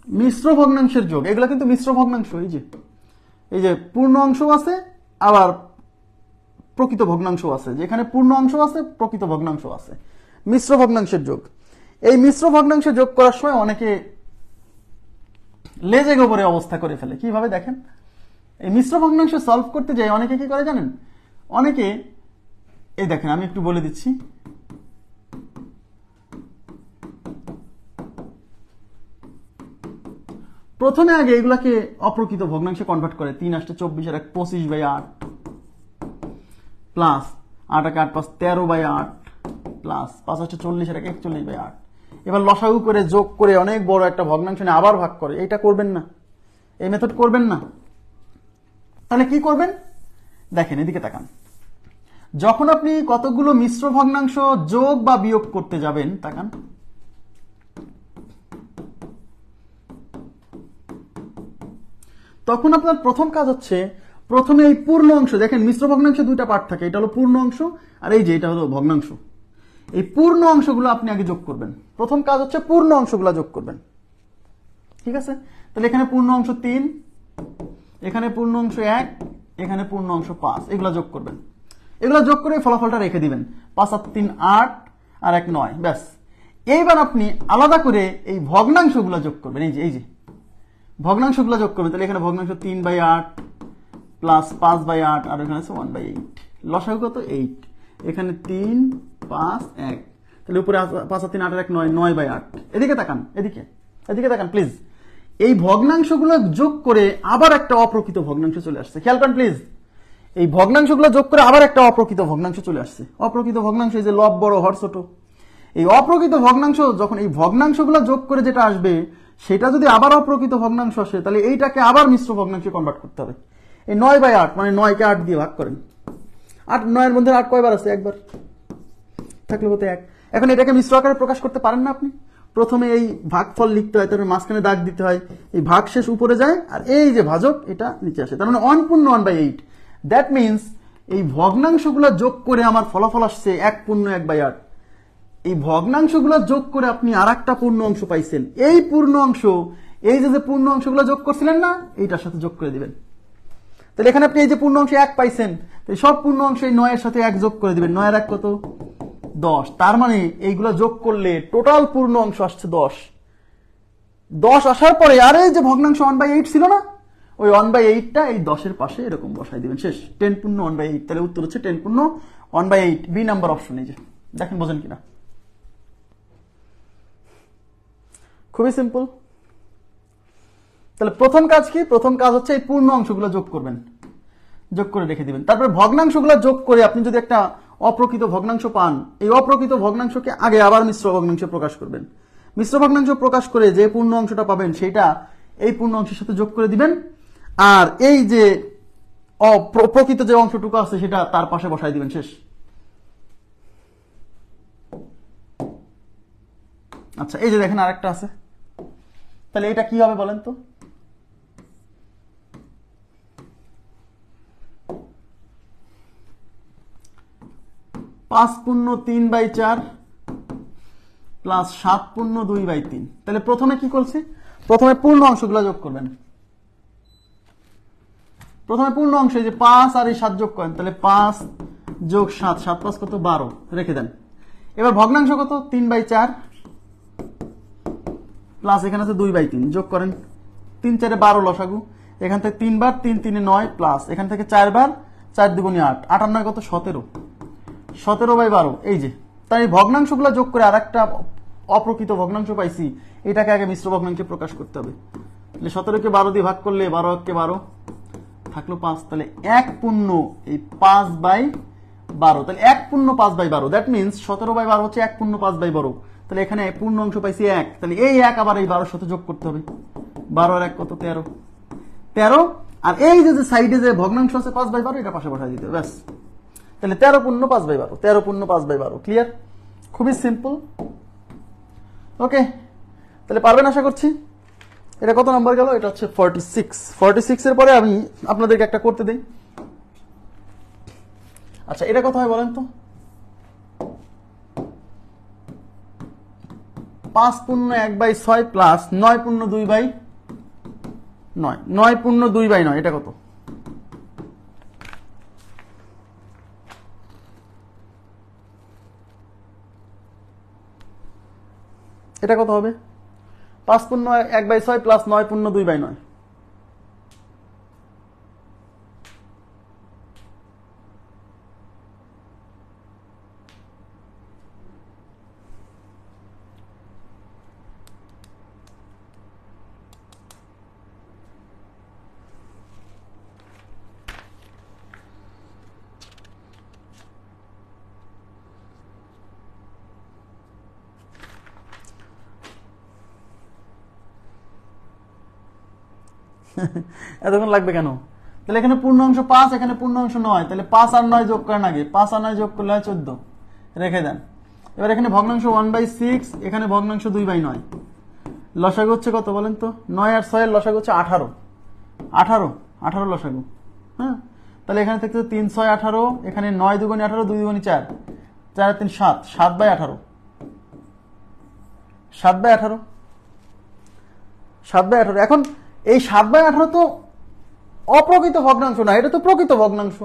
মিশ্র ভগ্নাংশের যোগ, এগুলো কিন্তু মিশ্র ভগ্নাংশ। এই যে পূর্ণ অংশ আছে আবার প্রকৃত ভগ্নাংশ আছে, যেখানে পূর্ণ অংশ আছে প্রকৃত ভগ্নাংশ আছে, মিশ্র ভগ্নাংশের যোগ। এই মিশ্র ভগ্নাংশের যোগ করার সময় অনেকে লেজে গোবরে অবস্থা করে ফেলে। কিভাবে দেখেন, এই মিশ্র ভগ্নাংশ সলভ করতে যাই অনেকে কি করে জানেন, অনেকে এই দেখেন আমি একটু বলে দিচ্ছি। প্রথমে আগে এগুলাকে অপ্রকৃত ভগ্নাংশে কনভার্ট করে। 3 8 24 আর 25/8 প্লাস 8 8 8 5 13/8 প্লাস 5 8 40 আর 41/8। এবার লসাগু করে যোগ করে অনেক বড় একটা ভগ্নাংশ নিয়ে আবার ভাগ করে। এইটা করবেন না, এই মেথড করবেন না। তাহলে কি করবেন দেখেন, এদিকে তাকান। যখন আপনি কতগুলো মিশ্র ভগ্নাংশ যোগ বা বিয়োগ করতে যাবেন, তাকান, তখন আপনার প্রথম কাজ হচ্ছে প্রথমে এই পূর্ণ অংশ, দেখেন মিশ্র ভগ্নাংশে দুইটা পার্ট থাকে, এটা হলো পূর্ণ অংশ আর এই যে এটা হলো ভগ্নাংশ। এই পূর্ণ অংশগুলো আপনি আগে যোগ করবেন। প্রথম কাজ হচ্ছে পূর্ণ অংশগুলো যোগ করবেন, ঠিক আছে? তাহলে এখানে পূর্ণ অংশ 3, এখানে পূর্ণ অংশ 1, এখানে পূর্ণ অংশ 5, এগুলা যোগ করবেন। এগুলা যোগ করে ফলাফলটা রেখে দিবেন, 5 আর 3 8 আর 1 9, ব্যাস। এইবার আপনি আলাদা করে এই ভগ্নাংশগুলো যোগ করবেন। এই যে ভগ্নাংশগুলো যোগ করবেন। তাহলে এখানে ভগ্নাংশ 3/8 প্লাস 5/8 আর এখানে আছে 1/8। লসাগু কত 8, এখানে 3 5 1, তাহলে উপরে 5 আর 3 8 আর 1 9, 9/8। এদিকে তাকান, এদিকে তাকান প্লিজ। এই ভগ্নাংশগুলো যোগ করে আবার একটা অপ্রকৃত ভগ্নাংশ চলে আসছে, খেয়াল করেন প্লিজ। এই ভগ্নাংশগুলো যোগ করে আবার একটা অপ্রকৃত ভগ্নাংশ চলে আসছে। অপ্রকৃত ভগ্নাংশ, এই যে লব বড় হর ছোট, এই অপ্রকৃত ভগ্নাংশ যখন এই ভগ্নাংশগুলো যোগ করে যেটা আসবে সেটা যদি আবার অপ্রকৃত ভগ্নাংশ আসে, তাহলে এইটাকে আবার মিশ্র ভগ্নাংশে কনভার্ট করতে হবে। এই 9/8 মানে 9কে 8 দিয়ে ভাগ করেন। 8 9 এর মধ্যে 8 কয়বার আছে? একবার, থাকলে হতে 1। এখন এটাকে মিশ্র আকারে প্রকাশ করতে পারেন না আপনি? প্রথমে এই ভাগফল লিখতে হয়, তারপরে মাঝখানে দাগ দিতে হয়, এই ভাগ শেষ উপরে যায় আর এই যে ভাজক এটা নিচে আসে, তার মানে 1 পূর্ণ 1/8। দ্যাট মিনস এই ভগ্নাংশগুলো যোগ করে আমার ফলাফল আসছে 1 পূর্ণ 1/8। এই ভগ্নাংশগুলো যোগ করে আপনি আর একটা পূর্ণ অংশ পাইছেন। এই পূর্ণ অংশ, এই যে পূর্ণ অংশগুলো যোগ করছিলেন না, এইটার সাথে যোগ করে দিবেন। তাহলে এখানে আপনি এই যে পূর্ণ অংশ 1 পাইছেন, সব পূর্ণ অংশ এই 9 এর সাথে 1 যোগ করে দিবেন। 9 আর 1 কত? 10। তার মানে এইগুলো যোগ করলে টোটাল পূর্ণ অংশ আসছে 10। 10 আসার পরে আর এই যে ভগ্নাংশ 1/8 ছিল না, ওই 1/8টা এই 10 এর পাশে এরকম বসাই দিবেন, শেষ। 10 পূর্ণ 1/8। তাহলে উত্তর হচ্ছে 10 পূর্ণ 1/8, বি নাম্বার অপশন। এই যে দেখেন, বোঝেন কিনা? খুবই সিম্পল। তাহলে প্রথম কাজ কি? প্রথম কাজ হচ্ছে এই পূর্ণ অংশগুলো যোগ করবেন, যোগ করে রেখে দিবেন। তারপরে ভগ্নাংশগুলো যোগ করে আপনি যদি একটা অপ্রকৃত ভগ্নাংশ পান, এই অপ্রকৃত ভগ্নাংশকে আগে আবার মিশ্র ভগ্নাংশে প্রকাশ করবেন। মিশ্র ভগ্নাংশ প্রকাশ করে যে পূর্ণ অংশটা পাবেন সেটা এই পূর্ণ অংশের সাথে যোগ করে দিবেন, আর এই যে অপ্রকৃত যে অংশটুকু আছে সেটা তার পাশে বসাই দিবেন, শেষ। আচ্ছা, এই যে দেখেন আরেকটা আছে, তাহলে এটা কি হবে বলেন তো? পাঁচ পূর্ণ 3/4 প্লাস 7 পূর্ণ 2/3। তাহলে প্রথমে কি করছে? প্রথমে পূর্ণ অংশগুলো যোগ করবেন। প্রথমে পূর্ণ অংশ, এই যে 5 আর এই 7 যোগ করেন, তাহলে 5 যোগ 7, 7 5 কত? 12, রেখে দেন। এবার ভগ্নাংশ কত? 3/4 প্লাস এখানে আছে 2/3, যোগ করেন। 3 4 12 লসাগু, এখান থেকে 3 বার, 3 3 9 প্লাস এখান থেকে 4 বার, 4 2 8, 8 আর 9 কত? 17, 17/12। এই যে তাই ভগ্নাংশগুলো যোগ করে আরেকটা অপ্রকৃত ভগ্নাংশ পাইছি, এটাকে আগে মিশ্র ভগ্নাংশে প্রকাশ করতে হবে। তাহলে 17কে 12 দিয়ে ভাগ করলে 12 1 কে 12 থাকলো 5, তাহলে 1 পূর্ণ এই 5/12। তাহলে 1 পূর্ণ 5/12, দ্যাট মিনস 17/12 হচ্ছে 1 পূর্ণ 5/12। তাহলে এখানে পূর্ণ অংশ পাইছি 1, তাহলে এই 1 আবার এই 12 সাথে যোগ করতে হবে। 12 আর 1 কত? 13, 13। আর এই যে সাইডে যে ভগ্নাংশ আছে 5/12, এটা পাশে বসাই দিতে হবে, ব্যাস। তাহলে 13 পূর্ণ 5/12, 13 পূর্ণ 5/12। ক্লিয়ার? খুবই সিম্পল। ওকে, তাহলে পারবেন আশা করছি। এটা কত নাম্বার গেল? এটা হচ্ছে 46। 46 এর পরে আমি আপনাদেরকে একটা করতে দিই। আচ্ছা, এটা কত হয় বলেন তো? 5 পূর্ণ 1/6 প্লাস 9 পূর্ণ 2/9। 9 পূর্ণ 2/9 এটা কত? এটা কত হবে? 5 পূর্ণ 1/6 প্লাস 9 পূর্ণ 2/9। এতক্ষণ লাগবে কেন? তাহলে এখানে পূর্ণাংশ 5, এখানে পূর্ণাংশ 9, তাহলে 5 আর 9 যোগ করেন আগে। 5 আর 9 যোগ করলে হয় 14, রেখে দেন। এবার এখানে ভগ্নাংশ 1/6, এখানে ভগ্নাংশ 2/9। লসাগু হচ্ছে কত বলেন তো? 9 আর 6 এর লসাগু হচ্ছে 18। 18 লসাগু। হ্যাঁ, তাহলে এখানে থেকে 3 6 18, এখানে 9 দুগুণে 18, 2 দুগুণে 4, 4 আর 3 7, 7/18। 7/18। 7/18। এখন এই 7/18 তো অপ্রকৃত ভগ্নাংশ না, এটা তো প্রকৃত ভগ্নাংশ।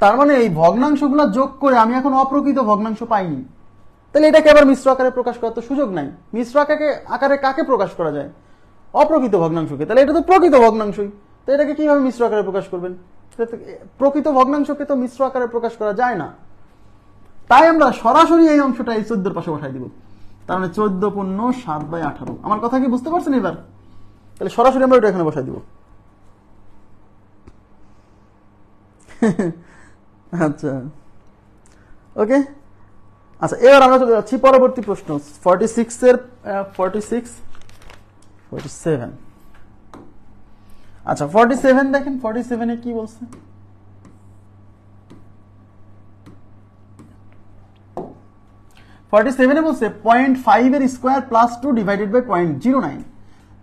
তার মানে এই ভগ্নাংশগুলো যোগ করে আমি এখন অপ্রকৃত ভগ্নাংশ পাইনি। তাহলে এটাকে আবার মিশ্র আকারে প্রকাশ করার তো সুযোগ নাই। মিশ্র আকারে কাকে প্রকাশ করা যায়? অপ্রকৃত ভগ্নাংশকে। তাহলে এটা তো প্রকৃত ভগ্নাংশই, তো এটাকে কিভাবে মিশ্র আকারে প্রকাশ করবেন? প্রকৃত ভগ্নাংশকে তো মিশ্র আকারে প্রকাশ করা যায় না। তাই আমরা সরাসরি এই অংশটা এই 14 পাশে বসাই দিব। তার মানে 14 পূর্ণ 7/18। আমার কথা কি বুঝতে পারছেন এবার? তাহলে সরাসরি আমরা এটা এখানে বসাই দিব। আচ্ছা, ওকে। আচ্ছা, এবার আমরা চলে যাচ্ছি পরবর্তী প্রশ্ন। 47। আচ্ছা, 47 দেখেন। 47 এ কি বলছে? বলছে 0.5 এর স্কোয়ার প্লাস 2 ডিভাইডেড বাই 0.09।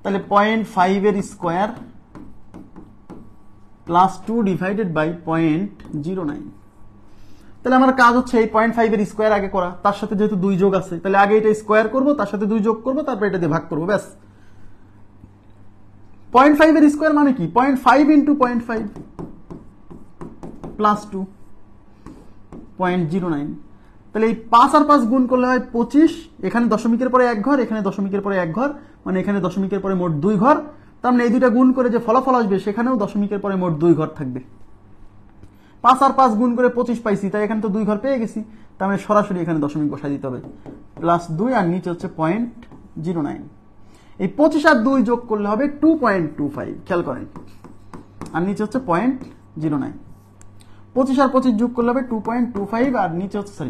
তাহলে 0.5 এর স্কোয়ার প্লাস 2 ডিভাইডেড বাই 0.09। তাহলে আমার কাজ হচ্ছে এই 0.5 এর স্কোয়ার আগে করা, তার সাথে যেহেতু 2 যোগ আছে, তাহলে আগে এটা স্কোয়ার করব, তার সাথে 2 যোগ করব, তারপর এটা দিয়ে ভাগ করব, ব্যাস। 0.5 এর স্কোয়ার মানে কি? 0.5 ইন্টু 0.5 প্লাস 2 0.09। তাহলে এই 5 আর 5 গুণ করলে হয় 25। এখানে দশমিকের পরে 1 ঘর, এখানে দশমিকের পরে 1 ঘর, মানে এখানে দশমিকের পরে মোট 2 ঘর। তার মানে এই দুইটা গুণ করে যে ফলাফল আসবে সেখানেও দশমিকের পরে মোট 2 ঘর থাকবে। 5 আর 5 গুণ করে 25 পাইছি, তাই এখানে তো 2 ঘর পেয়ে গেছি। তার মানে সরাসরি এখানে দশমিক বসাই দিতে হবে। প্লাস 2 আর নিচে হচ্ছে 0.09। এই 25 আর 2 যোগ করলে হবে 2.25, খেয়াল করেন। আর নিচে হচ্ছে 0.09। 25 আর 25 যোগ করলে হবে 2.25, আর নিচে হচ্ছে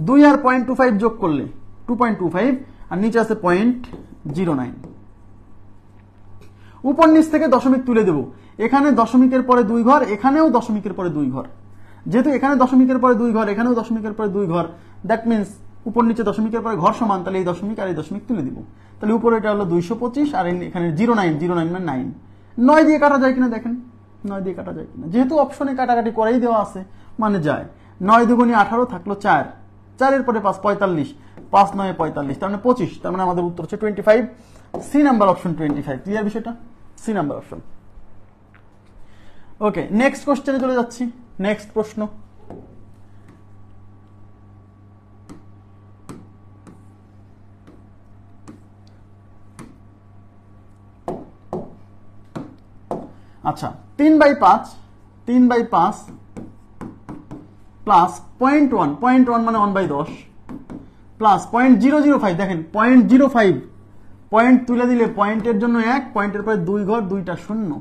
2 আর 0.25 যোগ করলে 2.25, আর নিচে আছে 0.09। উপর নিচ থেকে দশমিক তুলে দেব। এখানে দশমিকের পরে 2 ঘর, এখানেও দশমিকের পরে 2 ঘর। যেহেতু এখানে দশমিকের পরে 2 ঘর, এখানেও দশমিকের পরে 2 ঘর, দ্যাট মিনস উপর নিচে দশমিকের পরে ঘর সমান, তাহলে এই দশমিক আর এই দশমিক তুলে দিব। তাহলে উপরে এটা হলো 225, আর এখানে 09 মানে 9। 9 দিয়ে কাটা যায় কিনা দেখেন, 9 দিয়ে কাটা যায় কিনা। যেহেতু অপশনে কাটাকাটি করেই দেওয়া আছে, মানে যায়। 9 দুগুণে 18, থাকলো 4, 4 এর পরে 5 45, 5 9 45, তার মানে 25। তার মানে আমাদের উত্তর হচ্ছে 25। C number option 25। ক্লিয়ার বিষয়টা? C number option. Okay, next কোশ্চেনে চলে যাচ্ছি। নেক্সট প্রশ্ন। আচ্ছা, 3/5 প্লাস 0.1 মানে 1/10 প্লাস 0.005। দেখেন 0.05 পয়েন্ট তুলে দিলে পয়েন্টের জন্য 1, পয়েন্টের পরে 2 ঘর, 2টা 0,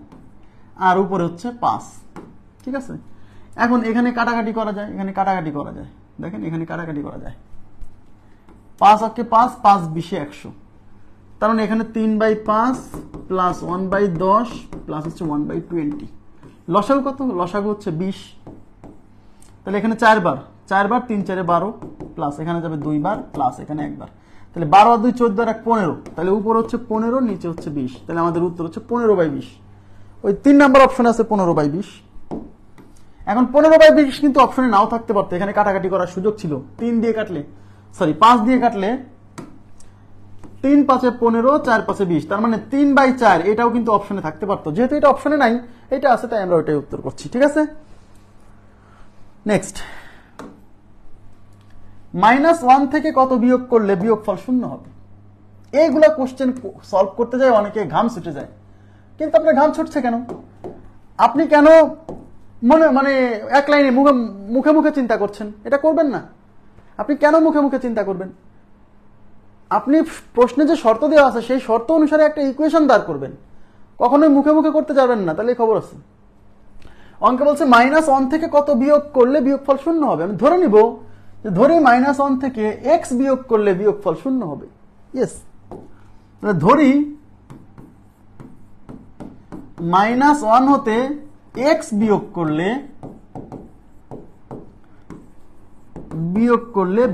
আর উপরে হচ্ছে 5। ঠিক আছে, এখন এখানে কাটাকাটি করা যায়, এখানে কাটাকাটি করা যায়। দেখেন এখানে কাটাকাটি করা যায়। 5 অক্ষে 5, 5 20 100। তার মানে এখানে 3/5 প্লাস 1/10 প্লাস হচ্ছে 1/20। লসাগু কত? লসাগু হচ্ছে 20। তাহলে এখানে 4 বার 3 4 12 প্লাস এখানে যাবে 2 বার প্লাস এখানে 1 বার। তাহলে 12 আর 2 14 আর 1 15, তাহলে উপর হচ্ছে 15, নিচে হচ্ছে 20, তাহলে আমাদের উত্তর হচ্ছে 15/20। ওই 3 নাম্বার অপশন আছে 15/20। এখন 15/20 কিন্তু অপশনে নাও থাকতে পারতো, এখানে কাটাকাটি করার সুযোগ ছিল। 5 দিয়ে কাটলে 3 5 15, 4 5 20, তার মানে 3/4, এটাও কিন্তু অপশনে থাকতে পারতো। যেহেতু এটা অপশনে নাই, এটা আছে, তাই আমরা ওইটাই উত্তর করছি। ঠিক আছে, নেক্সট। -1 থেকে কত বিয়োগ করলে বিয়োগফল 0 হবে? এইগুলা কোশ্চেন সলভ করতে যায় অনেকে ঘাম ছুটে যায়। কিন্তু আপনার ঘাম ছুটছে কেন? আপনি কেন মানে এক লাইনে মুখে মুখে চিন্তা করছেন? এটা করবেন না। আপনি কেন মুখে মুখে চিন্তা করবেন? আপনি প্রশ্নে যে শর্ত দেওয়া আছে সেই শর্ত অনুসারে একটা ইকুয়েশন দাঁড় করবেন, কখনোই মুখে মুখে করতে যাবেন না, তাহলে খবর আছে। অঙ্কে বলছে -1 থেকে কত বিয়োগ করলে বিয়োগফল 0 হবে। আমি ধরে নিব যে ধরি -1 থেকে x বিয়োগ করলে বিয়োগফল 0 হবে। ইয়েস, ধরি -1 হতে x বিয়োগ করলে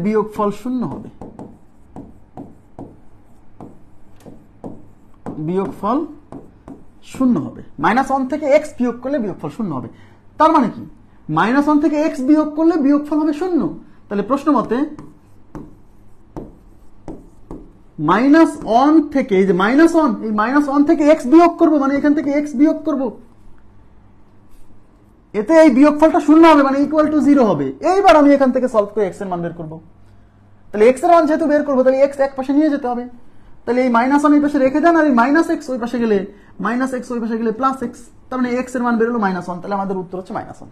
বিয়োগফল 0 হবে। বিয়োগফল 0 হবে। -1 থেকে x বিয়োগ করলে বিয়োগফল 0 হবে। তার মানে কি? -1 থেকে x বিয়োগ করলে বিয়োগফল হবে 0। তাহলে প্রশ্ন মতে -1 থেকে, এই যে -1, এই -1 থেকে x বিয়োগ করব, মানে এখান থেকে x বিয়োগ করব, এতে এই বিয়োগফলটা 0 হবে, মানে ইকুয়াল টু 0 হবে। এইবার আমি এখান থেকে সলভ করে x এর মান বের করব। তাহলে x এর মান যেহেতু বের করব, তাহলে x এক পাশে নিয়ে যেতে হবে। তাহলে এই -1 এই পাশে রেখে দেন, আর এই -x ওই পাশে গেলে -x ওই পাশে গেলে +x, তার মানে x এর মান বের হলো -1। তাহলে আমাদের উত্তর হচ্ছে -1।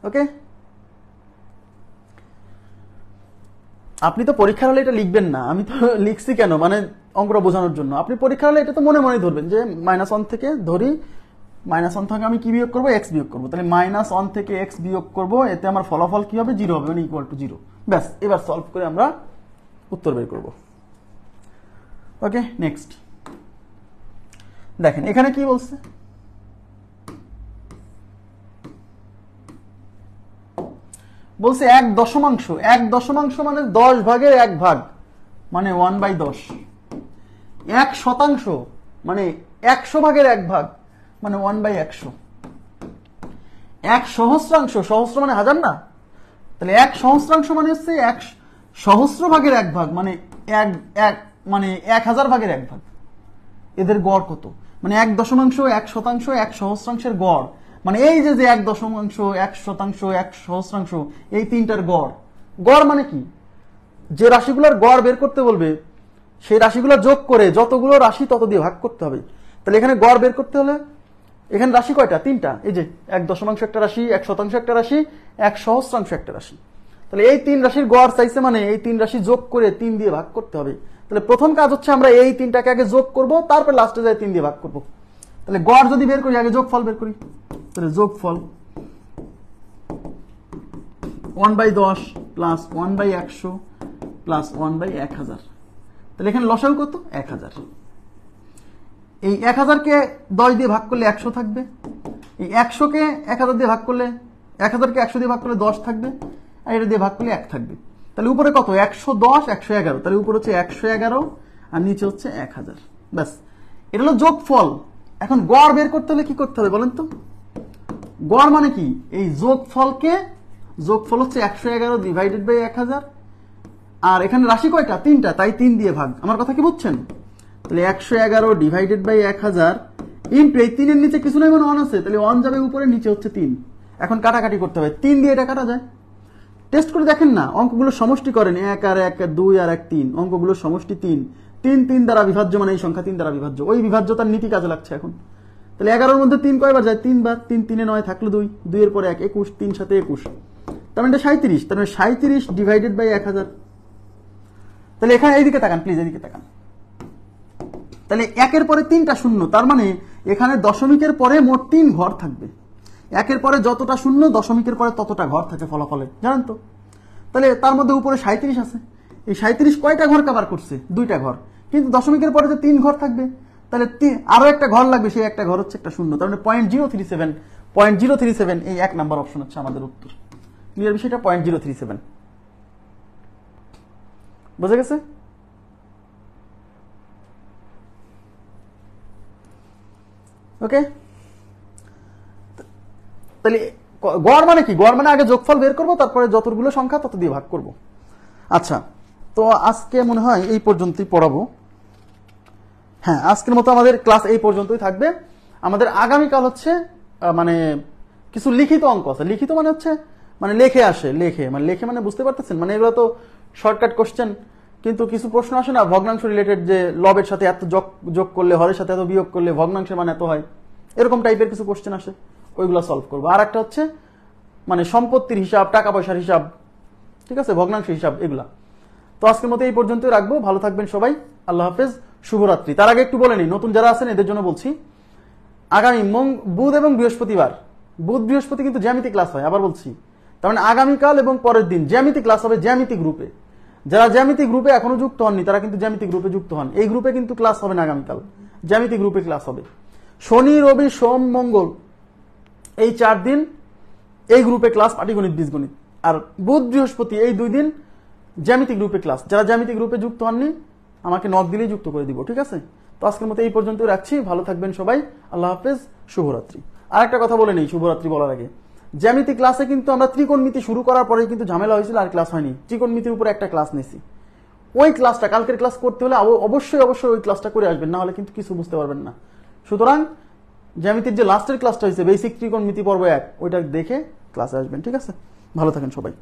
ওকে, আপনি তো পরীক্ষার হলে এটা লিখবেন না, আমি তো লিখছি কেন, মানে অঙ্কটা বোঝানোর জন্য। আপনি পরীক্ষার হলে এটা তো মনে মনে ধরবেন যে -1 থেকে ধরি, -1 থেকে আমি কি বিয়োগ করব? x বিয়োগ করব। তাহলে -1 থেকে x বিয়োগ করব, এতে আমার ফলাফল কি হবে? 0 হবে, মানে ইকুয়াল টু 0। ব্যাস, এবার সলভ করে আমরা উত্তর বের করব। ওকে, নেক্সট দেখেন এখানে কি বলছে। বলছে 1/10 মানে 10 ভাগের 1 ভাগ, মানে 1/10। 1% মানে 100 ভাগের 1 ভাগ, মানে 1/100। 1 সহস্রাংশ, সহস্র মানে হাজার না, তাহলে 1 সহস্রাংশ মানে হচ্ছে 1 সহস্র ভাগের 1 ভাগ, মানে 1000 ভাগের 1 ভাগ। এদের গড় কত? মানে 1/10, 1%, 1 সহস্রাংশের গড়, মানে এই যে 1/10, 1%, 1 সহস্রাংশ, এই তিনটার গড়। গড় মানে কি? যে রাশিগুলোর গড় বের করতে বলবে, সেই রাশিগুলো যোগ করে যতগুলো রাশি তত দিয়ে ভাগ করতে হবে। তাহলে এখানে গড় বের করতে হলে এখানে রাশি কয়টা? 3টা। এই যে 1/10 একটা রাশি, 1% একটা রাশি, 1 সহস্রাংশ একটা রাশি। তাহলে এই 3 রাশির গড় চাইছে, মানে এই 3 রাশি যোগ করে 3 দিয়ে ভাগ করতে হবে। তাহলে প্রথম কাজ হচ্ছে আমরা এই 3টাকে আগে যোগ করব, তারপর লাস্টে যায় 3 দিয়ে ভাগ করব। তাহলে গড় যদি বের করি, আগে যোগফল বের করি। তাহলে যোগফল 1/10 প্লাস 1/100 প্লাস 1/1000। তাহলে এখানে লসাগু কত? 1000। এই 1000কে 10 দিয়ে ভাগ করলে 100 থাকবে। এই 100কে 1000 দিয়ে ভাগ করলে, 1000কে 100 দিয়ে ভাগ করলে 10 থাকবে, আর এটা দিয়ে ভাগ করলে 1 থাকবে। তাহলে উপরে কত? 110, 111। তাহলে উপরে হচ্ছে 111 আর নিচে হচ্ছে 1000। ব্যাস, এটা হলো যোগফল। এখন গড় বের করতে হলে কি করতে হবে বলেন তো? গড় মানে কি? এই যোগফল হচ্ছে 111 ডিভাইডেড বাই 1000, আর এখানে রাশি কয়টা? 3টা, তাই 3 দিয়ে ভাগ। আমার কথা কি বুঝছেন? তাহলে 111 ডিভাইডেড বাই 1000 ইন্টু এই 3 এর নিচে কিছু নাই, মানে 1 আছে, তাহলে 1 যাবে উপরে, নিচে হচ্ছে 3। এখন কাটাকাটি করতে হবে, 3 দিয়ে এটা কাটা যায়। টেস্ট করে দেখেন না, অঙ্কগুলো সমষ্টি করেন, 1 আর 1, 2 আর 1, 3। অঙ্কগুলো সমষ্টি 3, 3 দ্বারা বিভাজ্য, মানে এই সংখ্যা 3 দ্বারা বিভাজ্য। ওই বিভাজ্যতার নীতি কাজে লাগছে এখন। তাহলে 11-র মধ্যে 3 কয়বার যায়? 3 বার। 3 3 9 থাকলো 2, 2 এর পরে 1, 21, 3 7 21, তার মানে এটা 37। তার মানে 37 ডিভাইডেড বাই 1000। তাহলে এখানে এইদিকে তাকান প্লিজ, এইদিকে তাকান। তাহলে 1-এর পরে 3টা শূন্য, তার মানে এখানে দশমিকের পরে মোট 3 ঘর থাকবে। 1-এর পরে যতটা শূন্য, দশমিকের পরে ততটা ঘর থাকে ফলাফলে, জানেন তো? তাহলে তার মধ্যে উপরে 37 আছে। এই 37 কয়টা ঘর কভার করছে? 2টা ঘর। কিন্তু দশমিকের পরে যে 3 ঘর থাকবে, তাহলে আরো একটা ঘর লাগবে, সেই একটা ঘর হচ্ছে একটা শূন্য। তার মানে 0.037 এই 1 নাম্বার অপশন হচ্ছে আমাদের উত্তর। ক্লিয়ার বিষয়টা 0.037 বোঝা গেছে? ওকে, তাহলে গড় মানে কি? গড় মানে আগে যোগফল বের করব, তারপরে যতগুলো সংখ্যা তত দিয়ে ভাগ করব। আচ্ছা, তো আজকে মনে হয় এই পর্যন্তই পড়াবো। হ্যাঁ, আজকের মতো আমাদের ক্লাস এই পর্যন্তই থাকবে। আমাদের আগামীকাল হচ্ছে মানে কিছু লিখিত অঙ্ক আছে। লিখিত মানে হচ্ছে মানে লেখে আসে, লেখে মানে বুঝতে পারতেছেন, মানে এগুলো তো শর্টকাট কোশ্চেন, কিন্তু কিছু প্রশ্ন আসে না ভগ্নাংশ রিলেটেড, যে লবের সাথে এত যোগ করলে, হরের সাথে এত বিয়োগ করলে ভগ্নাংশের মান এত হয়, এরকম টাইপের কিছু কোশ্চেন আসে, ওইগুলো সলভ করবো। আর একটা হচ্ছে মানে সম্পত্তির হিসাব, টাকা পয়সার হিসাব, ঠিক আছে, ভগ্নাংশ হিসাব, এগুলা। তো আজকের মতো এই পর্যন্তই রাখবো। ভালো থাকবেন সবাই, আল্লাহ হাফেজ, শুভরাত্রি। তার আগে একটু বলে নিই, নতুন যারা আছেন এদের জন্য বলছি, আগামী বুধ এবং বৃহস্পতিবার, বুধ বৃহস্পতি কিন্তু জ্যামিতি ক্লাস হয়, আবার বলছি, তার মানে আগামীকাল এবং পরের দিন জ্যামিতি ক্লাস হবে, জ্যামিতি গ্রুপে। যারা জ্যামিতি গ্রুপে এখনো যুক্ত হননি তারা কিন্তু জ্যামিতি গ্রুপে যুক্ত হন। এই গ্রুপে কিন্তু ক্লাস হবে না আগামীকাল, জ্যামিতি গ্রুপে ক্লাস হবে। শনি, রবি, সোম, মঙ্গল, এই 4 দিন এই গ্রুপে ক্লাস, পাটিগণিত, বীজগণিত। আর বুধ বৃহস্পতি এই 2 দিন জ্যামিতি গ্রুপে ক্লাস। যারা জ্যামিতি গ্রুপে যুক্ত হননি আমাকে নক দিলেই যুক্ত করে দিব, ঠিক আছে? তো আজকের মতো এই পর্যন্ত রাখছি। ভালো থাকবেন সবাই, আল্লাহ হাফেজ, শুভরাত্রি। আর একটা কথা বলে নেই শুভরাত্রি বলার আগে, জ্যামিতি ক্লাসে কিন্তু আমরা ত্রিকোণমিতি শুরু করার পরেই কিন্তু ঝামেলা হয়েছিল, আর ক্লাস হয়নি। ত্রিকোণমিতির উপরে একটা ক্লাস নিয়েছি, ওই ক্লাসটা কালকের ক্লাস করতে হলে অবশ্যই ওই ক্লাসটা করে আসবেন, না হলে কিন্তু কিছু বুঝতে পারবেন না। সুতরাং জ্যামিতির যে লাস্টের ক্লাসটা হয়েছে বেসিক ত্রিকোণমিতি পর্ব 1, ওইটা দেখে ক্লাসে আসবেন, ঠিক আছে? ভালো থাকেন সবাই।